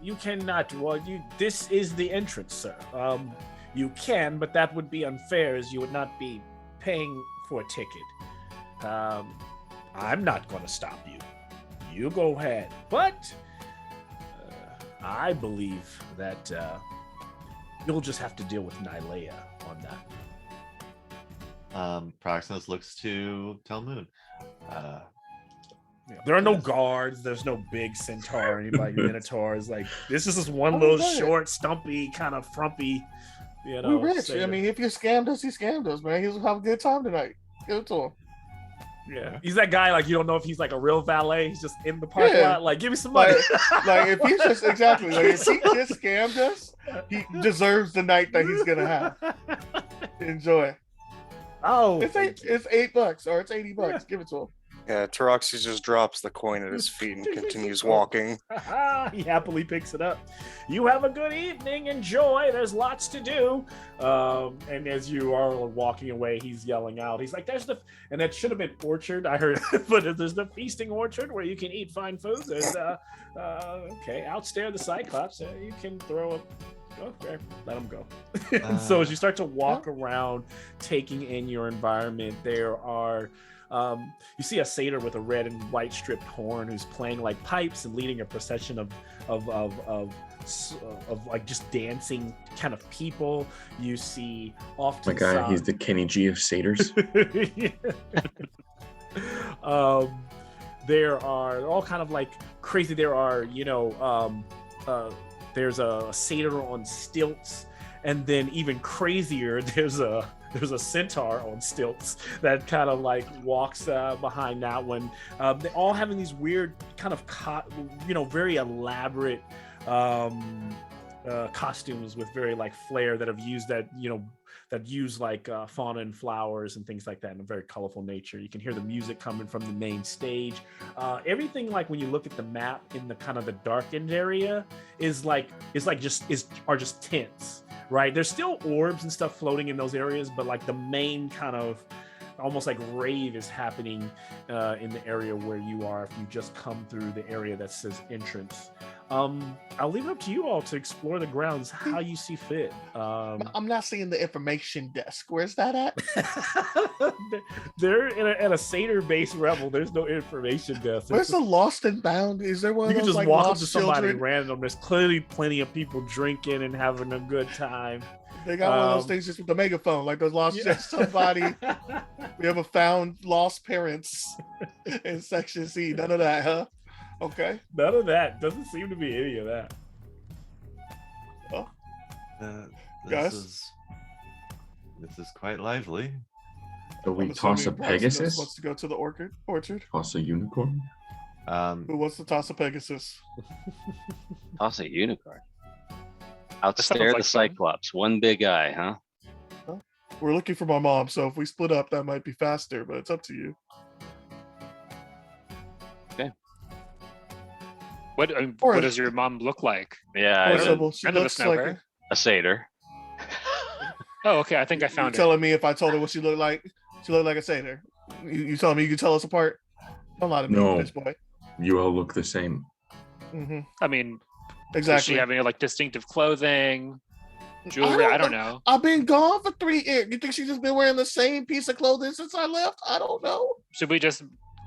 You cannot. Well, this is the entrance, sir. You can, but that would be unfair as you would not be paying for a ticket. I'm not going to stop you. You go ahead. But I believe that you'll just have to deal with Nylea on that. Proximos looks to Telmoon. There are no guards. There's no big centaur or anybody. Minotaurs. Like, this is just one little short, stumpy, kind of frumpy. We rich. Satyr. I mean, if you scammed us, he scammed us, man. He's gonna have a good time tonight. Give it to him. Yeah, he's that guy. Like, you don't know if he's like a real valet. He's just in the parking lot. Like, give me some money. Like if he's just if he just scammed us, he deserves the night that he's gonna have. Enjoy. Oh, it's $8 or it's $80. Yeah. Give it to him. Yeah, Taroxy just drops the coin at his feet and continues walking. He happily picks it up. You have a good evening. Enjoy. There's lots to do. And as you are walking away, he's yelling out. He's like, and that should have been orchard, I heard, but there's the feasting orchard where you can eat fine food. There's, outstare the Cyclops. You can throw a... Okay, let him go. So as you start to walk around, taking in your environment, there are... you see a satyr with a red and white striped horn who's playing like pipes and leading a procession of like just dancing kind of people. You see often. My God, he's the Kenny G of satyrs. There are all kind of like crazy. There are there's a satyr on stilts, and then even crazier, there's a there's a centaur on stilts that kind of like walks behind that one. They all having these weird kind of very elaborate costumes with very like flair that have used that use like fauna and flowers and things like that in a very colorful nature. You can hear the music coming from the main stage. Everything, like when you look at the map in the kind of the darkened area, are just tents, right? There's still orbs and stuff floating in those areas, but like the main kind of almost like rave is happening in the area where you are if you just come through the area that says entrance. I'll leave it up to you all to explore the grounds how you see fit. I'm not seeing the information desk. Where's that at? They're at a Seder-based rebel. There's no information desk. Where's the Lost and Bound? Is there one you of can those just like walk up lost to somebody children? random. There's clearly plenty of people drinking and having a good time. They got one of those things just with the megaphone, like those lost somebody. We ever found lost parents in section C? None of that, huh? Okay. None of that. Doesn't seem to be any of that. Oh. This is quite lively. So we I'm toss a assuming Pegasus? wants to go to the orchard. Toss a unicorn? Who wants to toss a Pegasus? Toss a unicorn. Outstare the Cyclops. One big eye, huh? We're looking for my mom, so if we split up, that might be faster, but it's up to you. Okay. What does your mom look like? Yeah, Or Sybil, she looks like a satyr. Oh, okay. I think I found it. Telling me if I told her what she looked like a satyr. You telling me you can tell us apart? Don't lie to me, bitch boy. You all look the same. Mm-hmm. I mean, exactly. Does she have any like distinctive clothing, jewelry? I don't know. I've been gone for 3 years. You think she's just been wearing the same piece of clothing since I left? I don't know. Should we just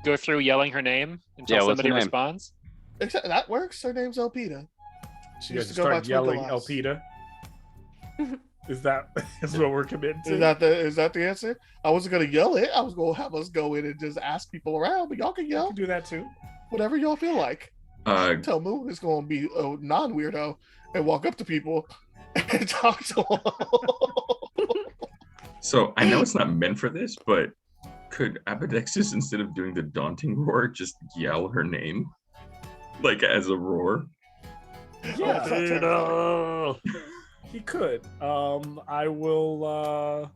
go through yelling her name until somebody responds? That works. Her name's Elpida. She used to go by start yelling Twinkle Eyes. Elpida. Is that what we're committing to? Is that the answer? I wasn't gonna yell it. I was gonna have us go in and just ask people around, but y'all can yell. You can do that too. Whatever y'all feel like. Tell Moon is gonna be a non-weirdo and walk up to people and talk to them. So I know it's not meant for this, but could Apodexis, instead of doing the daunting roar, just yell her name? Like as a roar? Yeah. He could. I will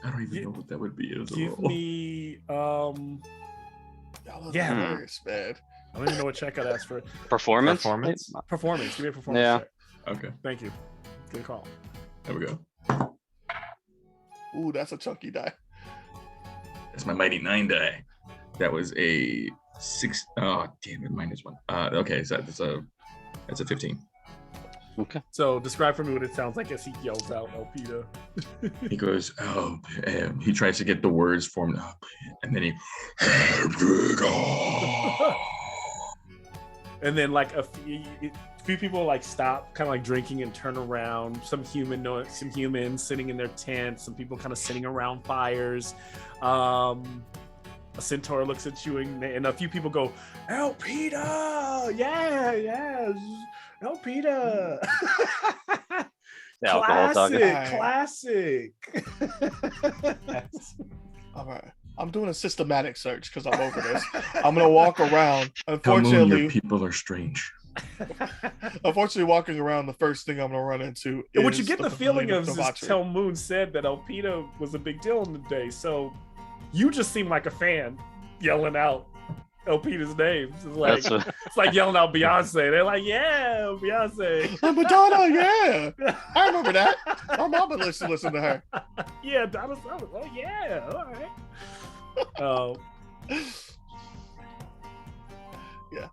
I don't even know what that would be as a give roll. me Y'all look hilarious, man. I don't even know what check I'd ask for. Performance. Performance. Give me a performance Yeah. check. Okay. Thank you. Good call. There we go. Ooh, that's a chunky die. That's my mighty 9 die. That was a 6. Oh, damn it, -1. Okay, so that's a 15. Okay. So describe for me what it sounds like as he yells out Elpida. He goes, oh, he tries to get the words formed up, and then he. And then like a few people like stop, kind of like drinking and turn around. Some humans sitting in their tents. Some people kind of sitting around fires. A centaur looks at you, and a few people go, Elpida! Yeah, Elpida! Classic. All right. I'm doing a systematic search because I'm over this. I'm gonna walk around. Moon, Unfortunately, your people are strange. Unfortunately, walking around, the first thing I'm gonna run into is what you get the feeling pavilion of is debauchery. Tell Moon said that Elpida was a big deal in the day, so you just seem like a fan yelling out Elpida's name. It's like yelling out Beyonce. They're like, yeah, Beyonce. Madonna, yeah. I remember that. My mama listen to her. Yeah, Donna Summer. Oh yeah, all right. Yeah.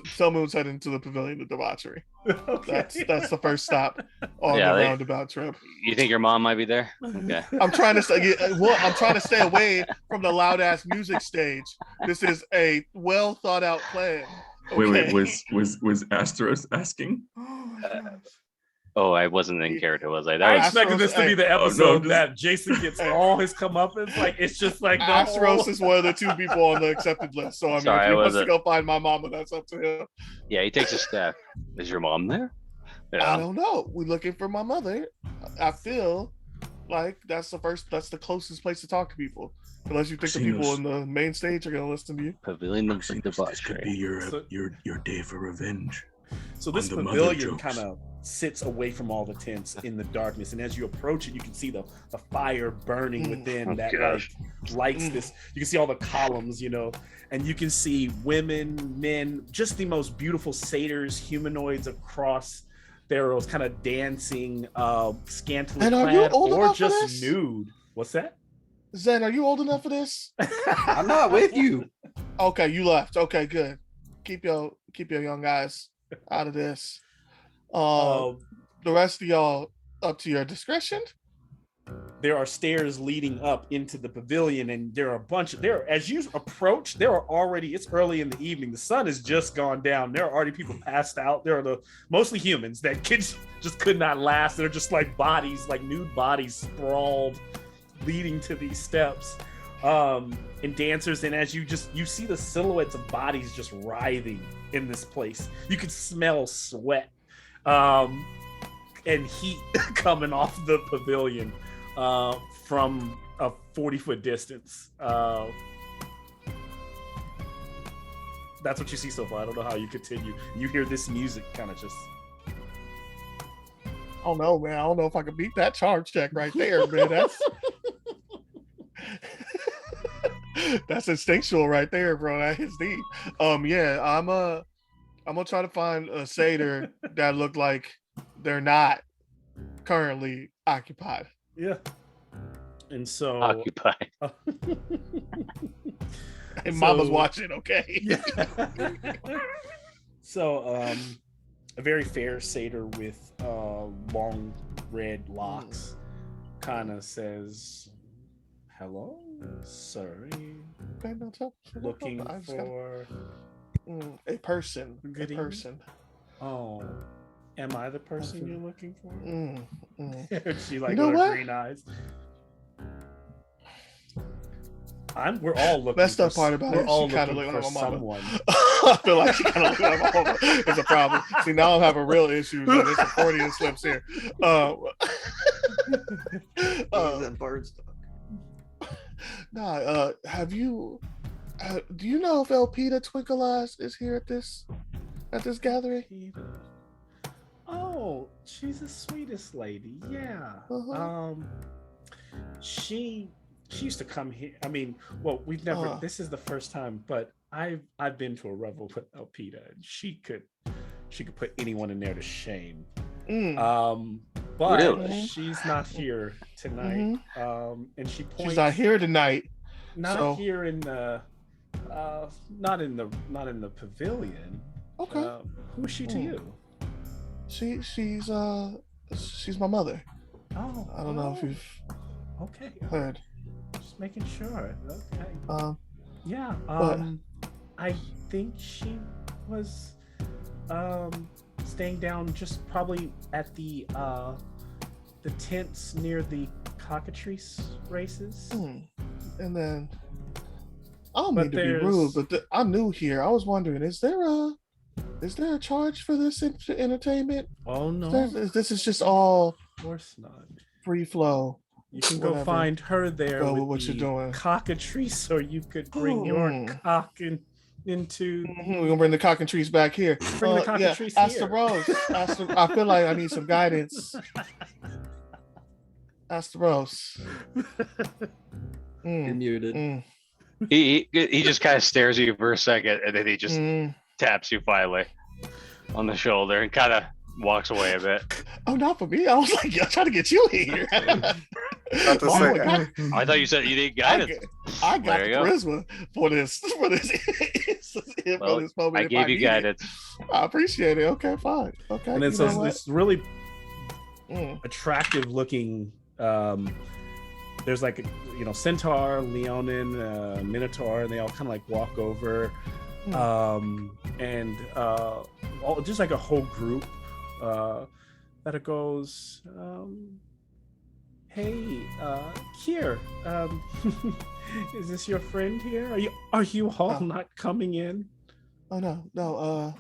Sun Moon's heading to the pavilion of debauchery. Okay. That's the first stop on the roundabout trip. You think your mom might be there? Okay. I'm trying to stay away from the loud ass music stage. This is a well thought out plan. Okay? Wait, was Asteros asking? Oh, I wasn't in character, was I? I expected this to be the episode no, that Jason gets all his comeuppance. Like it's just like Asteros is one of the 2 people on the accepted list. So I mean, Sorry, if he wants to go find my mama, that's up to him. Yeah, he takes a step. Is your mom there? Yeah. I don't know. We're looking for my mother. I feel like that's the closest place to talk to people. Unless you think the Seen people those- in the main stage are gonna listen to you. Pavilion of the This could debauchery. be So- your day for revenge. So this On the mother pavilion jokes. kind of sits away from all the tents in the darkness, and as you approach it, you can see the fire burning within Oh, that gosh. lights this. You can see all the columns, and you can see women, men, just the most beautiful satyrs, humanoids across Theros, kind of dancing, scantily And are you clad old or enough for just this? nude. What's that? Zen, are you old enough for this? I'm not with you. Okay, you left. Okay, good. Keep your young guys out of this. Um, The rest of y'all up to your discretion. there are stairs leading up into the pavilion, and there are a bunch of there. As you approach, there are already. It's early in the evening. The sun has just gone down. There are already people passed out. There are mostly humans that kids just could not last. They're just like bodies, like nude bodies sprawled, leading to these steps. And dancers, and as you see the silhouettes of bodies just writhing in this place. You could smell sweat and heat coming off the pavilion from a 40-foot distance. That's what you see so far. I don't know how you continue. You hear this music kind of just. I don't know, man. I don't know if I can beat that charge check right there, man. That's instinctual right there, bro. That hits deep. Yeah, I'm gonna try to find a satyr that look like they're not currently occupied. Yeah. And so Occupied. And Mama's watching, okay? Yeah. So a very fair satyr with long red locks kind of says, "Hello, sorry. Okay, no, Looking I just for a person. Good A evening. person. Oh, am I the person you're looking for?" She like You know with her what? green eyes. We're all looking. Messed up for, part about we're it, all she kinda looking looking for at my mama. someone. I feel like she kind of looking at my mama. It's a problem. See, now I'm having real issues. And it's a Freudian slips here. BardStock. Nah, have you? Do you know if Elpida Twinkle Eyes is here at this gathering? Oh, she's the sweetest lady. Yeah. Uh-huh. She used to come here. I mean, well, we've never. This is the first time, but I've been to a revel with Elpida, and she could put anyone in there to shame. But Really? she's not here tonight. And she points. She's not here tonight. Not here in the. Not in the pavilion. Okay. Who is she to you? She's my mother. Oh. I don't know if you've Okay. heard. Just making sure. Okay. Yeah. What? I think she was staying down just probably at the tents near the cockatrice races. And then I don't mean to be rude, but I'm new here. I was wondering, is there a charge for this entertainment? Oh no. This is just all of course not. Free flow. You can go find her there Go with with what you're doing. cockatrice, or you could bring your cock into. We're gonna bring the cockatrice back here. Bring the cockatrice ask here. the Rose. I feel like I need some guidance. Ask the Rose. You're muted. He just kind of stares at you for a second, and then he just taps you finally on the shoulder and kind of walks away a bit. Oh, not for me. I was like, I'm trying to get you here. Not to say, I thought you said you need guidance. I got There the you go. charisma for this Well, this moment. I if gave you need it. guidance. I appreciate it. Okay, fine. Okay. And then you so know what? this really attractive looking. There's like centaur, leonin, minotaur, and they all kind of like walk over, and just like a whole group that it goes. Hey, Kier, is this your friend here? Are you all not coming in? Oh no.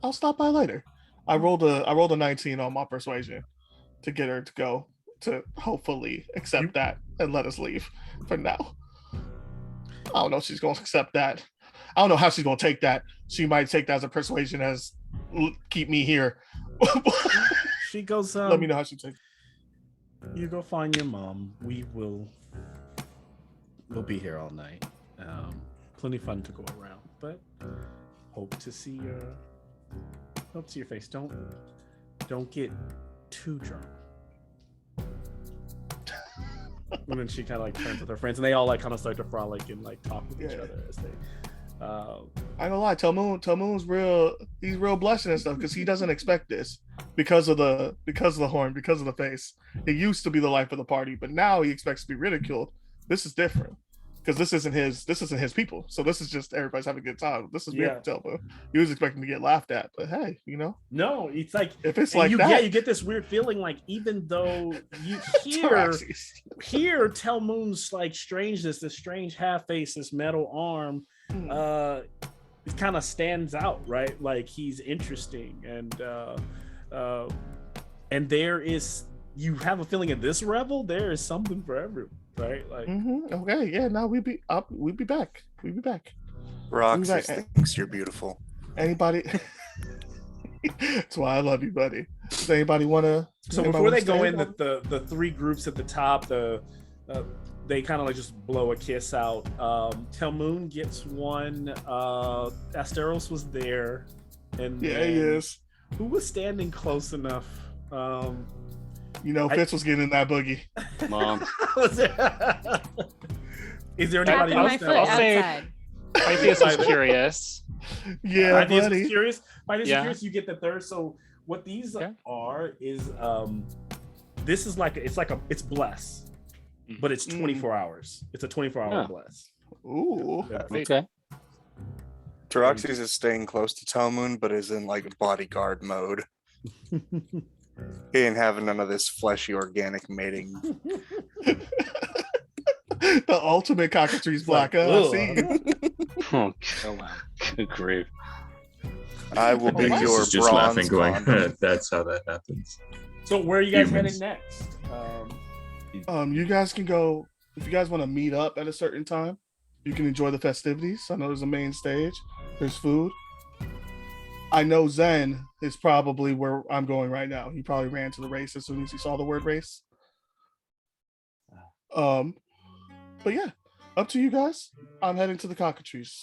I'll stop by later. I rolled a 19 on my persuasion to get her to go to hopefully accept that and let us leave for now. I don't know if she's going to accept that. I don't know how she's going to take that. She might take that as a persuasion as keep me here. She goes, let me know how she takes it. You go find your mom. We'll be here all night. Plenty fun to go around, but hope to see your face. Don't get too drunk. And then she kind of like turns with her friends, and they all like kind of start to frolic and like talk with each other as they. I ain't gonna lie, Talmoon's real. He's real blushing and stuff because he doesn't expect this because of the horn, because of the face. It used to be the life of the party, but now he expects to be ridiculed. This is different because this isn't his people. So this is just everybody's having a good time. This is weird to tell, but he was expecting to get laughed at. But hey, no, it's like if it's like that, you get this weird feeling like even though you hear Talmoon's like strangeness, this strange half face, this metal arm. It kind of stands out, right? Like he's interesting, and there is, you have a feeling in this revel there is something for everyone, right? Like okay, yeah, no, we'd be back. Roxy thinks you're beautiful. Anybody? That's why I love you, buddy. Does anybody want to? So before they go in, the three groups at the top, they kind of like just blow a kiss out. Talmoon gets one. Asteros was there, and he is. Who was standing close enough? Fitz was getting in that boogie. Mom. Is there anybody else? I'll say Pythias is curious. Yeah, Pythias buddy. is curious. Pythias is curious. You get the third. So what these are is this is it's bless. But it's 24 hours. It's a 24-hour bless. Ooh. Okay. Taroxys is staying close to Talmoon, but is in like bodyguard mode. He ain't having none of this fleshy organic mating. The ultimate cockatrice black. I see you. Oh wow. Good grief. I will be your just bronze laughing, going, condom. that's how that happens. So where are you guys Humans. heading next? You guys can go if you guys want to meet up at a certain time. You can enjoy the festivities. I know there's a main stage. There's food. I know Zen is probably where I'm going right now. He probably ran to the race as soon as he saw the word race. But yeah, up to you guys. I'm heading to the cockatrice.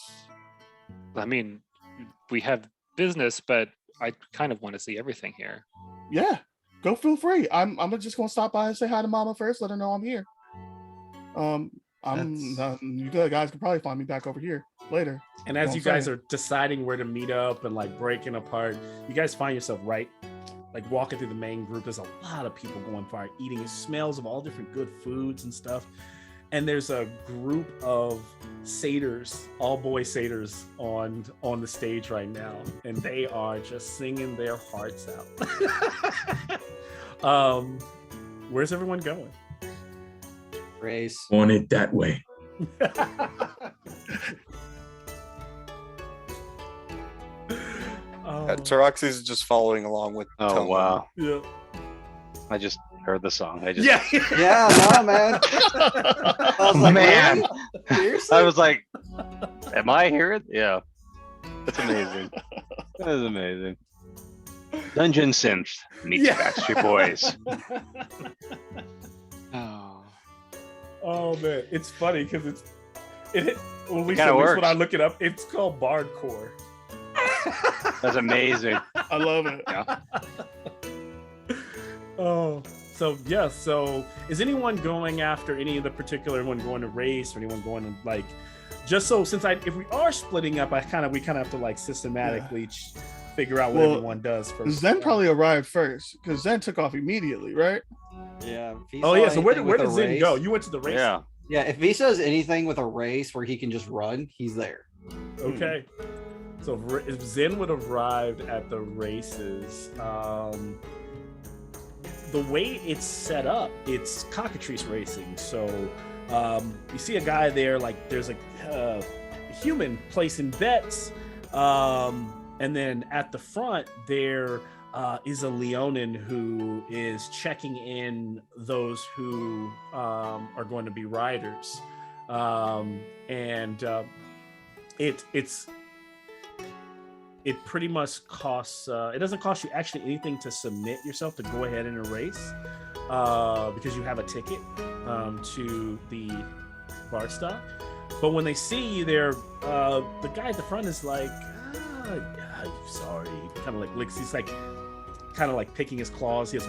I mean, we have business, but I kind of want to see everything here. Yeah. Go feel free. I'm just gonna stop by and say hi to Mama first. Let her know I'm here. You guys can probably find me back over here later. And as you guys are deciding where to meet up and like breaking apart, you guys find yourself like walking through the main group. There's a lot of people going by eating. It smells of all different good foods and stuff. And there's a group of satyrs, all boy satyrs on the stage right now, and they are just singing their hearts out. Where's everyone going? Race. Want it that way. Taroxys is just following along with Talmoon. Wow. Yeah. I just heard the song. Yeah, no, man. I was like, Man. really? Seriously? I was like, am I here? Yeah. That's amazing. That is amazing. Dungeon Synth meets Backstreet Boys. Oh man, it's funny because at least works. when I look it up, it's called Bardcore. That's amazing. I love it. Yeah. So is anyone going after any of the particular one going to race or anyone going to like, just so if we are splitting up, we kind of have to like systematically figure out what everyone does first. Zen probably arrived first because Zen took off immediately, right? Yeah. So where did Zen go? You went to the race. Yeah. If he says anything with a race where he can just run, he's there. Okay. So if Zen would have arrived at the races, the way it's set up, it's cockatrice racing. So you see a guy there, like there's a human placing bets, and then at the front there is a Leonin who is checking in those who are going to be riders, and it pretty much costs. It doesn't cost you actually anything to submit yourself to go ahead in a race, because you have a ticket to the BardStock. But when they see you there, the guy at the front is like, sorry, kind of like licks. He's like, kind of like picking his claws. He has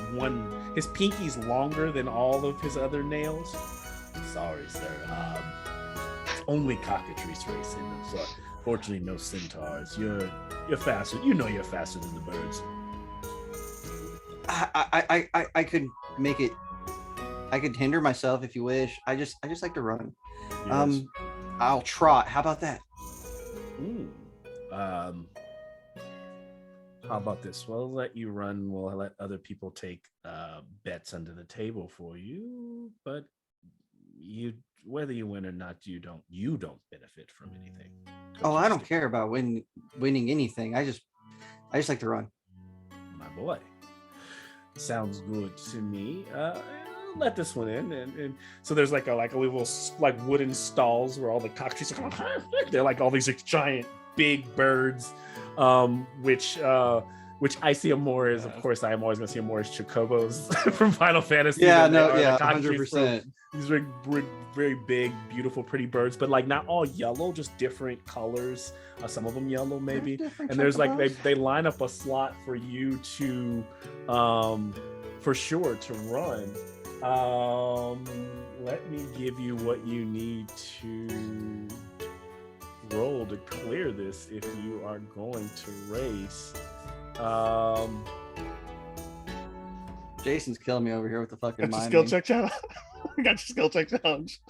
his pinky's longer than all of his other nails. Sorry, sir. Only cockatrice racing. So fortunately, no centaurs. You're faster. You know you're faster than the birds. I could make it. I could hinder myself if you wish. I just like to run. Yes. I'll trot. How about that? How about this? We'll let you run. We'll let other people take bets under the table for you. But whether you win or not, you don't benefit from anything. Oh, I don't care about winning anything. I just like to run. My boy, sounds good to me. Let this one in, and so there's like a little like wooden stalls where all the cockatrices are they're like all these giant big birds, which I see them more as, of course, I am always going to see them more as chocobos from Final Fantasy. Yeah, no, yeah, 100%. These are very big, beautiful, pretty birds, but like not all yellow, just different colors. Some of them yellow, maybe. And there's like they line up a slot for you to, for sure, to run. Let me give you what you need to roll to clear this if you are going to race. Jason's killing me over here with the fucking got your skill check challenge. Got your skill check challenge.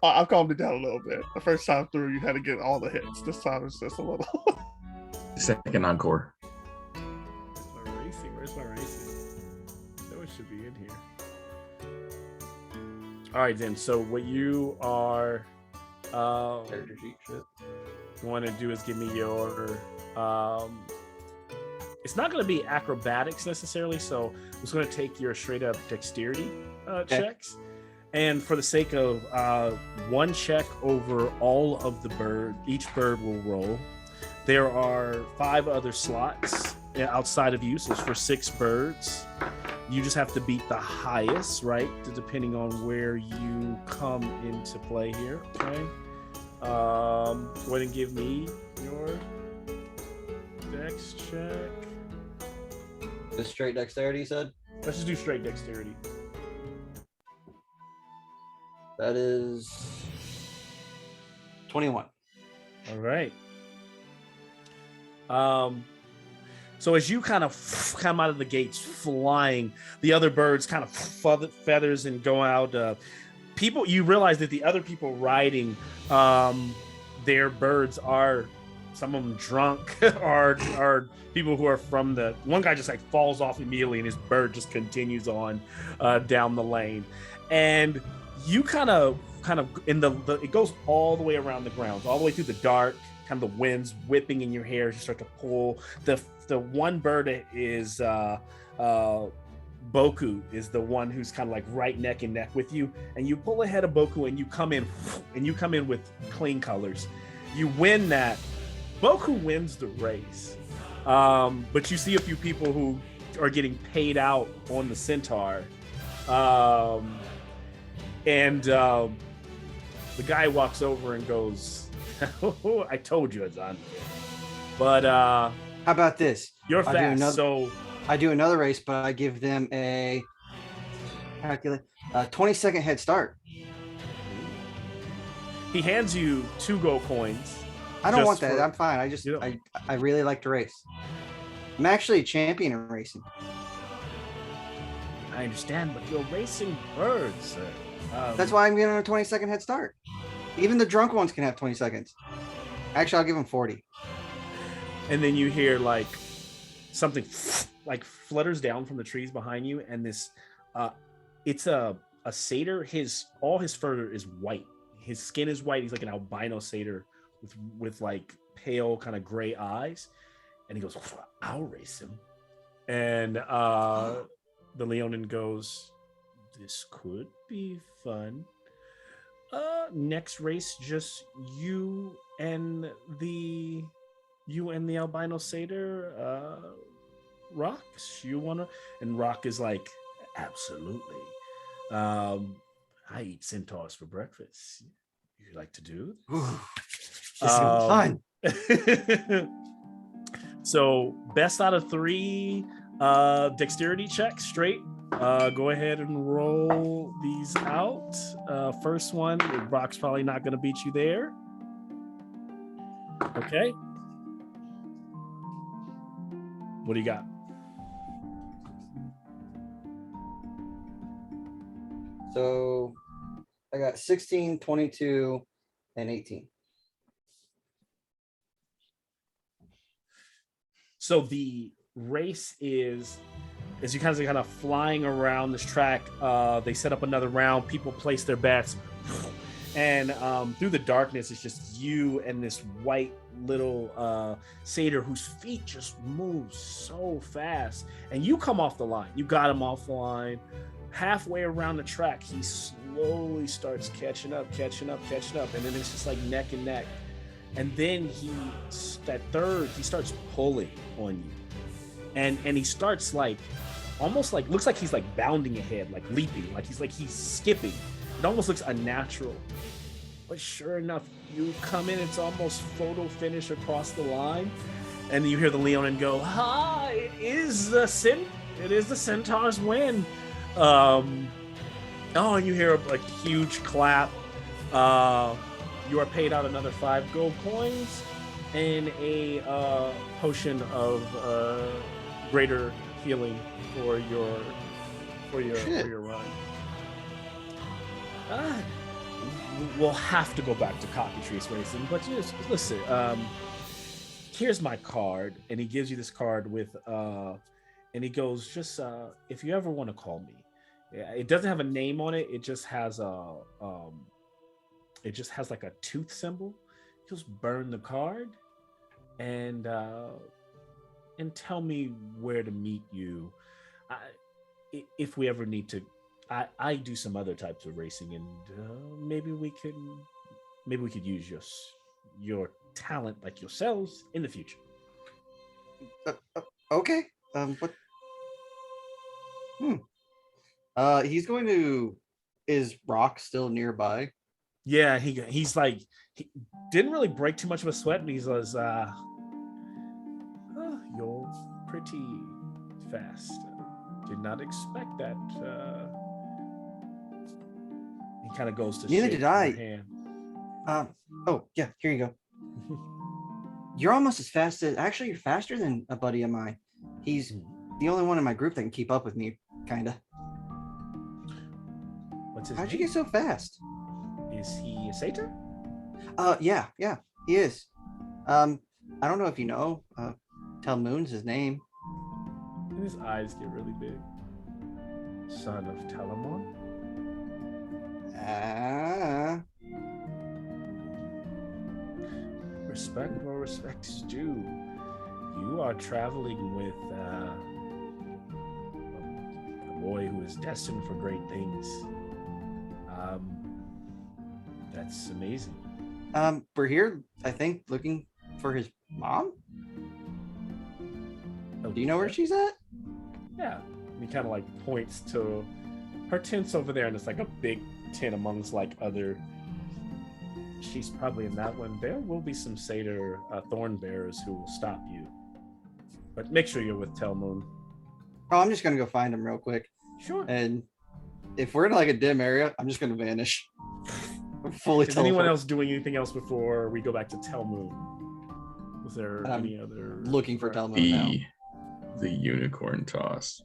I've calmed it down a little bit. The first time through, you had to get all the hits. This time it's just a little. Second encore. Where's my racing? No, it should be in here. All right, then. So what you are going to do is give me your. It's not going to be acrobatics necessarily, so I'm just going to take your straight up dexterity checks. And for the sake of one check over all of the bird, each bird will roll. There are 5 other slots outside of you, so it's for 6 birds. You just have to beat the highest, right? Depending on where you come into play here. Okay. Go ahead and give me your dex check. Just straight dexterity, you said? Let's just do straight dexterity. That is 21. All right. So as you kind of come out of the gates flying, the other birds kind of feathers and go out. People, you realize that the other people riding their birds are, some of them drunk, are people who are from the, one guy just like falls off immediately and his bird just continues on down the lane. And you kind of in the it goes all the way around the grounds, all the way through the dark, kind of the winds whipping in your hair as you start to pull. The one bird is Boku is the one who's kind of like right neck and neck with you, and you pull ahead of Boku and you come in with clean colors. You win that. Boku wins the race, but you see a few people who are getting paid out on the centaur, and the guy walks over and goes, I told you it's unfair. But how about this? You're fast, so I do another race, but I give them a 20-second head start. He hands you 2 gold coins. I don't want that. I'm fine. I really like to race. I'm actually a champion in racing. I understand, but you're racing birds, sir. That's why I'm giving a 20-second head start. Even the drunk ones can have 20 seconds. Actually, I'll give them 40. And then you hear like something like flutters down from the trees behind you, and this it's a satyr. All his fur is white. His skin is white. He's like an albino satyr with like pale kind of gray eyes. And he goes, I'll race him. And the Leonin goes, this could be fun. Next race, just you and the albino satyr, Rocks. You wanna? And Rock is like, absolutely. I eat centaurs for breakfast. You like to do? This is fun. So best out of 3 dexterity checks straight. Go ahead and roll these out. First one, Brock's probably not going to beat you there. Okay. What do you got? So I got 16, 22, and 18. So the race is, as you kind of flying around this track, they set up another round, people place their bets, and through the darkness, it's just you and this white little satyr whose feet just move so fast. And you come off the line. You got him off the line. Halfway around the track, he slowly starts catching up. And then it's just like neck and neck. And then he starts pulling on you. And he starts like, almost like, looks like he's like bounding ahead, like leaping, like he's skipping. It almost looks unnatural. But sure enough, you come in, it's almost photo finish across the line. And you hear the Leonin go, it is the Centaur's win. And you hear a huge clap. You are paid out another 5 gold coins and a potion of greater healing for your run. We'll have to go back to cockatrice racing, but just listen. Here's my card, and he gives you this card with, and he goes, just if you ever want to call me. It doesn't have a name on it. It just has like a tooth symbol. Just burn the card, and tell me where to meet you. If we ever need to, I do some other types of racing, and maybe we could use your talent like yourselves in the future. Okay. He's going to. Is Rock still nearby? Yeah, he's like, he didn't really break too much of a sweat, and he says, you're pretty fast. Did not expect that. He kind of goes to Neither shake did I. your hand. Oh yeah, here you go. You're almost as fast as, actually you're faster than a buddy of mine. He's the only one in my group that can keep up with me, kinda. What's his How'd you name? get so fast? Is he a satyr? Yeah, he is. I don't know if you know, Telmoon's his name. And his eyes get really big. Son of Telamon? Respect where respect is due. You are traveling with a boy who is destined for great things. That's amazing. We're here, I think, looking for his mom. Do you know where she's at? Yeah. And he kind of like points to her tent's over there, and it's like a big tent amongst like other. She's probably in that one. There will be some satyr thorn bearers who will stop you, but make sure you're with Telmoon. Oh, I'm just gonna go find him real quick. Sure. And if we're in like a dim area, I'm just gonna vanish. Fully. Is anyone else doing anything else before we go back to Telmoon? Was there any other? Looking for Telmoon now. The unicorn toss.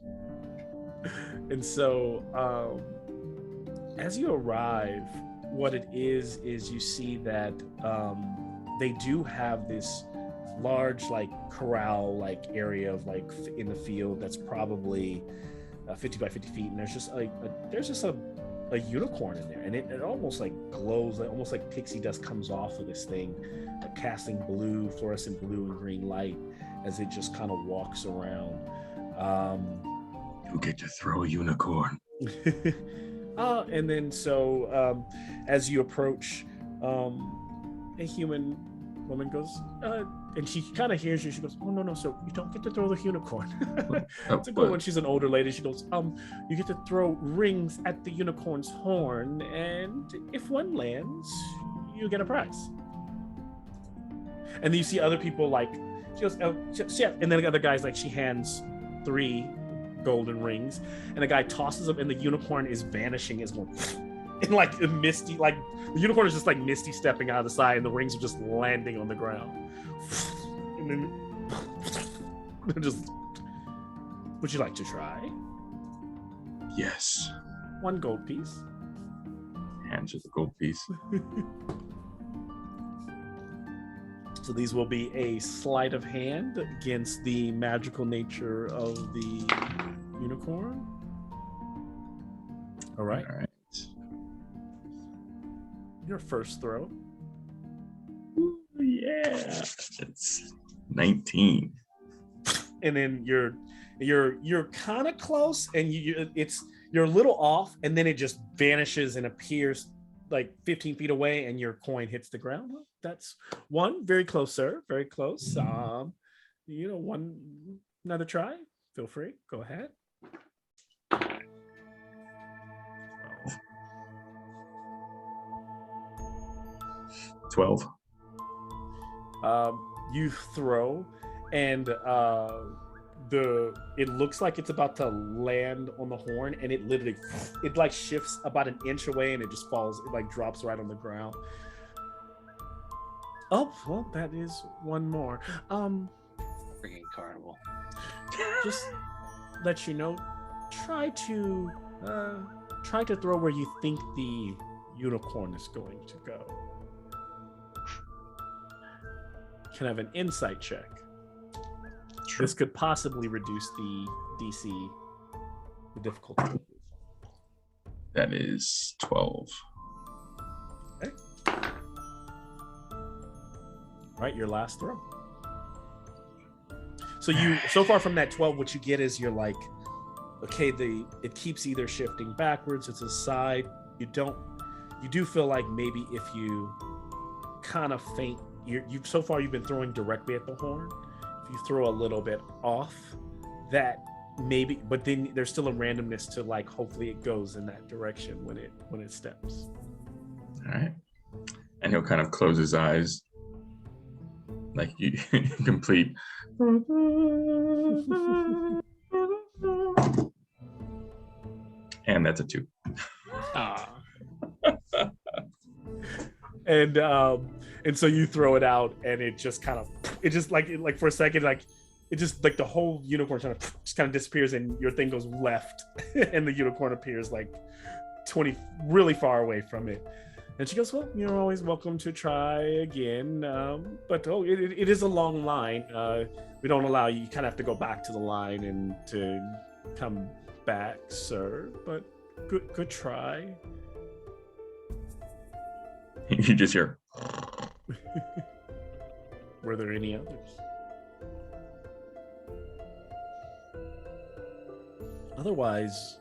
And so, as you arrive, what it is you see that they do have this large like corral like area of like in the field that's probably 50 by 50 feet, and there's just a unicorn in there, and it almost like glows, like almost like pixie dust comes off of this thing, casting blue, fluorescent blue and green light. as it just kind of walks around. You get to throw a unicorn. And then so as you approach, a human woman goes, and she kind of hears you. She goes, "Oh no, so you don't get to throw the unicorn." It's a good one. She's an older lady. She goes, "You get to throw rings at the unicorn's horn, and if one lands, you get a prize." And then you see other people like, she goes, "Oh, yeah," and then the other guy's like, she hands 3 golden rings, and the guy tosses them, and the unicorn is vanishing as one. In like a misty, like the unicorn is just like misty stepping out of the side, and the rings are just landing on the ground. And then just, would you like to try? Yes. 1 gold piece. Hands with the gold piece. So these will be a sleight of hand against the magical nature of the unicorn. All right. All right. Your first throw. Ooh, yeah. It's 19. And then you're kind of close, and you're a little off, and then it just vanishes and appears like 15 feet away, and your coin hits the ground. Well, that's 1. Very close, sir. Very close. Another try. Feel free. Go ahead. 12. You throw, and it looks like it's about to land on the horn, and it literally like shifts about an inch away, and it just falls. It like drops right on the ground. Oh well, that is 1 more. Freaking carnival. Just let you know, try to throw where you think the unicorn is going to go. Can have an insight check. Sure. This could possibly reduce the DC, the difficulty. That is 12. Okay. All right, your last throw. So far from that 12, what you get is you're like, okay, it keeps either shifting backwards, it's a side. You do feel like maybe if you kind of feint, so far you've been throwing directly at the horn. If you throw a little bit off, that maybe, but then there's still a randomness to like, hopefully it goes in that direction when it steps. All right. And he'll kind of close his eyes, like you complete. And that's a 2. And so you throw it out, and it just like for a second, like it just like the whole unicorn just kind of disappears, and your thing goes left, and the unicorn appears like 20 really far away from it. And she goes, "Well, you're always welcome to try again, but it is a long line. We don't allow you. You kind of have to go back to the line and to come back, sir. But good try." You just hear. Were there any others? Otherwise,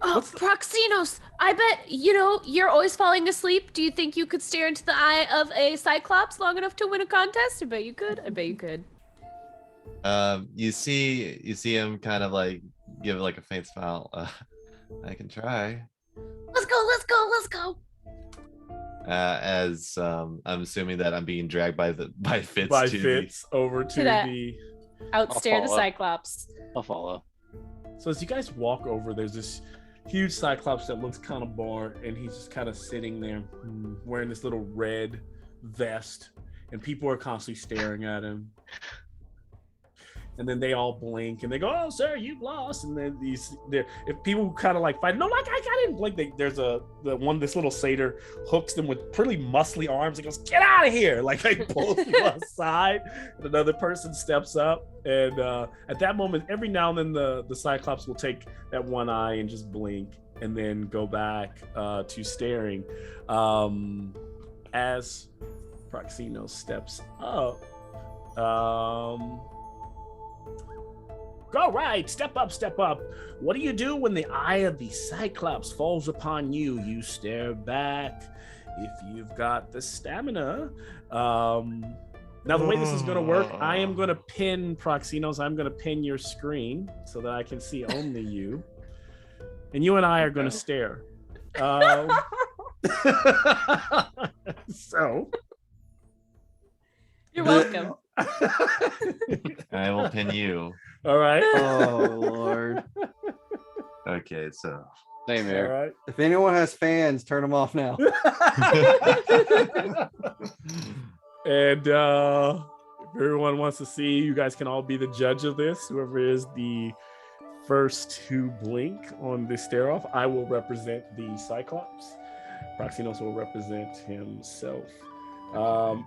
Proxinos, I bet, you're always falling asleep. Do you think you could stare into the eye of a Cyclops long enough to win a contest? I bet you could. You see him kind of like give like a faint smile. I can try. Let's go. As I'm assuming that I'm being dragged by Fitz over to the outstare the Cyclops. I'll follow. So as you guys walk over, there's this huge Cyclops that looks kind of bored, and he's just kind of sitting there wearing this little red vest, and people are constantly staring at him. And then they all blink and they go, "Oh, sir, you've lost." And then if people kind of like fight, no, like I didn't blink. There's this little satyr hooks them with pretty muscly arms and goes, "Get out of here!" Like they pull you aside, and another person steps up. And at that moment, every now and then the Cyclops will take that one eye and just blink, and then go back to staring. As Proxino steps up, All right, step up, step up. What do you do when the eye of the Cyclops falls upon you? You stare back if you've got the stamina. Now, the way this is going to work, I am going to pin Proxinos. I'm going to pin your screen so that I can see only you. And you and I are going to stare. So. You're welcome. I will pin you. All right. Oh Lord. Okay, so Same All here. right. If anyone has fans, turn them off now. And if everyone wants to see, you guys can all be the judge of this. Whoever is the first to blink on the stare off, I will represent the Cyclops. Proxinos will represent himself.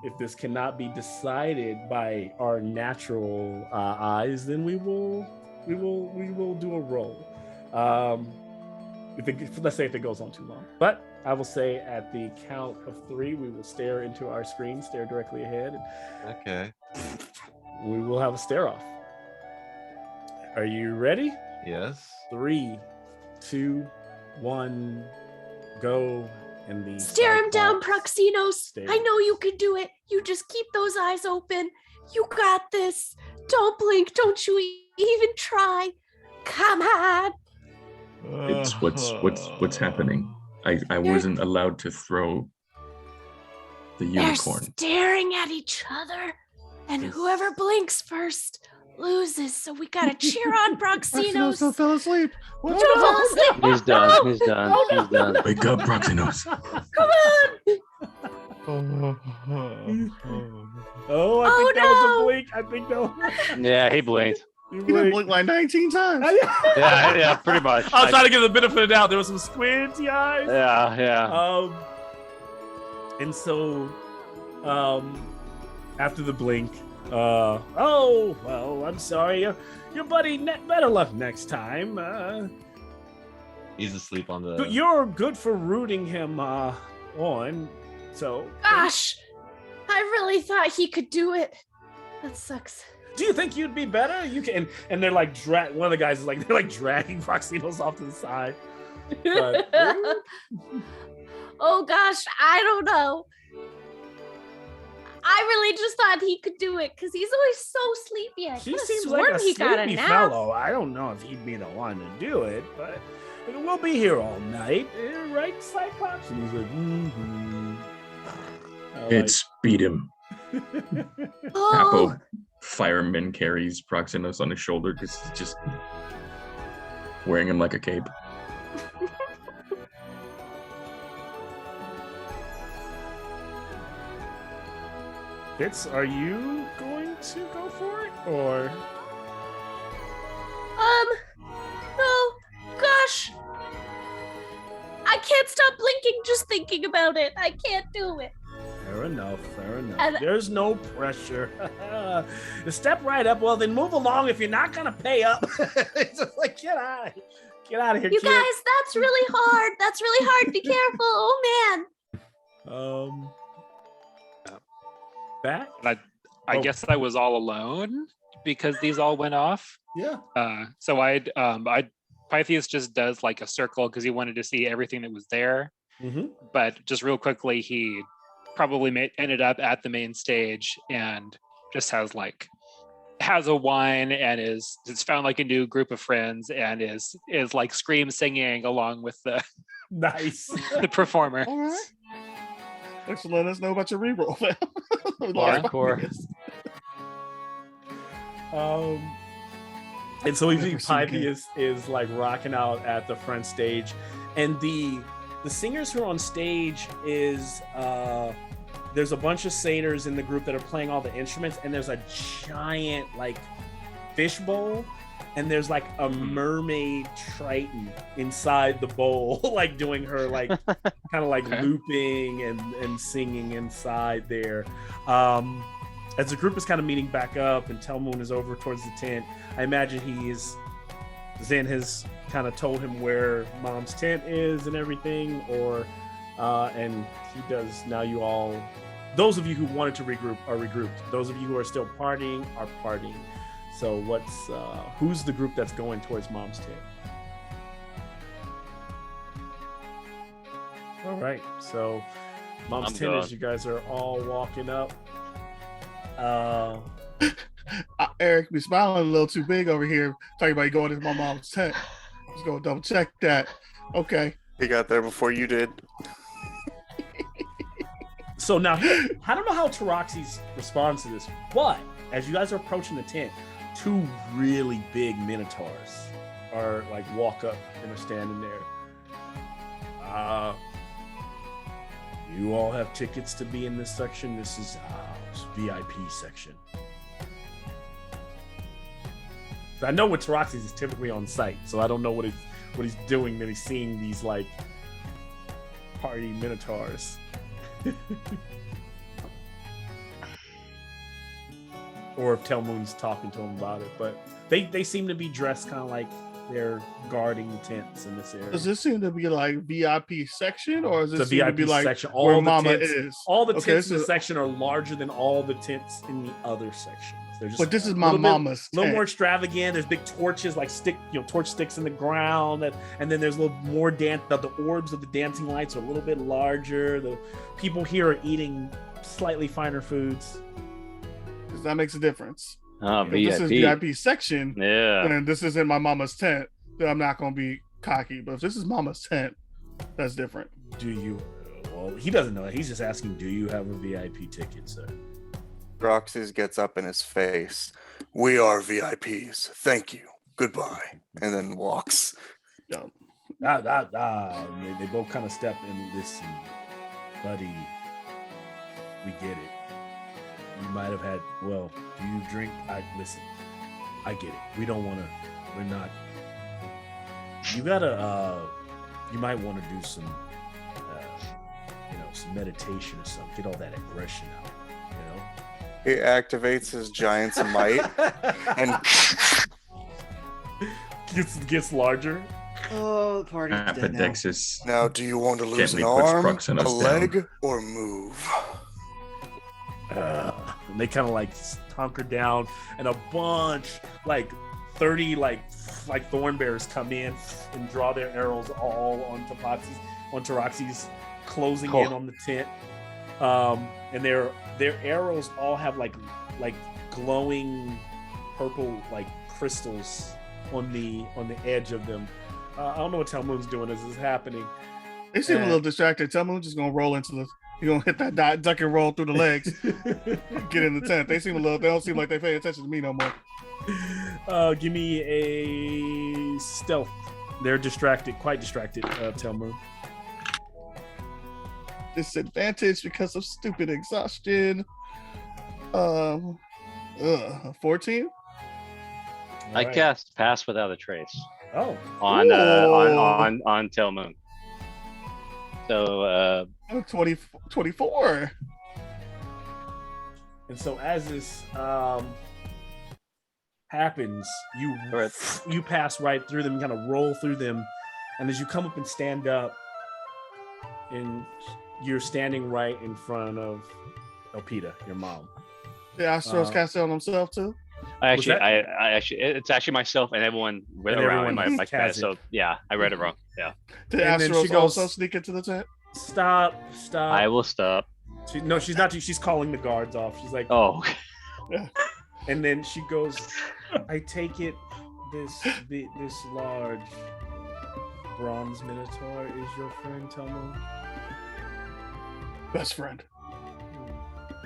If this cannot be decided by our natural eyes, then we will do a roll. Let's say if it goes on too long, but I will say at the count of 3, we will stare into our screen, stare directly ahead. okay. We will have a stare off. Are you ready? Yes. 3, 2, 1, go. And the Stare him down, Cyclops Proxinos. stares. I know you can do it. You just keep those eyes open. You got this. Don't blink. Don't you even try. Come on. It's what's happening. I wasn't allowed to throw the They're unicorn. staring at each other, and whoever blinks first loses. So we gotta cheer on Proxinos, don't Proxinos. fell asleep. Don't fall asleep. He's done. He's done. He's done. Wake up, Proxinos. Come on. Oh, I Oh, think that was no. a blink. I think that was. Yeah, he blinked. He done blinked like 19 times. Yeah, pretty much. I was trying to give the benefit of the doubt. There was some squinty eyes. Yeah. And so, after the blink, oh well, I'm sorry, your buddy. Better luck next time. He's asleep on the. You're good for rooting him on. So, Gosh, I really thought he could do it. That sucks. do you think you'd be better? You can. And they're like one of the guys is like they're like dragging Proxinos off to the side. But, Oh gosh, I don't know. I really just thought he could do it because he's always so sleepy. I he could've seems sworn like a he got a sleepy nap. fellow. I don't know if he'd be the one to do it, but we'll be here all night, right, Cyclops? And he's like, It's beat him. Oh, Capo fireman carries Proxinos on his shoulder because he's just wearing him like a cape. Fitz, are you going to go for it, or? no, gosh. I can't stop blinking just thinking about it. I can't do it. Fair enough, fair enough. And- There's no pressure. Step right up. Well, then move along if you're not gonna pay up. It's just like, get out of here, You kid. guys, that's really hard. That's really hard. Be careful. Oh man. Back? I Oh. guess I was all alone because these all went off. Yeah. So Pythias just does like a circle because he wanted to see everything that was there. Mm-hmm. But just real quickly, he probably ended up at the main stage and just has a wine and is found like a new group of friends and is like scream singing along with the Nice. the performer. All right. Thanks for letting us know about your reroll, man. Hardcore. And so we see Never seen him. Pythias is like rocking out at the front stage, and the singers who are on stage is there's a bunch of satyrs in the group that are playing all the instruments, and there's a giant like fishbowl, and there's like a mermaid triton inside the bowl, like doing her like kind of like Okay. looping and singing inside there. As the group is kind of meeting back up and Telmoon is over towards the tent, I imagine Zen has kind of told him where Mom's tent is and everything, or and he does. Now you all those of you who wanted to regroup are regrouped. Those of you who are still partying are partying. So who's the group that's going towards Mom's tent? All right, so Mom's tent is you guys are all walking up. Eric be smiling a little too big over here, talking about going to my mom's tent. Just go double check that. Okay. He got there before you did. So now, I don't know how Taroxy's responds to this, but as you guys are approaching the tent, two really big minotaurs are like walk up and are standing there. You all have tickets to be in this section. This is VIP section. So I know what Taroxy's is typically on site, so I don't know what he's doing that he's seeing these like party minotaurs. Or if Telmoon's talking to him about it, but they seem to be dressed kind of like they're guarding the tents in this area. Does this seem to be like VIP section, or is this the VIP to be like section? where Mama is? All the tents in the section are larger than all the tents in the other sections. They're just but this is my mama's a little more extravagant. There's big torches, like torch sticks in the ground, and then there's a little more the orbs of the dancing lights are a little bit larger. The people here are eating slightly finer foods. Because that makes a difference. If this is VIP section, yeah, and this isn't my mama's tent, then I'm not gonna be cocky. But if this is mama's tent, that's different. Do you? Well, he doesn't know that. He's just asking, do you have a VIP ticket, sir? Roxy's gets up in his face. We are VIPs. Thank you. Goodbye. And then walks. They both kind of step in. Listen, buddy, we get it. You might have had, do you drink? Listen, I get it. We're not. You gotta, you might want to do some, some meditation or something. Get all that aggression out, He activates his giant's might and gets larger. Oh, the party's dead now. Apodexis. Now, do you want to lose Gently an puts arm, Proxenus a leg, down. or move? And they kind of like hunker down, and a bunch, like 30, like thorn bears come in and draw their arrows all onto Roxy's, closing in on the tent. And their arrows all have like glowing purple like crystals on the edge of them. I don't know what Telmoon's doing as this is happening. They seem a little distracted. Telmoon's just gonna roll into the. You're gonna hit that duck and roll through the legs. Get in the tent. They don't seem like they pay attention to me no more. Give me a stealth. They're distracted, quite distracted, Telmoon. Disadvantage because of stupid exhaustion. 14. I cast Pass Without a Trace. Oh. On Telmoon. So 24. And so as this happens, you pass right through them, kind of roll through them, and as you come up and stand up, and you're standing right in front of Elpida, your mom. Yeah, Astros cast it on himself too. I it's actually myself and everyone around my cast. So yeah, I read it wrong. Yeah. Did Astros also sneak into the tent? Stop. I will stop. She's not. She's calling the guards off. She's like, oh. And then she goes, I take it this large bronze minotaur is your friend, Telmo? Best friend.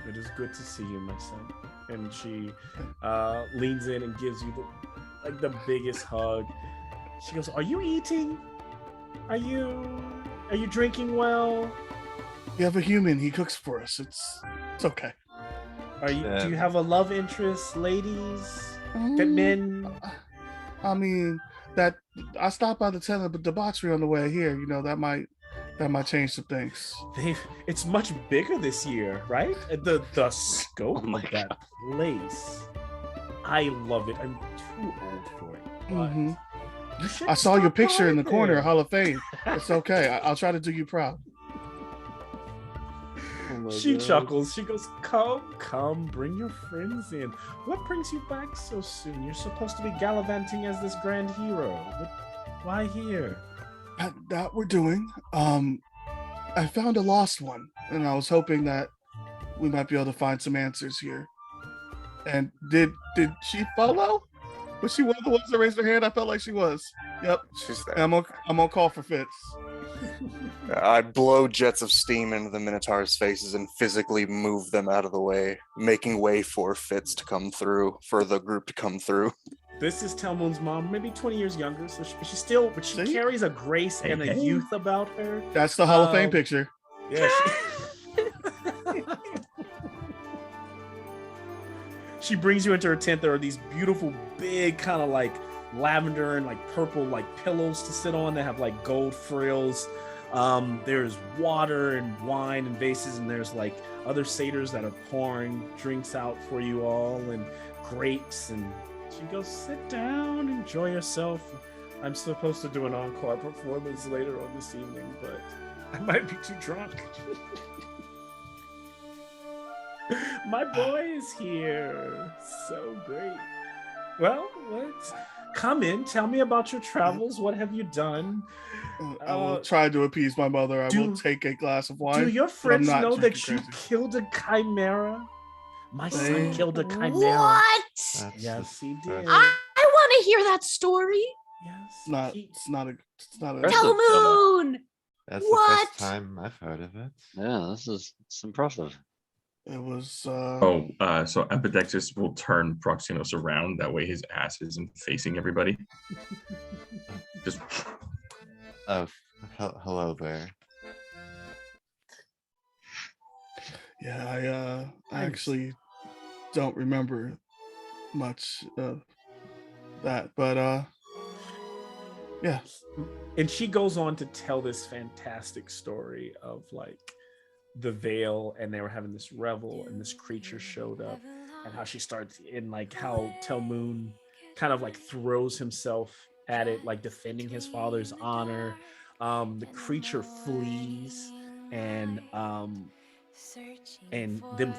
It is good to see you, my son. And she leans in and gives you the biggest hug. She goes, are you eating? Are you drinking well? We have a human. He cooks for us. It's okay. Do you have a love interest, ladies? Men? I mean, that I stopped by the tent of debauchery on the way here. That might change some things. It's much bigger this year, right? The scope of that place. I love it. I'm too old for it. Mm-hmm. I saw your picture in the corner, Hall of Fame. It's okay. I'll try to do you proud. She chuckles. She goes, come, bring your friends in. What brings you back so soon? You're supposed to be gallivanting as this grand hero. Why here? That we're doing. I found a lost one, and I was hoping that we might be able to find some answers here. And did she follow? Was she one of the ones that raised her hand? I felt like she was. Yep. She's there. I'm gonna call for Fitz. I blow jets of steam into the Minotaur's faces and physically move them out of the way, making way for Fitz to come through, for the group to come through. This is Telmoon's mom, maybe 20 years younger, so she carries a grace and a youth about her. That's the Hall of Fame picture. Yeah. She brings you into her tent. There are these beautiful, big, kind of like lavender and like purple, like pillows to sit on that have like gold frills. There's water and wine and vases, and there's like other satyrs that are pouring drinks out for you all, and grapes. And she goes, sit down, enjoy yourself. I'm supposed to do an encore performance later on this evening, but I might be too drunk. My boy is here. So great. Well, let's come in. Tell me about your travels. What have you done? I will try to appease my mother. I will take a glass of wine. Do your friends know that you killed a chimera? My son killed a chimera. What? Yes, he did. I want to hear that story. Yes. It's not a Telmoon. That's What? the first time I've heard of it. Yeah, it's impressive. It was so Ambidextrous will turn Proxenos around, that way his ass isn't facing everybody. Just hello there. Yeah, I actually don't remember much of that, but yeah. And she goes on to tell this fantastic story of like the veil, and they were having this revel, and this creature showed up, and how she starts in like how Telmoon kind of like throws himself at it, like defending his father's honor. The creature flees, and them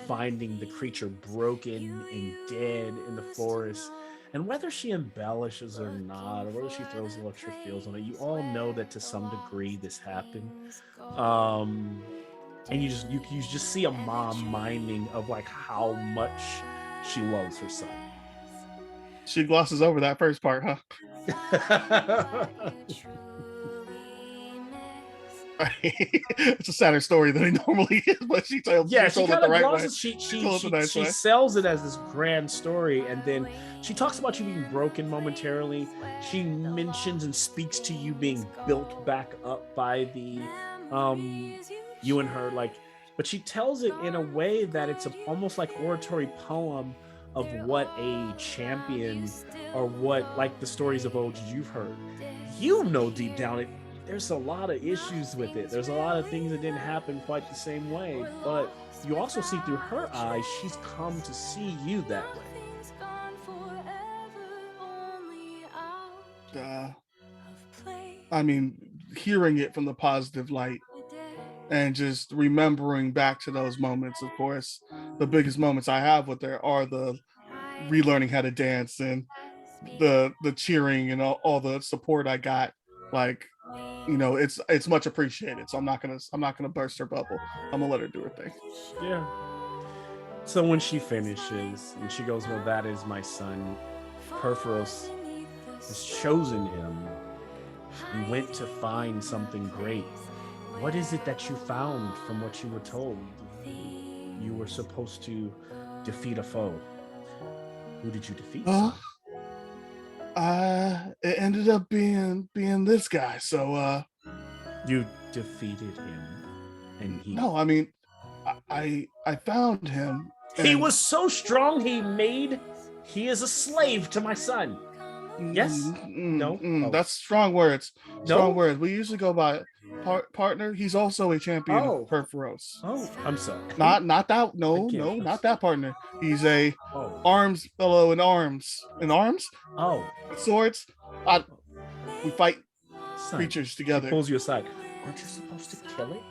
finding the creature broken and dead in the forest. And whether she embellishes or not, or whether she throws the extra feels on it, you all know that to some degree this happened. And you just see a mom miming of like how much she loves her son. She glosses over that first part, huh? It's a sadder story than it normally is, but she told it the right way. She sells it as this grand story, and then she talks about you being broken momentarily. She mentions and speaks to you being built back up by the you and her, like, but she tells it in a way that it's almost like oratory poem of what a champion, or what like the stories of old you've heard. You know deep down there's a lot of issues with it. There's a lot of things that didn't happen quite the same way, but you also see through her eyes, she's come to see you that way. I mean, hearing it from the positive light and just remembering back to those moments, of course, the biggest moments I have with her are the relearning how to dance and the cheering and all the support I got. Like, you know, it's much appreciated. So I'm not gonna burst her bubble. I'm gonna let her do her thing. Yeah. So when she finishes and she goes, well, that is my son. Perforos has chosen him. He went to find something great. What is it that you found from what you were told? You were supposed to defeat a foe. Who did you defeat? It ended up being this guy. So you defeated him, and he. No, I mean, I found him. He was so strong. He is a slave to my son. Yes. No. That's strong words. Strong words. We usually go by partner. He's also a champion of Perforos. Oh, I'm sorry. Not that. No, not that partner. He's a arms fellow in arms. In arms? Oh, swords. We fight creatures together. She pulls you aside. Aren't you supposed to kill it?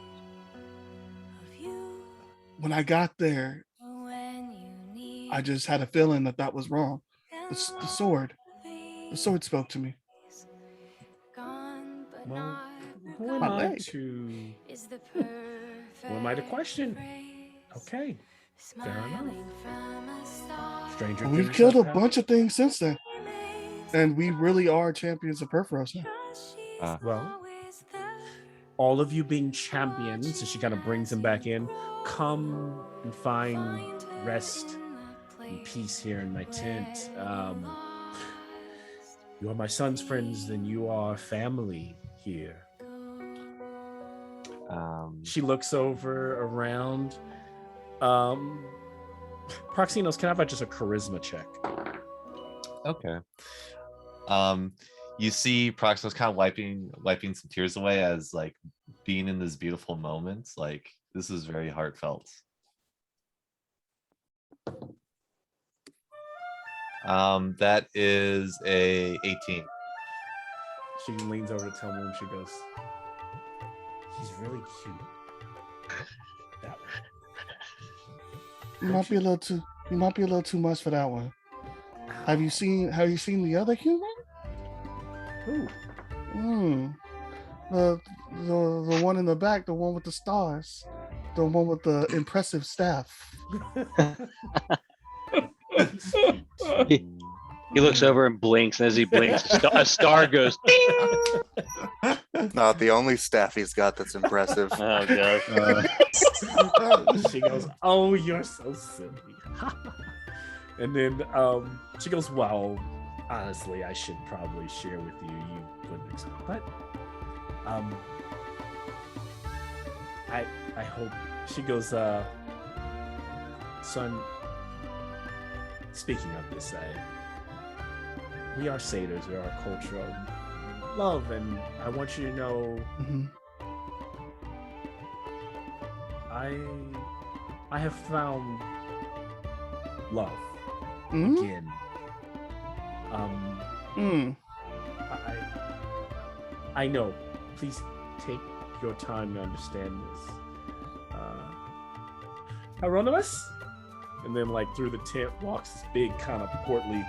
when I got there, I just had a feeling that was wrong. The sword spoke to me. Well, who am My I leg. to? Who am I to question? Okay, fair enough. Stranger We've things killed have a happened. bunch of things since then, and we really are champions of Perforos now. Well, all of you being champions, and she kind of brings him back in. Come and find rest and peace here in my tent. You are my son's friends, then you are family here. She looks over around. Proxinos, can I have just a charisma check? Okay. You see Proxos kind of wiping some tears away as like being in this beautiful moment. Like this is very heartfelt. That is a 18. She leans over to Telmo and she goes, "He's really cute." That one. You might be a little too much for that one. Have you seen the other human? Who? The one in the back, the one with the stars, the one with the impressive staff. He looks over and blinks, and as he blinks, a star goes ding. Not the only staff he's got that's impressive. Oh gosh. She goes, "Oh, you're so silly." And then she goes, "Well, honestly, I should probably share with you. You wouldn't expect, but I hope." She goes, "Son, speaking of this, we are satyrs. We are a culture of love, and I want you to know, I have found love again. I know. Please take your time to understand this. Hieronymus?" And then, like, through the tent walks this big, kind of portly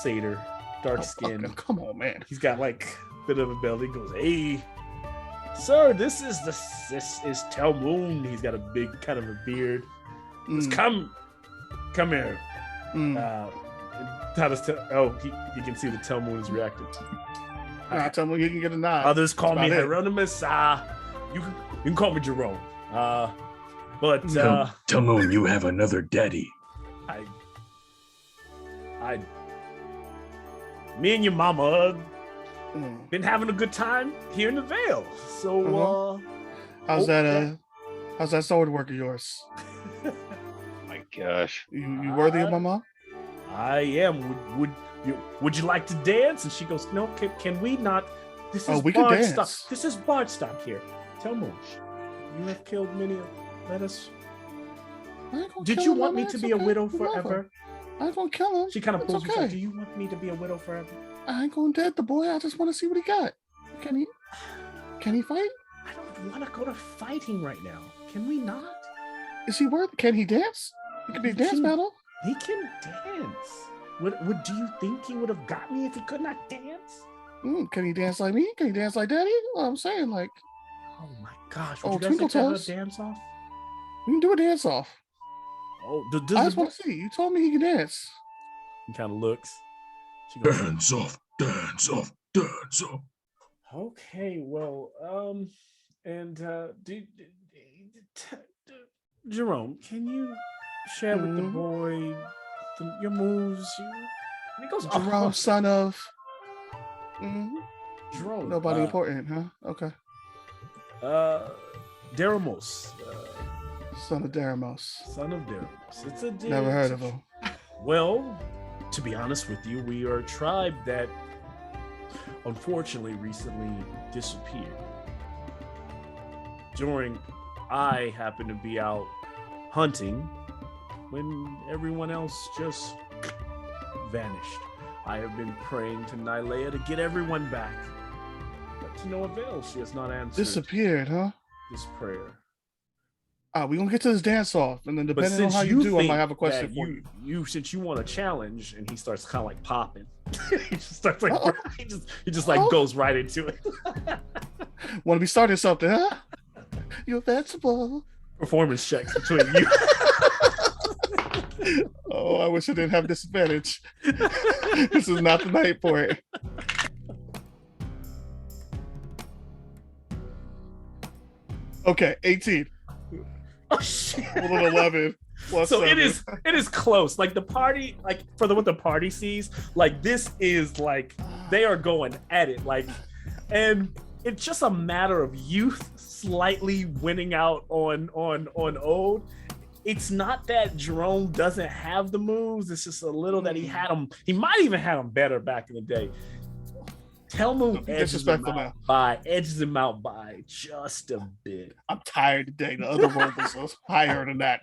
satyr, dark skin. Come on, man. He's got like a bit of a belly. He goes, "Hey, sir, this is Telmoon." He's got a big kind of a beard. He goes, come here. How does he can see that Telmoon is reacting. Telmoon, you can get a nod. Others call me Hieronymus. You can call me Jerome. But Telmoon, you have another daddy. Me and your mama been having a good time here in the Vale. So how's that sword work of yours? My gosh. You worthy of my mom? I am. Would you like to dance? And she goes, "No, can we not? This is we can dance. BardStock. This is BardStock here. Telmo, you have killed many. Let us. Did you want me to be a widow forever?" I ain't gonna kill him. She kind of It's pulls okay. herself. "Do you want me to be a widow forever?" I ain't gonna dead the boy. I just want to see what he got. Can he fight? I don't want to go to fighting right now. Can we not? Is he worth? Can he dance? It could be a dance battle. He can dance. What do you think he would have got me if he could not dance? Can he dance like me? Can he dance like Daddy? Well, I'm saying, like, oh my gosh! Would you guys Twinkle like to have a Toes. dance off? We can do a dance off. Oh, I just want to see. You told me he can dance. He kind of looks. She goes, Dance off, dance off, dance off. "Okay, well, Jerome, can you share with the boy your moves?" And he goes, Jerome, son of. Jerome. Nobody important, huh? Okay. Deramos. Son of Deramos. Son of Deramos. It's a Never heard of him. Well, to be honest with you, we are a tribe that unfortunately recently disappeared. I happened to be out hunting when everyone else just vanished. I have been praying to Nylea to get everyone back, but to no avail. She has not answered Disappeared, huh? this prayer. We're gonna get to this dance off, and then But depending on since how you do, I think might have a question that for you. Since you want a challenge, and he starts kind of like popping, he just starts like Uh-oh. he just like goes right into it. Want to be starting something, huh? You're vegetable. Performance checks between you. Oh, I wish I didn't have disadvantage. This is not the night for it. Okay, 18. Oh shit. Hold on, 11. Plus So 7. it is close. Like the party, like for what the party sees, like this is like they are going at it, like, and it's just a matter of youth slightly winning out on old. It's not that Jerome doesn't have the moves. It's just a little that he had them. He might even have them better back in the day. Telmoon edges him out by just a bit. I'm tired today. The other roll was higher than that.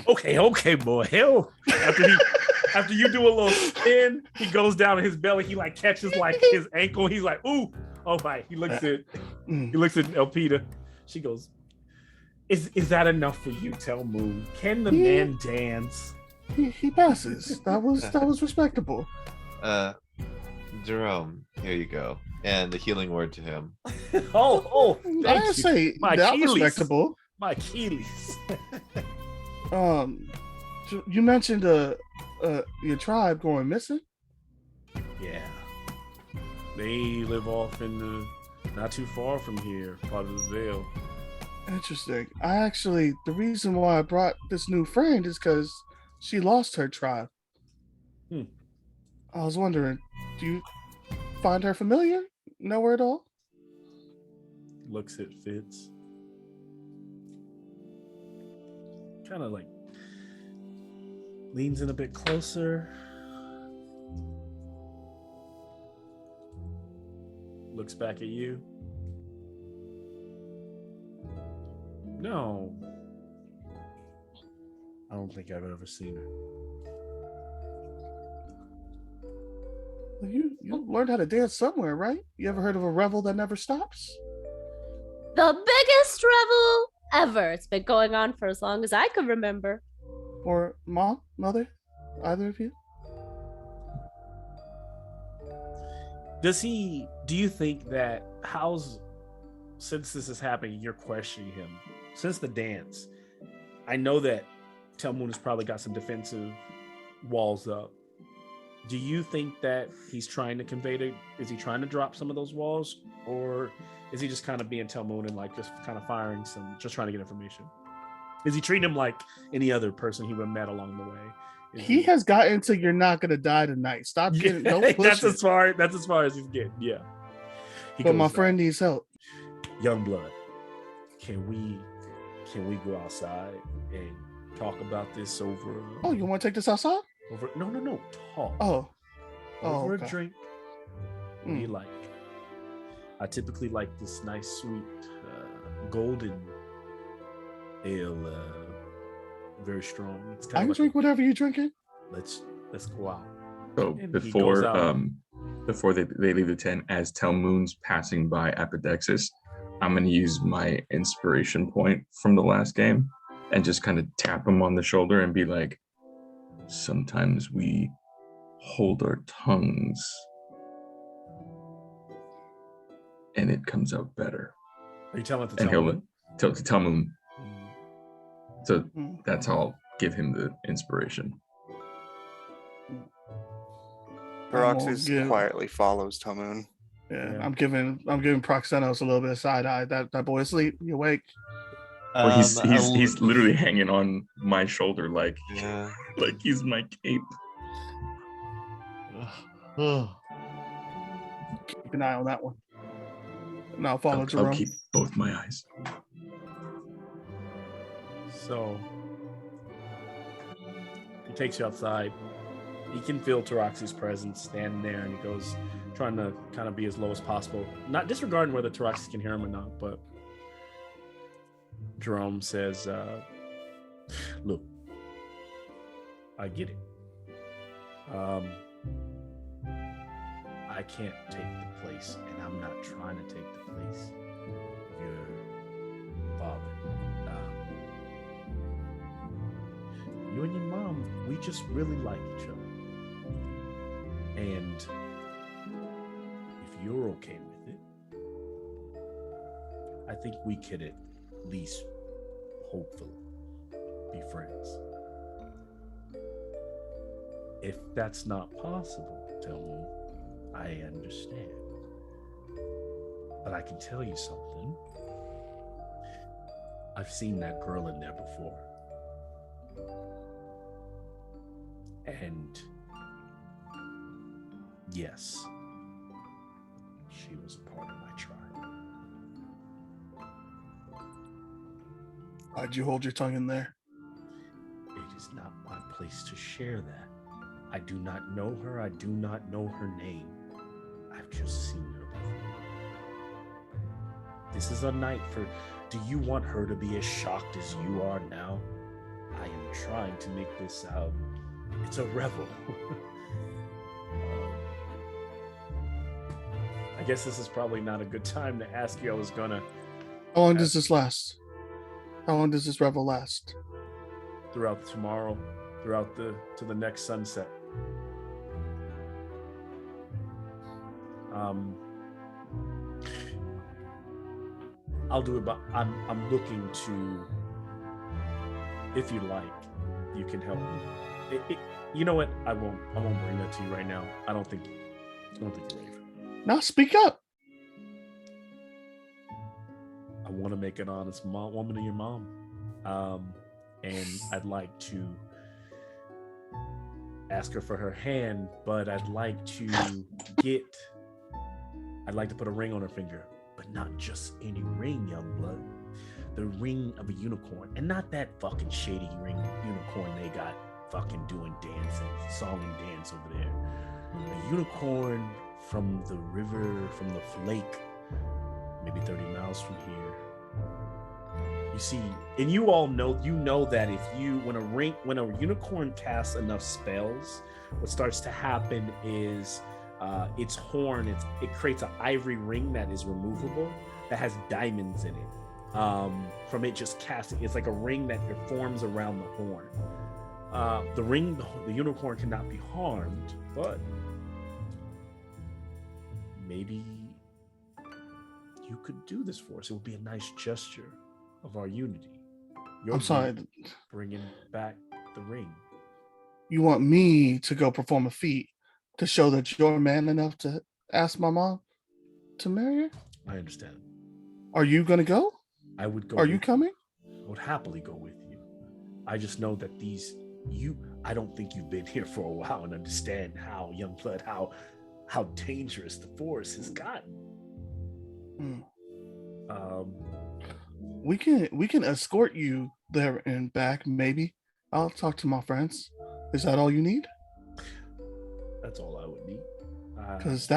Okay, boy. Hell, after you do a little spin, he goes down in his belly. He like catches like his ankle. He's like, ooh, oh my. He looks at Elpida. She goes, Is that enough for you, Telmoon? Can the man dance? He passes. That was respectable. Jerome, here you go. And the healing word to him. Oh, thank I you. say My that Achilles. respectable. My Achilles. You mentioned your tribe going missing. Yeah. They live off in the not too far from here, part of the Vale. Interesting. The reason why I brought this new friend is because she lost her tribe. I was wondering, do you find her familiar? Know her at all? Looks at Fitz. Kind of like leans in a bit closer. Looks back at you. No. I don't think I've ever seen her. Well, you learned how to dance somewhere, right? You ever heard of a revel that never stops? The biggest revel ever. It's been going on for as long as I can remember. Or mom, mother, either of you? Do you think that since this is happening, you're questioning him, since the dance, I know that Telmoon has probably got some defensive walls up. Do you think that he's trying to is he trying to drop some of those walls, or is he just kind of being Telmoon and like just kind of firing just trying to get information? Is he treating him like any other person he would have met along the way? He has gotten to "you're not gonna die tonight." Stop getting. Don't push that's as far as he's getting. Yeah. But my friend needs help. Youngblood, can we go outside and talk about this over? Oh, you want to take this outside? Over? No. Talk. Over a drink. What do you like? I typically like this nice, sweet, golden ale. Very strong. It's kind I can drink whatever you're drinking. Let's go out. So And before they leave the tent, as Telmoon's passing by Apodexis, I'm going to use my inspiration point from the last game and just kind of tap him on the shoulder and be like, sometimes we hold our tongues and it comes out better. Are you telling it to and Telmoon? He'll to Telmoon. So that's how I'll give him the inspiration. Peroxys quietly follows Telmoon. Yeah, I'm giving Proxenos a little bit of side eye. That boy asleep. You awake? Well, he's literally hanging on my shoulder like he's my cape. Keep an eye on that one. And I'll follow Jerome. I'll keep both my eyes. So he takes you outside. He can feel Taroxy's presence standing there, and he goes, trying to kind of be as low as possible, not disregarding whether Taroxy can hear him or not. But Jerome says, look, I get it. I can't take the place, and I'm not trying to take the place of your father. You and your mom, we just really like each other. And if you're okay with it, I think we could at least, hopefully, be friends. If that's not possible, tell me. I understand. But I can tell you something. I've seen that girl in there before. And yes, she was a part of my tribe. Why'd you hold your tongue in there? It is not my place to share that. I do not know her. I do not know her name. I've just seen her before. This is a night for... Do you want her to be as shocked as you are now? I am trying to make this out. It's a revel. I guess this is probably not a good time to ask you. I was gonna... How long does this last? How long does this revel last? Throughout tomorrow, to the next sunset. I'll do it, but I'm looking to, if you like, you can help me. You know what? I won't bring that to you right now. I don't think you're ready for it. Now speak up. I want to make an honest woman of your mom. And I'd like to ask her for her hand, but I'd like to put a ring on her finger, but not just any ring, young blood. The ring of a unicorn, and not that fucking shady ring unicorn they got fucking doing song and dance over there. A unicorn from the river, from the lake, maybe 30 miles from here. You see, and you all know, that when a unicorn casts enough spells, what starts to happen is its horn, it creates an ivory ring that is removable, that has diamonds in it. From it just casting, it's like a ring that forms around the horn. The unicorn cannot be harmed, but maybe you could do this for us. It would be a nice gesture of our unity. I'm sorry. Bringing back the ring. You want me to go perform a feat to show that you're man enough to ask my mom to marry her? I understand. Are you going to go? I would go. Are you coming? I would happily go with you. I just know that I don't think you've been here for a while and understand how, young blood, how dangerous the forest has gotten. We can escort you there and back, maybe. I'll talk to my friends. Is that all you need? That's all I would need. Because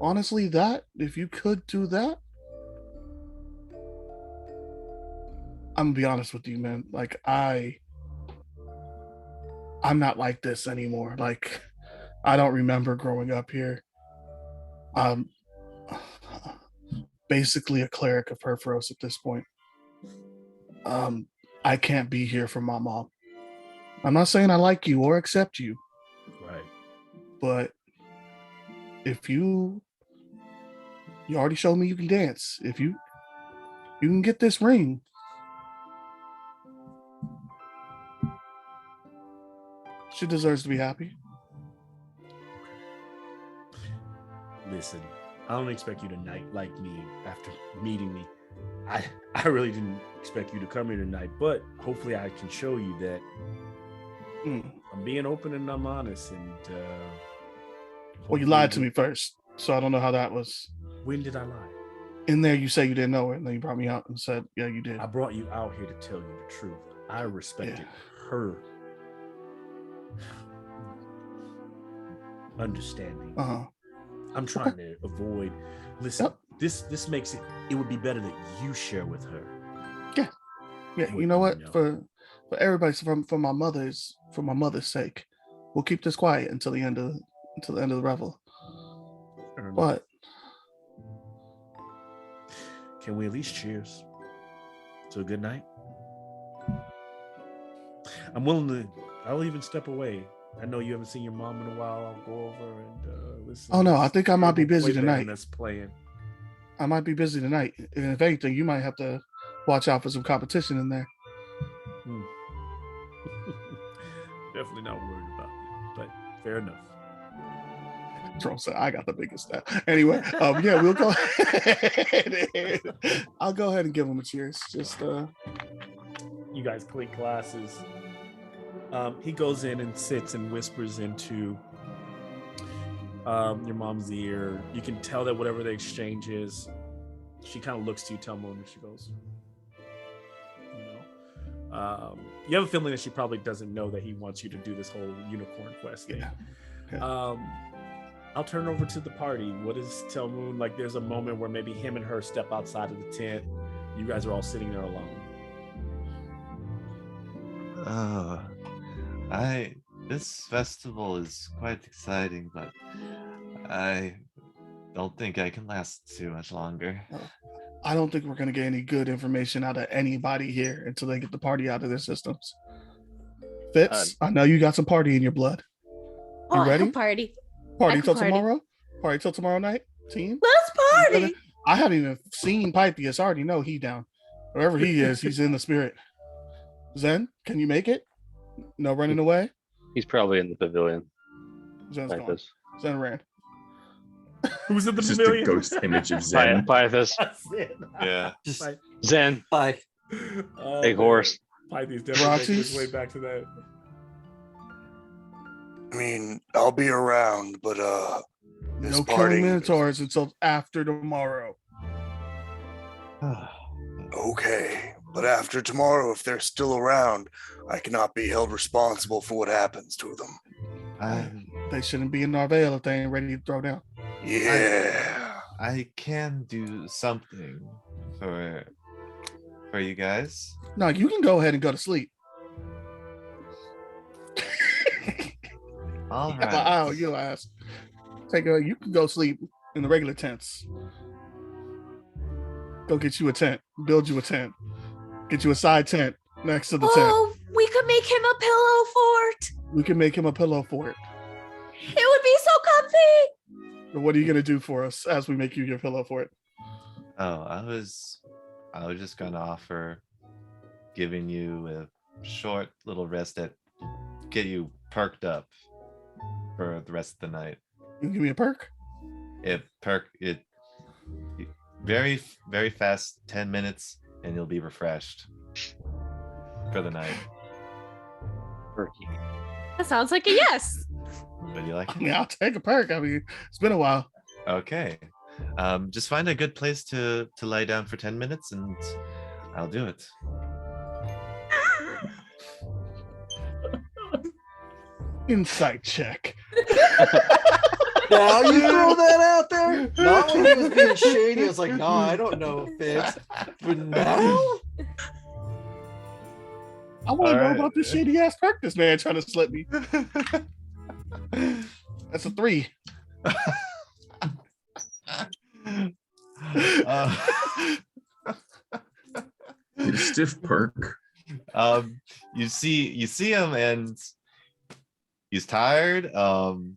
honestly, if you could do that, I'm gonna be honest with you, man. Like I'm not like this anymore. Like I don't remember growing up here. I'm basically a cleric of THEROS at this point. I can't be here for my mom. I'm not saying I like you or accept you. Right. But if you already showed me you can dance. If you can get this ring. She deserves to be happy. Listen, I don't expect you to like me after meeting me. I really didn't expect you to come here tonight, but hopefully I can show you that I'm being open and I'm honest. And well, you lied to me first, so I don't know how that was. When did I lie? In there, you say you didn't know her, and then you brought me out and said, "Yeah, you did." I brought you out here to tell you the truth. I respected her understanding. I'm trying to avoid. Listen, this makes it. It would be better that you share with her. Yeah. You know what? For everybody's, for my mother's sake, we'll keep this quiet until the end of the revel. But can we at least cheers to a good night? I'm willing to. I'll even step away. I know you haven't seen your mom in a while. I'll go over and listen. Oh no, I think I might be busy Boy band tonight. That's playing. I might be busy tonight. And if anything, you might have to watch out for some competition in there. Definitely not worried about it, but fair enough. Trump said, I got the biggest style. Anyway, yeah, we'll go ahead. I'll go ahead and give him a cheers. Just You guys clink glasses. He goes in and sits and whispers into your mom's ear. You can tell that whatever the exchange is, she kind of looks to you, Telmo, and she goes, you have a feeling that she probably doesn't know that he wants you to do this whole unicorn quest thing. Yeah. I'll turn over to the party. What is Tell Moon like? There's a moment where maybe him and her step outside of the tent. You guys are all sitting there alone. This festival is quite exciting, but I don't think I can last too much longer. I don't think we're going to get any good information out of anybody here until they get the party out of their systems. Fitz, I know you got some party in your blood. You ready? Party. Party till tomorrow? Party till tomorrow night? Team? Let's party. I haven't even seen Pipe yet. So I already know he down. Wherever he is, he's in the spirit. Zen, can you make it? No running away? He's probably in the pavilion. Zen's like gone. this. Zen ran. Who's in the It's just pavilion? a ghost image of Zen. Pythus. Yeah. Just Zen. bye. Big horse. Pythus definitely making his way back to that. I mean, I'll be around, but this No party. killing minotaurs until after tomorrow. Okay, but after tomorrow, if they're still around, I cannot be held responsible for what happens to them. They shouldn't be in Narvale if they ain't ready to throw down. Yeah. I can do something for you guys. No, you can go ahead and go to sleep. All Yeah, right. oh, you ask. You can go sleep in the regular tents. Go get you a tent. Build you a tent. Get you a side tent next to the tent. Oh, we could make him a pillow fort. We can make him a pillow fort. It would be so comfy. But what are you gonna do for us as we make you your pillow fort? Oh, I was just gonna offer giving you a short little rest that get you perked up for the rest of the night. You can give me a perk? It very, very fast, 10 minutes, and you'll be refreshed for the night. That sounds like a yes. Would you like I it? mean, I'll take a perk. I mean, it's been a while. Okay. Just find a good place to lie down for 10 minutes and I'll do it. Insight check. Now you throw that out there? Not when he was being shady. I was like, no, I don't know, Fitz. But now? I want to know Alright. about this shady ass perk this man trying to slip me. That's a 3. Your stiff perk. You see him and he's tired. Fractionals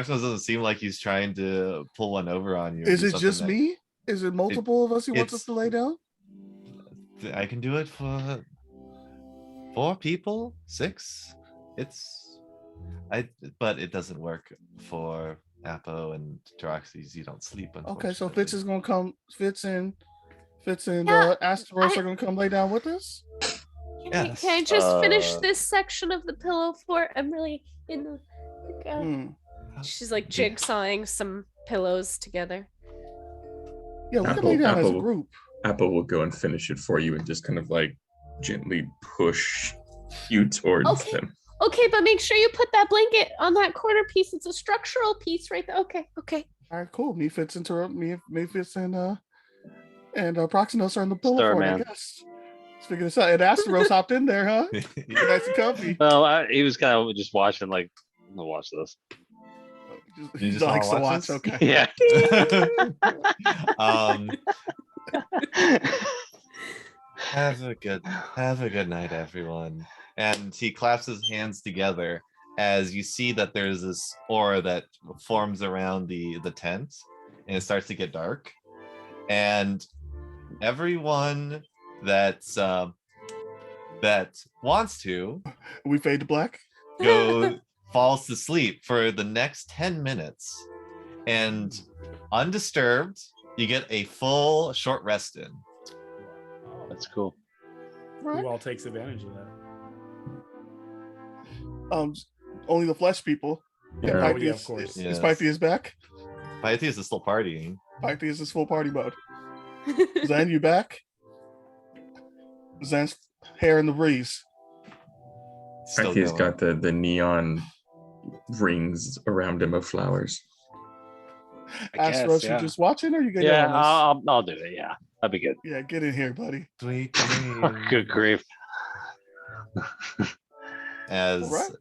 doesn't seem like he's trying to pull one over on you. Is or it something just that- me? Is it multiple of us he wants us it's- to lay down? I can do it for 4 people, 6. But it doesn't work for Apo and Taroxys. You don't sleep. Okay, so Fitz is gonna come. Fitz and Yeah, Asteros are gonna come lay down with us. Yes. Can I just finish this section of the pillow fort? I'm really in the. Hmm. She's like jigsawing some pillows together. Yeah, we can lay down as a group. Apple will go and finish it for you and just kind of like gently push you towards Okay. them. Okay, but make sure you put that blanket on that corner piece. It's a structural piece right there. Okay. All right, cool. Me Fitz and Proximos are in the pillow fort. I Starman. guess. Let's figure this out. And Asteros hopped in there, huh? Nice and comfy. Well, he was kind of just watching, like, I'm gonna watch this. He just likes to wanna watch. watch this? Okay. Yeah. Have a good night, everyone. And he claps his hands together as you see that there's this aura that forms around the tent, and it starts to get dark. And everyone that's that wants to We fade to black. go falls to sleep for the next 10 minutes, and undisturbed, you get a full short rest in. Oh, that's cool. Who all takes advantage of that? Only the flesh people. Yeah. And Oh, Pythias, yeah, of course. Is Yes. Pythias back? Pythias is still partying. Pythias is full party mode. Zen, you back? Zen's hair in the breeze. Still Pythias going. got the neon rings around him of flowers. I guess, Astros, yeah. you just watching or you getting Yeah, on I'll do it. Yeah, that'd be good. this? Yeah, get in here, buddy. Sweet Oh, dreams. good grief. As Alright.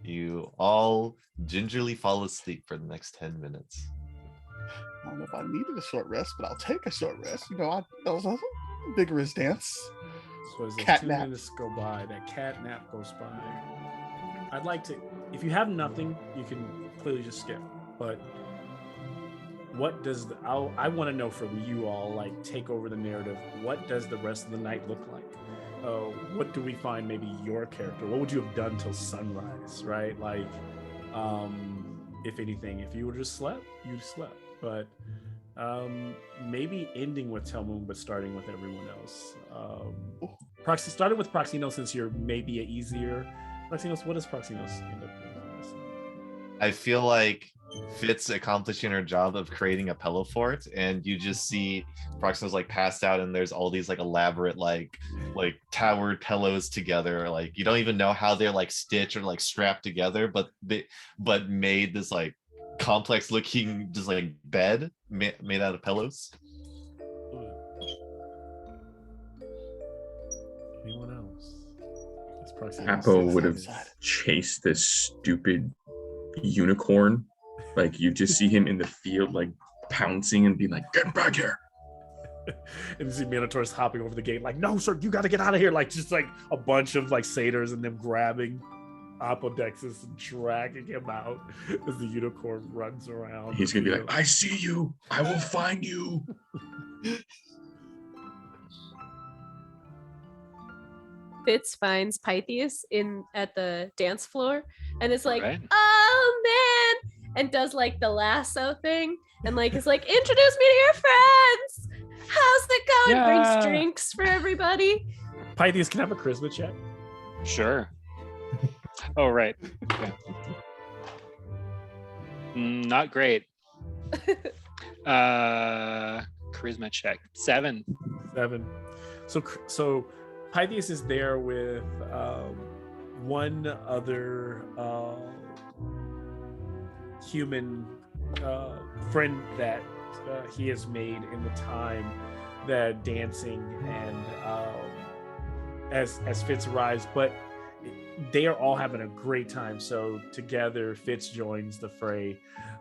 you all gingerly fall asleep for the next 10 minutes. I don't know if I needed a short rest, but I'll take a short rest. You know, that was a vigorous dance. So as the Cat 2 nap. minutes go by, that cat nap goes by. I'd like to, if you have nothing, you can clearly just skip. But what does I want to know from you all, like, take over the narrative. What does the rest of the night look like? What do we find maybe your character? What would you have done till sunrise, right? Like, if anything, if you would have just slept, you'd slept. But maybe ending with Telmoon, but starting with everyone else. Starting with Proxino, since you're maybe easier. Proxinos, what does Proxinos end up doing? I feel like Fitz accomplishing her job of creating a pillow fort, and you just see Proximo's like passed out, and there's all these like elaborate like towered pillows together. Like you don't even know how they're like stitched or like strapped together, but made this like complex looking just like bed made out of pillows. Anyone else? It's Proxinos. Apo would have chased this stupid unicorn. Like you just see him in the field, like pouncing and being like, "Get back here!" And you see Minotaur's hopping over the gate, like, "No, sir, you got to get out of here!" Like just like a bunch of like satyrs and them grabbing Apodexus and dragging him out as the unicorn runs around. He's gonna be like, "I see you. I will find you." Fitz finds Pythias at the dance floor and is like, Right. "Oh man," and does like the lasso thing and like is like, "Introduce me to your friends. How's it going?" Yeah. Brings drinks for everybody. Pythias can have a charisma check. Sure. Oh, right. Okay. Not great. Charisma check 7. 7. So Pythias is there with one other human friend that he has made in the time that dancing and as Fitz arrives, but they are all having a great time. So together, Fitz joins the fray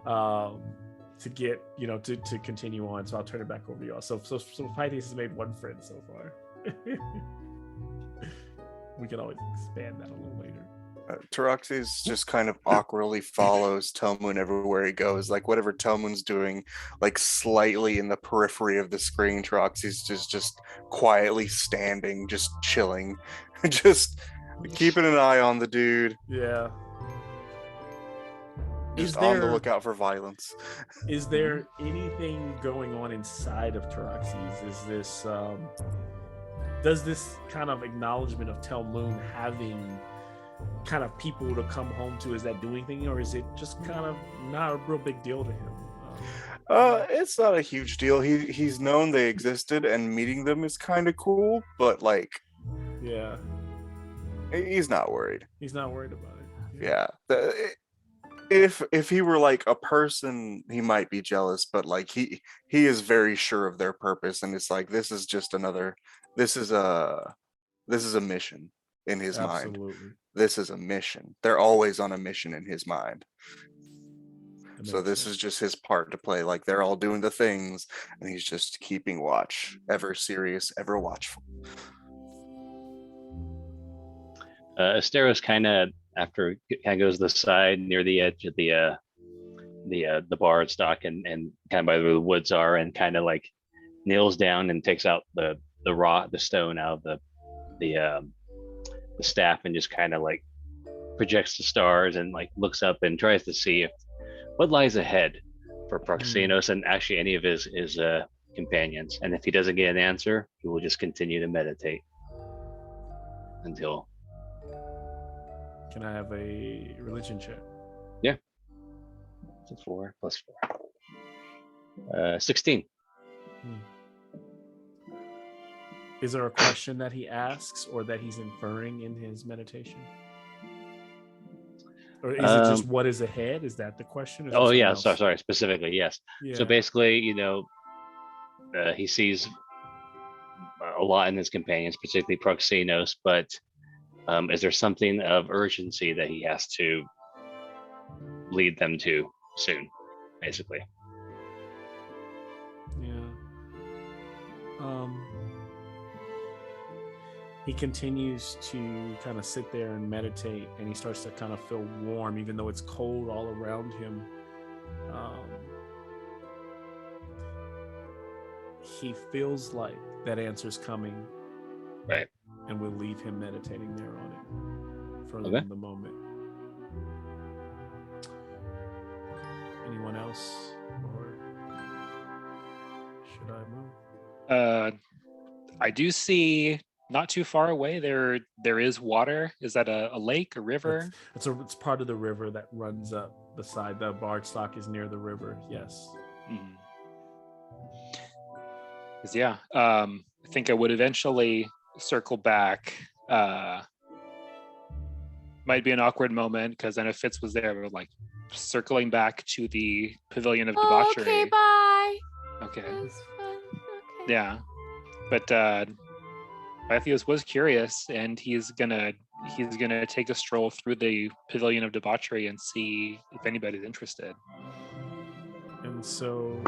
to get to continue on. So I'll turn it back over to y'all. So Pythias has made one friend so far. We can always expand that a little later. Taroxys just kind of awkwardly follows Telmoon everywhere he goes. Like whatever Telmoon's doing, like slightly in the periphery of the screen, Taroxys is just quietly standing, just chilling, just keeping an eye on the dude. Yeah. Just on the lookout for violence. Is there anything going on inside of Taroxys? Is this does this kind of acknowledgement of Telmoon having kind of people to come home to, is that doing anything, or is it just kind of not a real big deal to him? It's not a huge deal. He's known they existed, and meeting them is kind of cool, but like, yeah, he's not worried. He's not worried about it. Yeah. If he were like a person, he might be jealous, but like he is very sure of their purpose, and it's like this is just another. This is a mission in his mind. Absolutely. This is a mission. They're always on a mission in his mind. So this is just his part to play. Like they're all doing the things, and he's just keeping watch, ever serious, ever watchful. Asteros kind of, after kind of goes to the side near the edge of the BardStock and kind of by where the woods are, and kind of like kneels down and takes out the stone out of the staff, and just kind of like projects the stars and like looks up and tries to see if what lies ahead for Proxenos and actually any of his companions. And if he doesn't get an answer, he will just continue to meditate until. Can I have a religion check? Yeah. So 4 plus 4. 16. Is there a question that he asks or that he's inferring in his meditation? Or is it just what is ahead? Is that the question? Oh yeah, sorry, specifically, yes. Yeah. So basically, he sees a lot in his companions, particularly Proxenos, but is there something of urgency that he has to lead them to soon, basically? Yeah. He continues to kind of sit there and meditate, and he starts to kind of feel warm, even though it's cold all around him. He feels like that answer's coming, right? And we'll leave him meditating there on it for the moment. Anyone else, or should I move? I do see. Not too far away, there is water. Is that a lake, a river? It's part of the river that runs up beside the BardStock is near the river. Yes. Yeah, I think I would eventually circle back. Might be an awkward moment because then if Fitz was there, we're like circling back to the Pavilion of Debauchery. Okay, bye. Okay. Okay. Yeah, but Matthias was curious, and he's gonna take a stroll through the Pavilion of Debauchery and see if anybody's interested. And so,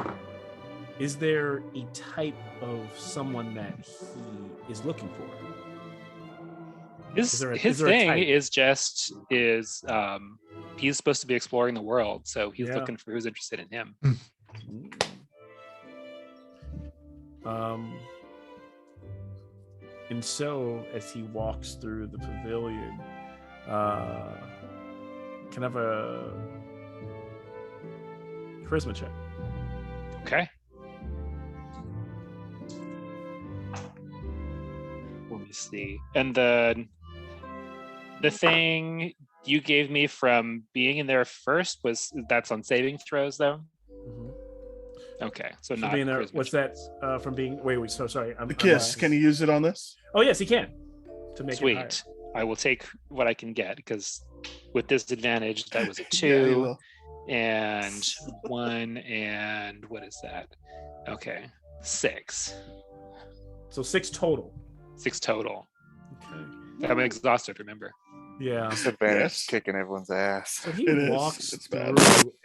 is there a type of someone that he is looking for? His thing is he's supposed to be exploring the world, so he's looking for who's interested in him. And so, as he walks through the pavilion, can I have a charisma check? Okay. Let me see. And the thing you gave me from being in there first that's on saving throws, though? Okay, so not being there. What's that from being? Wait. So sorry. The kiss. Can you use it on this? Oh yes, he can. To make Sweet. It I will take what I can get because with disadvantage, that was a 2 and 1 and what is that? Okay, 6. So 6 total. 6 total. Okay. I'm exhausted. Remember? Yeah. Disadvantage kicking everyone's ass. So he walks through,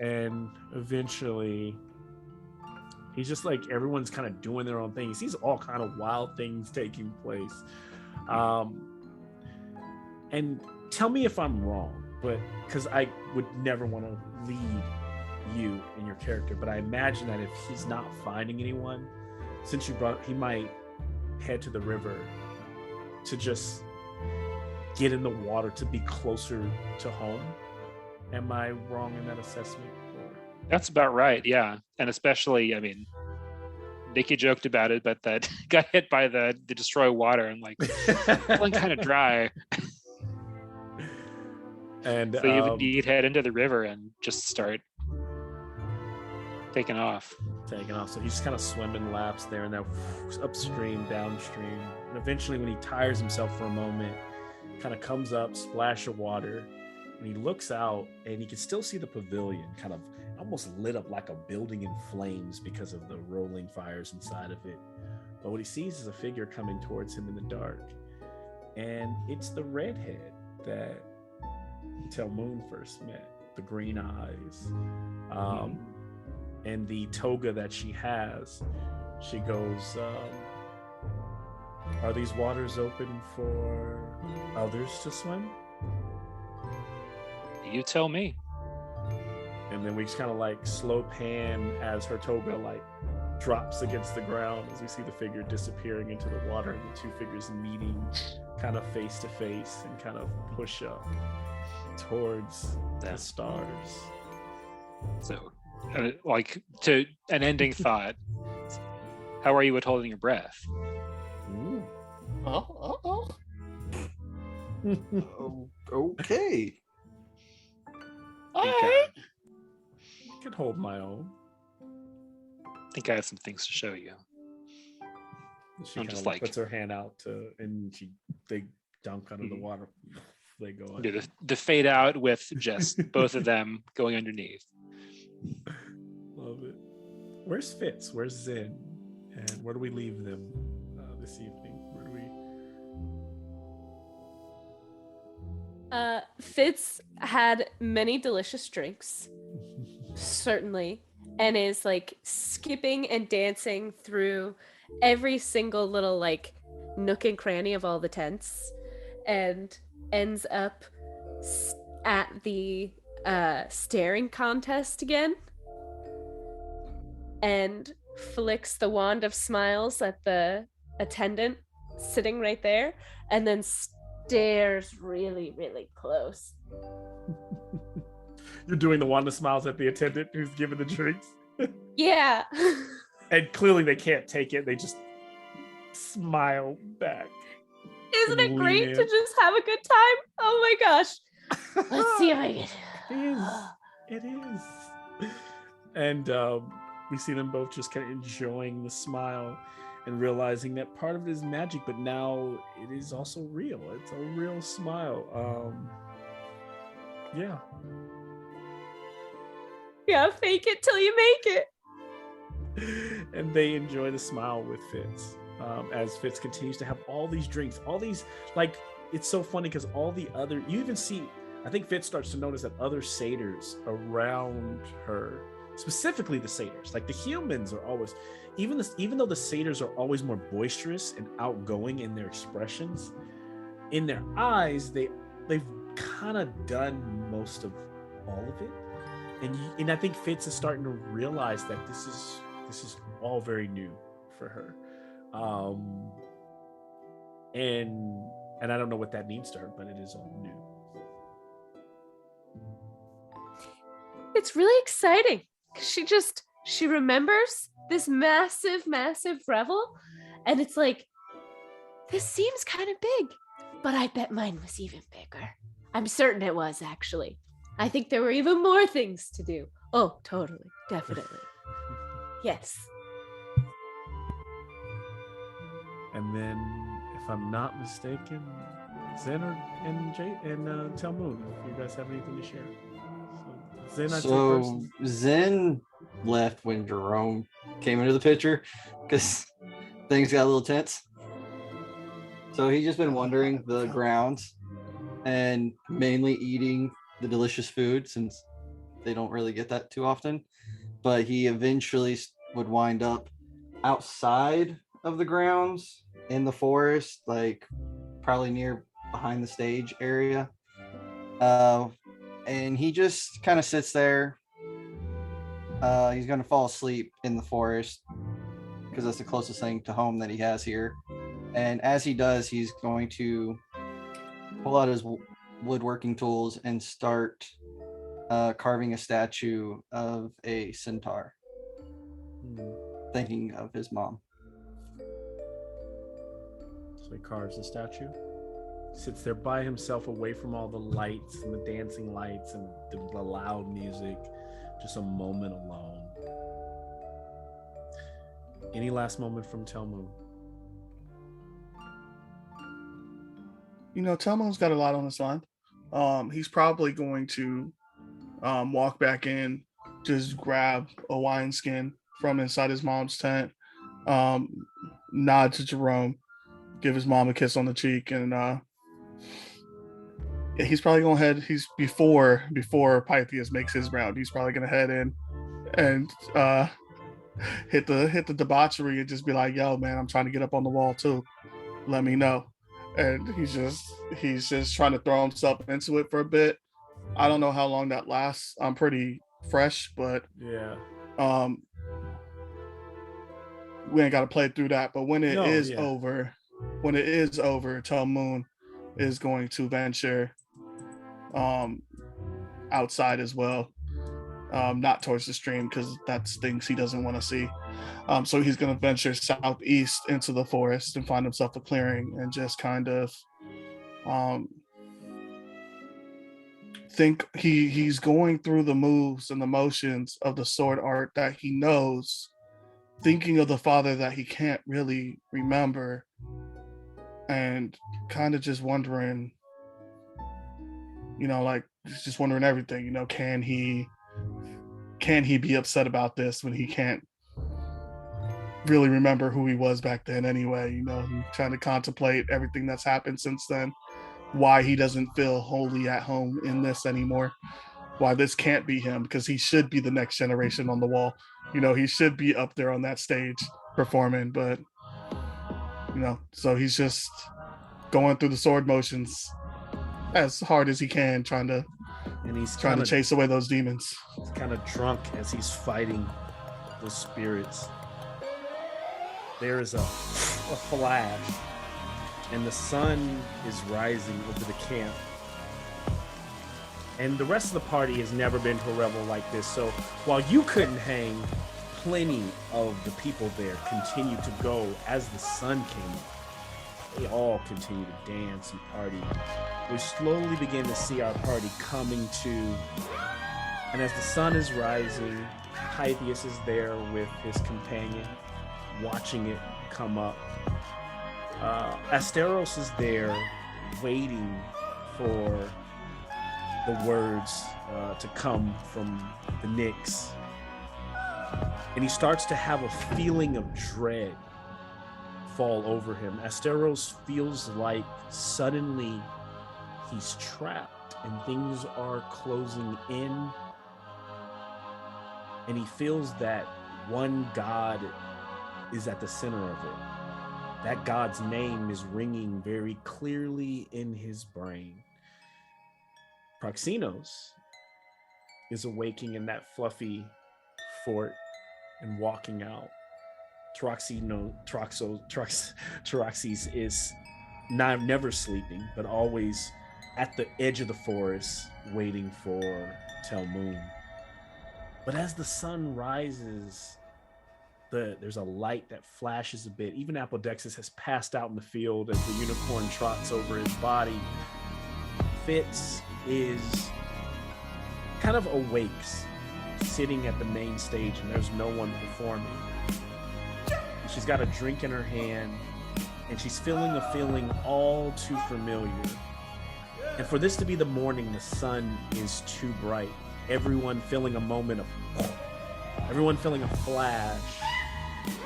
and eventually. He's just like everyone's kind of doing their own thing. He sees all kind of wild things taking place. And tell me if I'm wrong, but because I would never want to lead you in your character, but I imagine that if he's not finding anyone, since he might head to the river to just get in the water to be closer to home. Am I wrong in that assessment? That's about right, yeah. And especially, I mean, Nikki joked about it, but that got hit by the destroy water and like feeling kind of dry. And so you'd head into the river and just start taking off. So he's kind of swimming laps there and then upstream, downstream. And eventually when he tires himself for a moment, kind of comes up, splash of water, and he looks out and he can still see the pavilion kind of almost lit up like a building in flames because of the rolling fires inside of it. But what he sees is a figure coming towards him in the dark. And it's the redhead that Telmoon first met. the green eyes, and the toga that she has. She goes, are these waters open for others to swim? You tell me. And then we just kind of like slow pan as her toga like drops against the ground as we see the figure disappearing into the water and the two figures meeting kind of face to face and kind of push up towards the stars. So, like, to an ending thought, how are you at holding your breath? Okay. I can hold my own. I think I have some things to show you. She I'm kind just of like puts her hand out and they dunk under the water. They go. Do the fade out with just both of them going underneath. Love it. Where's Fitz? Where's Zen? And where do we leave them this evening? Where do we? Fitz had many delicious drinks, certainly, and is like skipping and dancing through every single little like nook and cranny of all the tents, and ends up at the staring contest again, and flicks the wand of smiles at the attendant sitting right there, and then stares really, really close. You're doing the wand of smiles at the attendant who's giving the drinks. Yeah. And clearly they can't take it. They just smile back. Isn't it great to just have a good time? Oh my gosh. Let's see if I can. It is. And we see them both just kind of enjoying the smile and realizing that part of it is magic, but now it is also real. It's a real smile. Yeah. Yeah, fake it till you make it. And they enjoy the smile with Fitz. As Fitz continues to have all these drinks, all these, like, it's so funny because all the other, you even see, I think Fitz starts to notice that other satyrs around her, specifically the satyrs, like the humans are always, even though the satyrs are always more boisterous and outgoing in their expressions, in their eyes, they've kind of done most of all of it. And I think Fitz is starting to realize that this is all very new for her. And I don't know what that means to her, but it is all new. It's really exciting. She remembers this massive revel, and it's like, this seems kind of big, but I bet mine was even bigger. I'm certain it was, actually. I think there were even more things to do. Oh, totally, definitely. Yes. And then, if I'm not mistaken, Zen and Talmud, if you guys have anything to share. So Zen left when Jerome came into the picture because things got a little tense. So he's just been wandering the grounds and mainly eating the delicious food since they don't really get that too often. But he eventually would wind up outside of the grounds in the forest, like probably near behind the stage area. And he just kind of sits there. He's going to fall asleep in the forest because that's the closest thing to home that he has here. And as he does, he's going to pull out his woodworking tools and start carving a statue of a centaur, thinking of his mom. So he carves the statue, sits there by himself away from all the lights and the dancing lights and the loud music, just a moment alone. Any last moment from Talmud? You know, Telmo's got a lot on his mind. He's probably going to walk back in, just grab a wineskin from inside his mom's tent, nod to Jerome, give his mom a kiss on the cheek, and Yeah, he's probably gonna head. He's before Pythias makes his round. He's probably gonna head in and hit the debauchery and just be like, "Yo, man, I'm trying to get up on the wall too. Let me know." And he's just trying to throw himself into it for a bit. I don't know how long that lasts. I'm pretty fresh, but Yeah. We ain't got to play through that. But when it is yeah. over, Tel Moon is going to venture outside as well, not towards the stream because that's things he doesn't want to see. So he's going to venture southeast into the forest and find himself a clearing and just kind of think he's going through the moves and the motions of the sword art that he knows, thinking of the father that he can't really remember, and kind of just wondering, like just wondering everything, can he be upset about this when he can't really remember who he was back then anyway, trying to contemplate everything that's happened since then, why he doesn't feel wholly at home in this anymore, why this can't be him, because he should be the next generation on the wall. He should be up there on that stage performing, but so he's just going through the sword motions as hard as he can, trying to chase away those demons. He's kind of drunk as he's fighting the spirits. There is a flash, and the sun is rising over the camp. And the rest of the party has never been to a revel like this. So while you couldn't hang, plenty of the people there continued to go as the sun came up. They all continued to dance and party. We slowly begin to see our party coming to. And as the sun is rising, Pythias is there with his companion, watching it come up. THEROS is there waiting for the words to come from the Nyx. And he starts to have a feeling of dread fall over him. THEROS feels like suddenly he's trapped and things are closing in. And he feels that one God is at the center of it. That God's name is ringing very clearly in his brain. Proxinos is awaking in that fluffy fort and walking out. Taraxis is never sleeping, but always at the edge of the forest waiting for Tel Moon. But as the sun rises, there's a light that flashes a bit. Even Apodexis has passed out in the field as the unicorn trots over his body. Fitz is kind of awakes, sitting at the main stage, and there's no one performing. She's got a drink in her hand, and she's feeling a feeling all too familiar. And for this to be the morning, the sun is too bright. Everyone feeling a moment of, everyone feeling a flash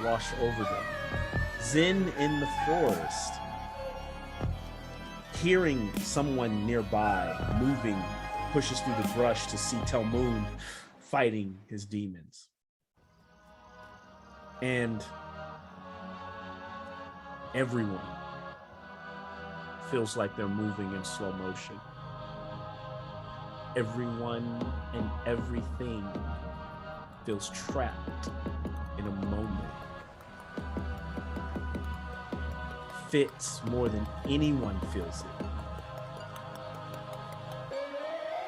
wash over them. Zen in the forest, hearing someone nearby moving, pushes through the brush to see Tel Moon fighting his demons. And everyone feels like they're moving in slow motion. Everyone and everything feels trapped in a moment. Fitz, more than anyone, feels it.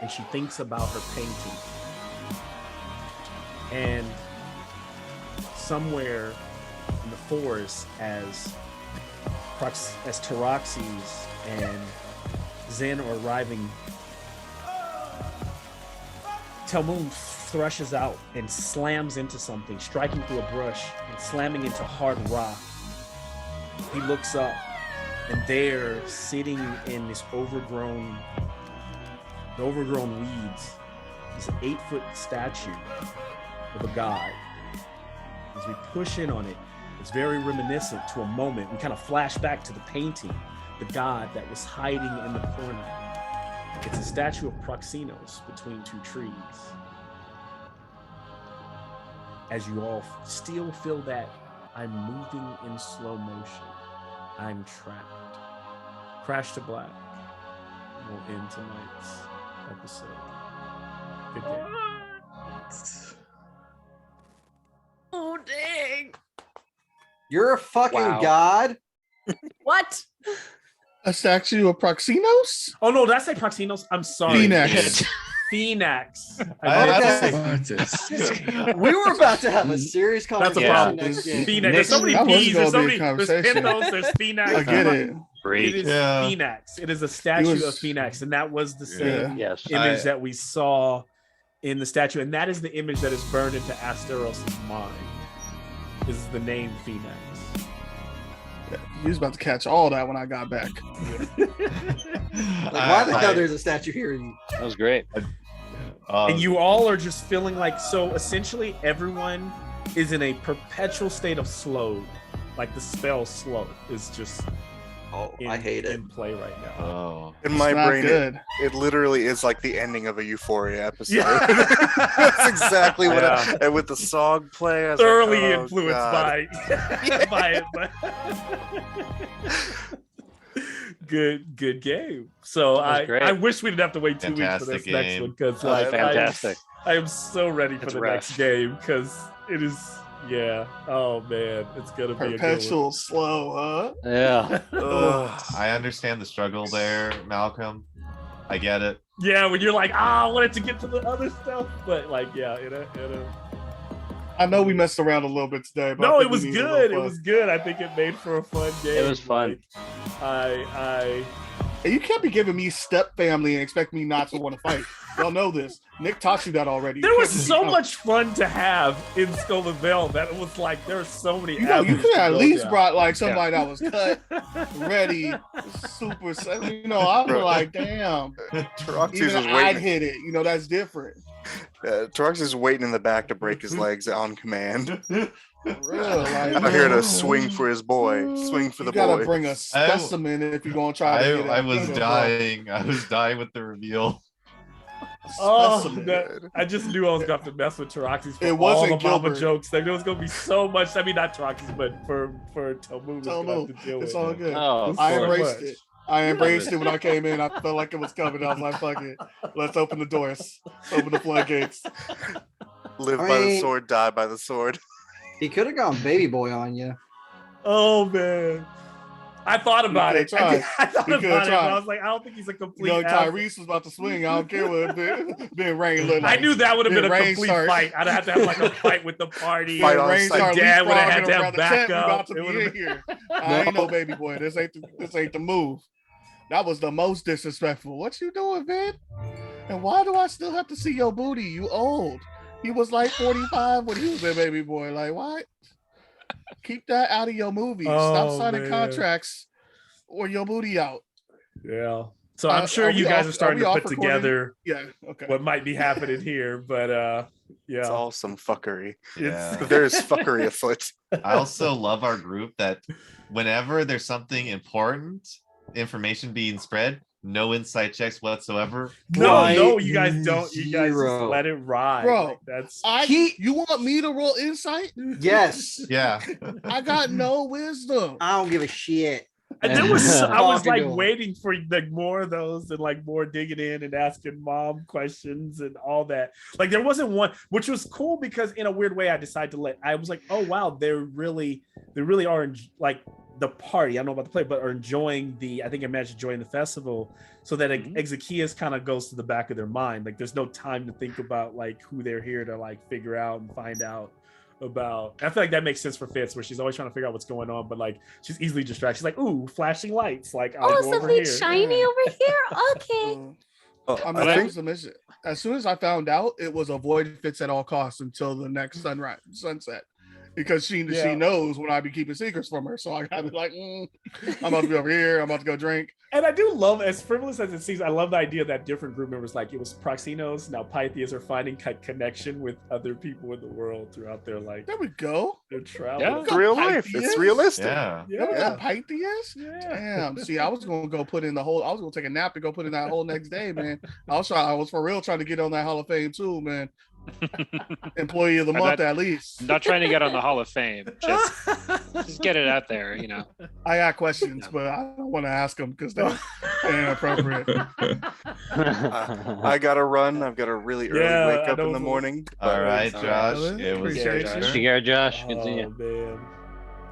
And she thinks about her painting. And somewhere in the forest, as Taraxis and Zen are arriving, Tel Moon thrushes out and slams into something, striking through a brush and slamming into hard rock. He looks up, and there, sitting in this overgrown weeds, is an 8-foot statue of a god. As we push in on it, it's very reminiscent to a moment. We kind of flash back to the painting, the god that was hiding in the corner. It's a statue of Proxenos between two trees. As you all still feel that I'm moving in slow motion. I'm trapped. Crash to Black will end tonight's episode. Good game. Oh, dang. You're a fucking Wow. god. What? A statue of Proxenos? Oh no, did I say Proxenos? I'm sorry. Phoenix. Phoenix. We were about to have a serious That's a conversation problem. next game. Phoenix. There's so many That wasn't P's. gonna There's so be a many. There's conversation. Pentos. There's Phoenix. I get it. It is Yeah. Phoenix. It is a statue was- of Phoenix, and that was the same Yes. image that we saw in the statue, and that is the image that is burned into Asteros' mind. This is the name Phoenix. You was about to catch all that when I got back. Like, why the hell there's a statue here? That was great. And you all are just feeling like, so essentially everyone is in a perpetual state of slow. Like the spell slow is just I hate it. in play right now. Oh. In It's my not brain, good. it literally is like the ending of a Euphoria episode. Yeah. That's exactly what. Yeah. And with the song play, I was Thoroughly like, oh, influenced God. by it. But good game. So That was great. I wish we didn't have to wait 2 weeks for this Fantastic next game. one because Fantastic. I am so ready for It's the rough. next game because it is. Yeah. Oh man, it's gonna be a good one. Perpetual slow, huh? Yeah. Ugh. I understand the struggle there, Malcolm. I get it. Yeah, when you're like, I wanted to get to the other stuff, but like, yeah, I know we messed around a little bit today, but I no, think it we was needed a good. little It fun. was good. I think it made for a fun game. It was fun. Like, And you can't be giving me step family and expect me not to want to fight. Y'all know this. Nick taught you that already. there You was can't be- so much fun to have in Skull and Veil that it was like there were so many. You know, you avenues could to have at go least down. brought like somebody that was cut, ready, super. You know, I was like, damn. Taroxys Even was I'd waiting. hit it. You know, that's different. Taroxys is waiting in the back to break his legs on command. For real, like, I'm here to swing for his boy. Swing for you the gotta boy. bring a specimen if you're gonna try to. get I at was Peter, bro. dying. I was dying with the reveal. Oh, Specimen. I just knew I was going to have to mess with Taroxys for It all wasn't the mama Gilbert. jokes. Like, there was going to be so much. I mean, not Taroxys, but for Tomu, was gonna have to deal It's with. all good. Oh, of I course. embraced it. I embraced it when I came in. I felt like it was coming. I was like, fuck it. Let's open the doors. Open the floodgates. Live I by the mean- sword, die by the sword. He could have gone baby boy on you. Oh man, I thought about it. could've tried. I thought You about could've it. But tried. I was like, I don't think he's a You complete. know, asshole. Tyrese was about to swing. I don't care what been rain look I like. knew that would have been a Then rain complete starts. fight. I'd have to have like a fight with the party. Fight Then on rain site. started Dad would have had leapfrogging to have around the tent. We backup. about to It be would've in here. I ain't no baby boy. This ain't the move. That was the most disrespectful. What you doing, man? And why do I still have to see your booty? You old. He was like 45 when he was a baby boy. Like, what? Keep that out of your movies. Stop Oh, signing man. contracts or your booty out. Yeah. So I'm sure are you we guys off- are starting are we to off put recording? together Yeah. Okay. what might be happening here, but yeah. It's all some fuckery. Yeah. There's fuckery afoot. I also love our group that whenever there's something important, information being spread, no inside checks whatsoever. No, you guys don't. You guys just Zero. let it ride. Bro, Like, that's You want me to roll insight? Yes. Yeah. I got no wisdom. I don't give a shit. and there was I was Talking like to him. waiting for like more of those and like more digging in and asking mom questions and all that. Like there wasn't one, which was cool because in a weird way I decided to I was like, oh wow, they really are like the party. I don't know about the play, but are enjoying I think I managed to join the festival so that Exekias kind of goes to the back of their mind. Like there's no time to think about like who they're here to like figure out and find out about. I feel like that makes sense for Fitz, where she's always trying to figure out what's going on, but like she's easily distracted. She's like, ooh, flashing lights. Like, I'll go over something here. shiny over here. Okay. I mean, that was the mission. As soon as I found out, it was avoid Fitz at all costs until the next sunset. because she knows when I be keeping secrets from her. So I gotta be like, I'm about to be over here. I'm about to go drink. And I do love, as frivolous as it seems, I love the idea that different group members, like it was Proxinos, now Pythias, are finding connection with other people in the world throughout their like. There we go. Their travel. Yeah, it's real life. It's realistic. Yeah. Yeah. Pythias? Yeah. Damn. See, I was gonna go put in I was gonna take a nap and go put in that whole next day, man. I was for real trying to get on that Hall of Fame too, man. Employee of the month at least. Not trying to get on the Hall of Fame. Just get it out there, you know. I got questions, but I don't want to ask them because they're inappropriate. I gotta run. I've got to really early wake up in the morning. All right, Josh. It was Appreciate Josh. you. Take care, Josh. Good to see you. Man.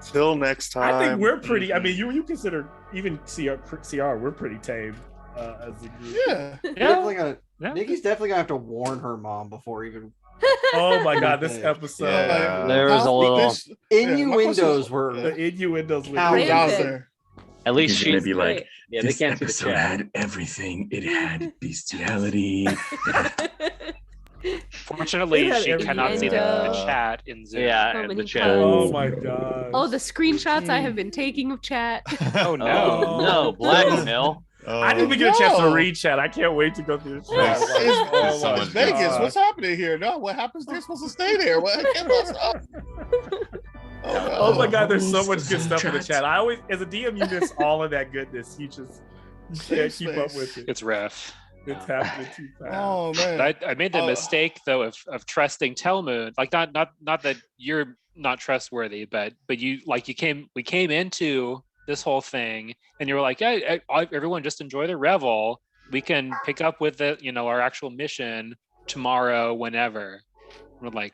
Till next time. I think we're pretty. I mean, you consider even CR, we're pretty tame as a group. Yeah. Definitely gonna. Nikki's definitely gonna have to warn her mom before even. Oh my god, this episode. Yeah. There was a little Innuendos were. The innuendos were Out there. At least She's she gonna be like, yeah, they this can't see the episode chat. had everything. It had bestiality. Fortunately, had she every cannot see the window. chat in Zoom. Yeah, So the many chat. times. Oh my god. Oh, the screenshots I have been taking of chat. Oh no. Oh, no, blackmail. I didn't even get a chance to No. read chat. I can't wait to go through the chat. It's so much Vegas. God. What's happening here? No, what happens? They're supposed to stay there. What? Oh my god, there's so much good stuff in the chat. I always, as a DM, you miss all of that goodness. You can't keep up with it. It's rough. It's happening too fast. Oh man. I made the mistake though of trusting Telmoon. Like not that you're not trustworthy, but we came into this whole thing and you were like, yeah, everyone just enjoy the revel. We can pick up with our actual mission tomorrow, whenever. We're like,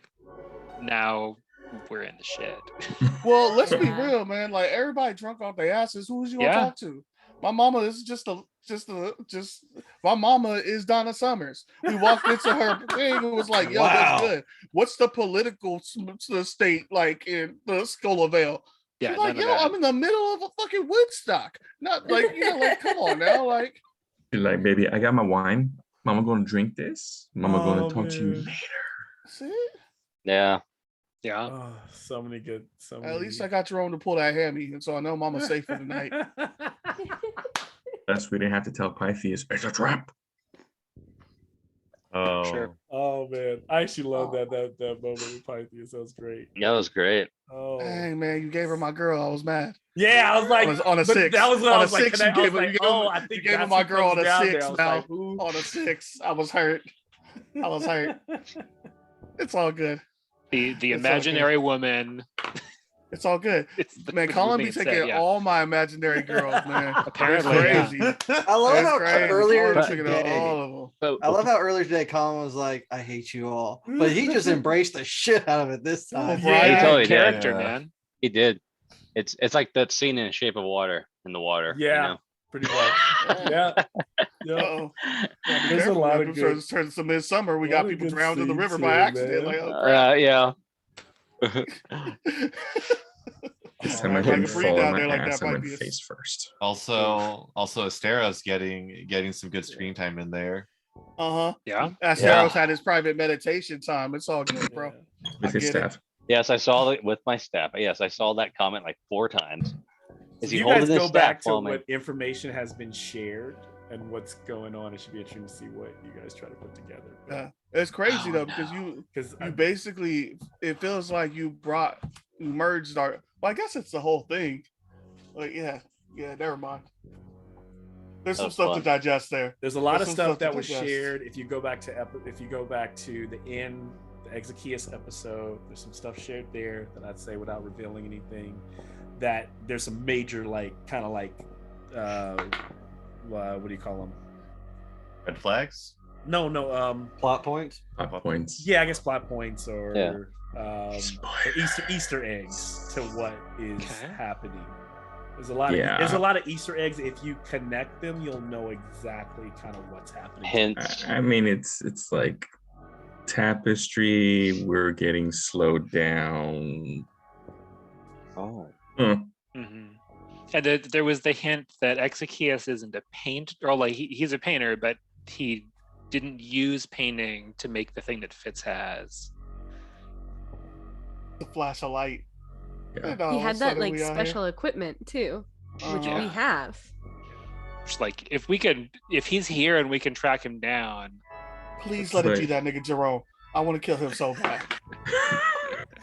now we're in the shit. Well, let's be real, man. Like everybody drunk off their asses. Who's you gonna talk to? My mama is my mama is Donna Summers. We walked into her thing and was like, yo, what's good? What's the political state like in the Skull of Vale? Yeah, She's like, yo, I'm in the middle of a fucking Woodstock. Not like, like, come on now. Like, You're like, baby, I got my wine. Mama gonna drink this. Mama gonna talk to you later. see? Yeah. Yeah. Oh, so many good. At least I got Jerome to pull that hammy, and so I know Mama's safe for the night. That's we didn't have to tell Pythias it's a trap. Oh. Sure. Oh man, I actually love that moment with Pythias. That was great. That was great. Oh. Dang, man, you gave her my girl. I was mad. Yeah, I was like, on a but 6. That was what on I a was like, 6, I was like, I you think gave her that's my what girl on comes a down 6 there. I was now. like, who? On a 6. I was hurt. I was hurt. It's all good. The It's all imaginary woman. It's all good. Man, Colin be taking all my imaginary girls, man. Apparently, it's crazy. I love It's how crazy. earlier Colin's taking today, all of them. I love how earlier today Colin was like, "I hate you all," but he just embraced the shit out of it this time. Yeah, He totally character, did. man. He did. It's like that scene in Shape of Water in the water. Yeah, You know? pretty much. Yeah. Uh-oh. There's a lot of good. Turns to midsummer. We a lot got of people good drowned in the scenes river here, by accident. man. Like, oh, crap. Yeah. This time I If I didn't could breathe fall down on there my like ass. that I might went be a- face first. Also, Asteros getting some good screen time in there. Yeah. Asteros had his private meditation time. It's all good, bro. With his get it. staff. Yes, I saw it with my staff. Yes, I saw that comment like 4 times. Is he You holding guys his go staff back to while my- what information has been shared and what's going on. It should be interesting to see what you guys try to put together. Yeah. It's crazy Oh, though because no. you basically it feels like you merged our. Well, I guess it's the whole thing. Like yeah, never mind. There's some That's stuff fun. to digest there. There's a lot of some stuff to that was digest. shared. If you go back to the end, the Exekias episode, there's some stuff shared there that I'd say without revealing anything. That there's some major what do you call them? Red flags? No, Plot points. Plot points. yeah, I guess plot points or Yeah. Easter eggs to what is Okay. happening. There's a lot of Easter eggs. If you connect them, you'll know exactly kind of what's happening. Hints. I mean, it's like tapestry. We're getting slowed down. Oh. Mm-hmm. And there was the hint that Exekias isn't a painter, or like he's a painter, but he didn't use painting to make the thing that Fitz has. The flash of light. Yeah. And all He of a had that sudden like we out here. special equipment too, which Uh-huh. we have. Just like if he's here and we can track him down. Please let it be Right. that nigga Jerome. I want to kill him so bad.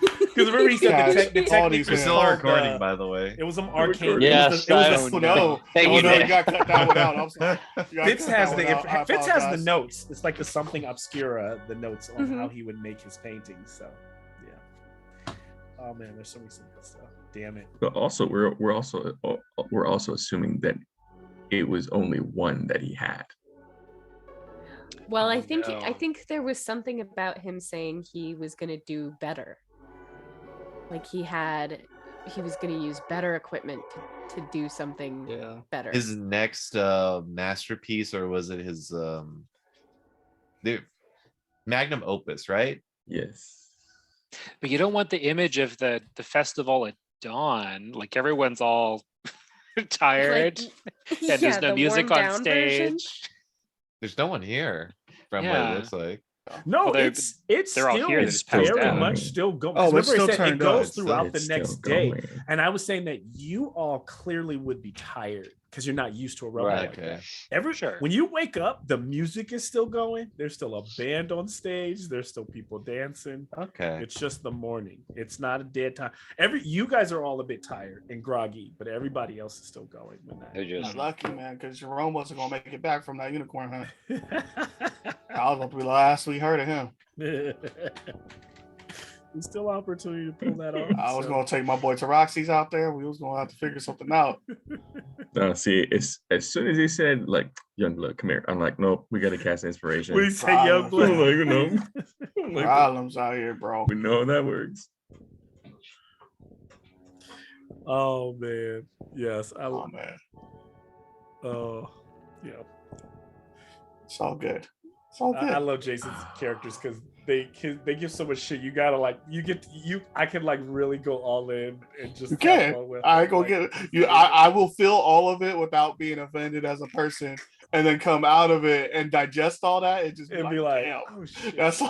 Because remember he said Guys, the all technique these We're was still called, recording, by the way. it was some We're arcane. recording. Yes, it was I- Oh no! Hey, Oh you no! did. You got to cut that one out. I'm sorry. You gotta Fitz cut has that the one out. I Fitz has the apologize. notes. It's like the something obscura, the notes on Mhm. how he would make his paintings. So yeah. Oh man, there's so many good stuff. Damn it. But also, we're also assuming that it was only one that he had. Well, I Oh, think no. I think there was something about him saying he was gonna do better. Like he was gonna use better equipment to do something Yeah. better. His next masterpiece, or was it his the magnum opus, right? Yes. But you don't want the image of the festival at dawn. Like everyone's all tired and yeah, there's no the music warmed on down version. stage. There's no one here from what Yeah. it looks like. No, Well, they're- it's they're all still here, they're It's just passed very out. much still going. Oh, 'Cause it's remember still I said it turned up. goes throughout the It's next still day. going. And I was saying that you all clearly would be tired because you're not used to a rumble Right. like Okay. that. Sure. When you wake up, the music is still going. There's still a band on stage. There's still people dancing. Okay. It's just the morning. It's not a dead time. You guys are all a bit tired and groggy, but everybody else is still going. When They're Not just lucky, man, because Jerome wasn't gonna make it back from that unicorn hunt. I was gonna be the last we heard of him. There's still opportunity to pull that off. I was so. gonna take my boy Taroxy's out there. We was gonna have to figure something out. No, see, as soon as he said like young blood, come here, I'm like, nope, we gotta cast inspiration. When you say young I'm blood, like, no. I'm like, Problems out here, bro. we know how that works. oh man, yes, Oh man, oh yeah. it's all good. It's all good. I love Jason's characters because they give so much shit. You gotta like I can like really go all in and just You have can. fun with I it, go like, get it. You. I will feel all of it without being offended as a person, and then come out of it and digest all that and just and be like, damn. oh shit. That's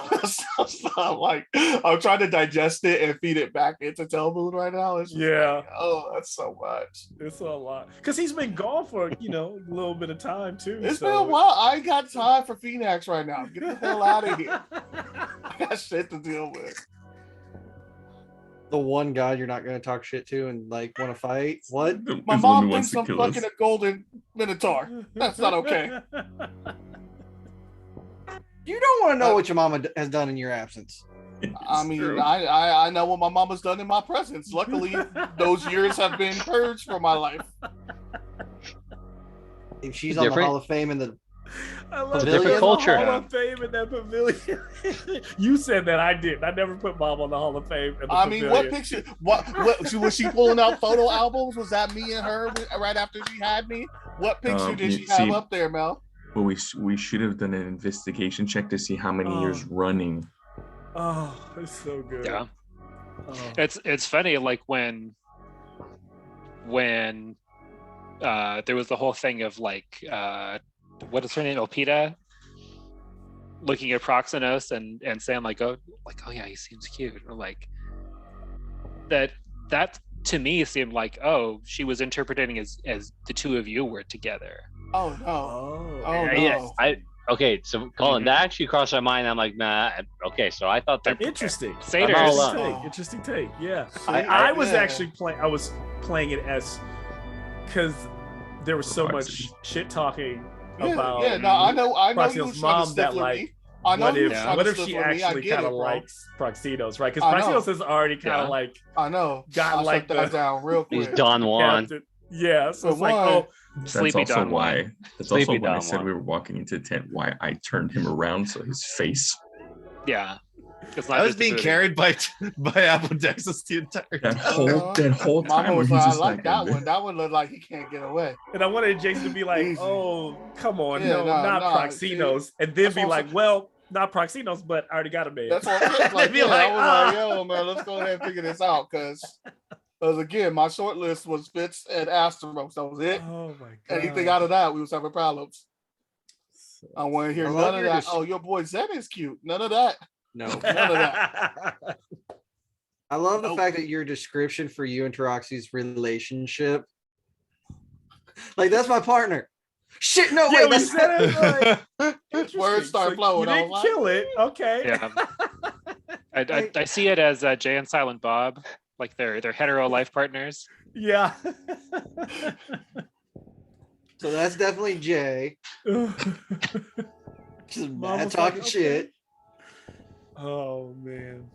not like I'm trying to digest it and feed it back into Telmoon right now. It's just Yeah. like, oh, that's so much. It's a lot because he's been gone for a little bit of time too. It's so. been a while. I ain't got time for Phoenix right now. Get the hell out of here. I got shit to deal with. The one guy you're not going to talk shit to and like want to fight. What? The- My he's the one mom who wants thinks to I'm kill us. fucking a golden minotaur. That's not okay. You don't want to know what your mama has done in your absence. I It's mean, true. I know what my mama's done in my presence. Luckily, those years have been purged from my life. If she's on the Different. Hall of Fame in the I love It's a different Pavilion? culture. Hall of Fame in that pavilion. You said that, I did. I never put Mom on the Hall of Fame. In the I mean, what pavilion. picture? What was she pulling out photo albums? Was that me and her right after she had me? What picture did you she have see- up there, Mel? But we should have done an investigation check to see how many years running. Oh, it's so good. Yeah. Oh. It's funny, like when there was the whole thing of like what is her name, Elpida, looking at Proxenos and saying like oh yeah, he seems cute, or like that to me seemed like, oh, she was interpreting as the two of you were together. Oh no! Oh, Oh no! yeah, okay, so Colin, Mhm. that actually crossed my mind. I'm like, nah. Okay, so I thought that interesting. Satyrs. I'm all Interesting alone. take. Interesting take. Yeah. See, I was yeah. actually playing. I was playing it as because there was so much Proxy. shit talking Yeah, about. yeah, no, I know you Proxeno's was trying to mom stick that with like. me. I know What you if, was trying what to if stick she with me. I actually get kind it, of bro. likes Proxenos, right? Because I know. Proxenos has already kind of Yeah. like I know. got I'll like shut that the down real he's quick. Don Juan. captain. Yeah, so But it's like, why? oh, That's Sleepy also Don why. Juan. That's Sleepy also why I Don said Juan. we were walking into the tent. Why I turned him around so his face. Yeah, it's not I was just a being booty. carried by Apodexus the entire That time. whole Mama time was where like, he's I just like like that one. That one looked like he can't get away. and I wanted Jason to be like, Easy. oh, come on, Yeah, no, nah, not nah, Proxenos, see, and then that's be what I'm like, saying. well, not Proxenos, but I already got a man. That's what I'm saying. Like, Be yeah, like, I was ah. like, yo, man, let's go ahead and figure this out. Because again, my short list was Fitz and Asteros. That was it. Oh my god! Anything out of that, we was having problems. I want to hear I none love of your that. dis- Oh, your boy Zen is cute. None of that. No. None of that. I love the fact that your description for you and Taroxy's relationship, like that's my partner. Shit, no way. That's Words start flowing. You didn't kill it. Okay. Yeah. I see it as Jay and Silent Bob, like they're hetero life partners. Yeah. So that's definitely Jay. Just mad talking shit. Oh man.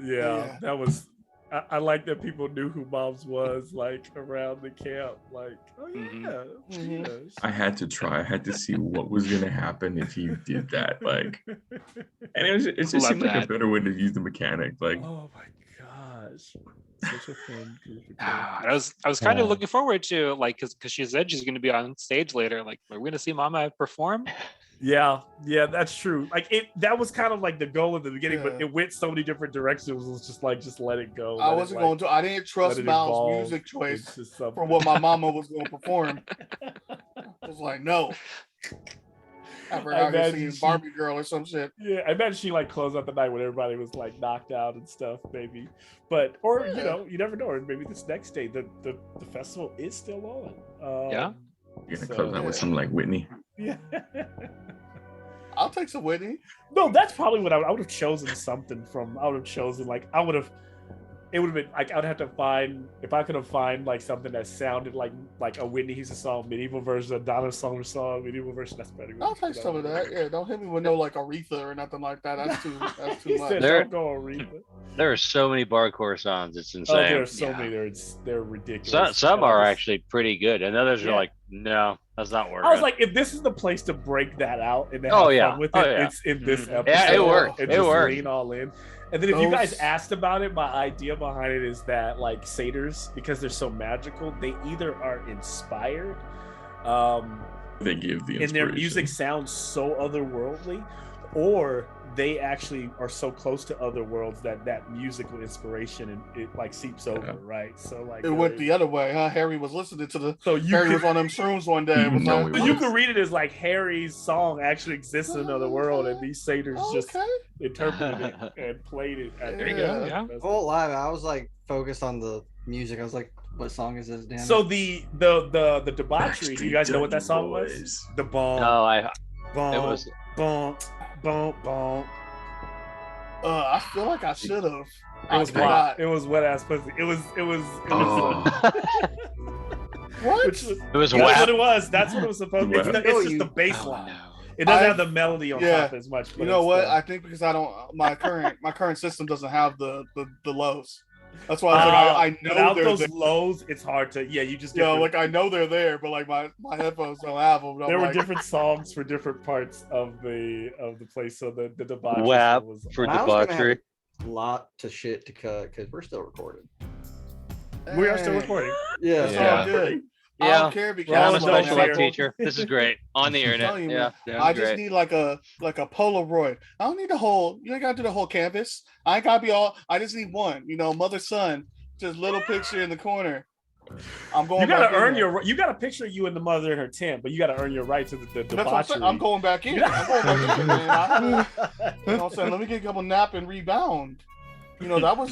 Yeah, that was. I like that people knew who Mom's was, like around the camp. Like, oh yeah, yes. I had to try. I had to see what was gonna happen if he did that. Like, and it just seemed like a better way to use the mechanic. Like, oh my gosh, such a fun group of I was kind of looking forward to because she said she's going to be on stage later. Like, are we going to see Mama perform? Yeah, that's true. Like that was kind of like the goal in the beginning, but it went so many different directions. It was just let it go. I wasn't going to. I didn't trust Mal's music choice for what my mama was going to perform. I was like, no. After I was singing Barbie Girl or some shit. Yeah, I imagine she like closed out the night when everybody was like knocked out and stuff, maybe. But you never know. Maybe this next day the festival is still on. You're gonna close out with something like Whitney. Yeah. I'll take some Whitney. No, that's probably what I would have chosen something from. I would have chosen it would have been like I would have to find if I could have find like something that sounded like a Whitney Houston song, medieval version, a Donna Summer song, medieval version. That's better. I'll take some of that. Yeah, don't hit me with no like Aretha or nothing like that. That's too much. Don't go Aretha. There are so many bardcore songs. It's insane. Oh, there are so many. They're ridiculous. Some are actually pretty good, and others are like, no, that's not working. I was like, if this is the place to break that out and have fun with it, it's in this episode. Yeah, it worked. It worked. Lean all in. And then if you guys asked about it, my idea behind it is that like satyrs, because they're so magical, they either are inspired, they give the inspiration. and their music sounds so otherworldly, or they actually are so close to other worlds that musical inspiration and it like seeps over, right? So like it went the other way, huh? Harry was listening to Harry was on them shrooms one day. You could read it as like Harry's song actually exists in another world, and these satyrs just interpreted it and played it. There you go. Yeah. Whole live, I was like focused on the music. I was like, what song is this? Damn. So the debauchery. Do you guys know what that song was? The bomb. No, it was bomb. Boom. I feel like I should have. It was wet ass pussy. It was. What? It was That's what it was. That's what it was supposed to be. It's just the bass line. It doesn't have the melody on top as much. You know what? I think because I don't. My current system doesn't have the lows. That's why I know without they're those there. lows, it's hard to. Yeah, you just. Like I know they're there, but like my headphones don't have them. There were different songs for different parts of the place. So the debauchery was for debauchery. A lot to shit to cut because we're still recording. We are still recording. Yeah. All good. I don't care because I'm a special ed teacher. This is great on the internet. I just need like a Polaroid. I don't need the whole. You ain't gotta do the whole canvas. I ain't gotta be all. I just need one. Mother son, just little picture in the corner. I'm going. You gotta earn your. You got a picture of you and the mother in her tent, but you gotta earn your right to the debauchery. I'm going back in. I'm going back in, man. You know what I'm saying? Let me get a couple nap and rebound. That was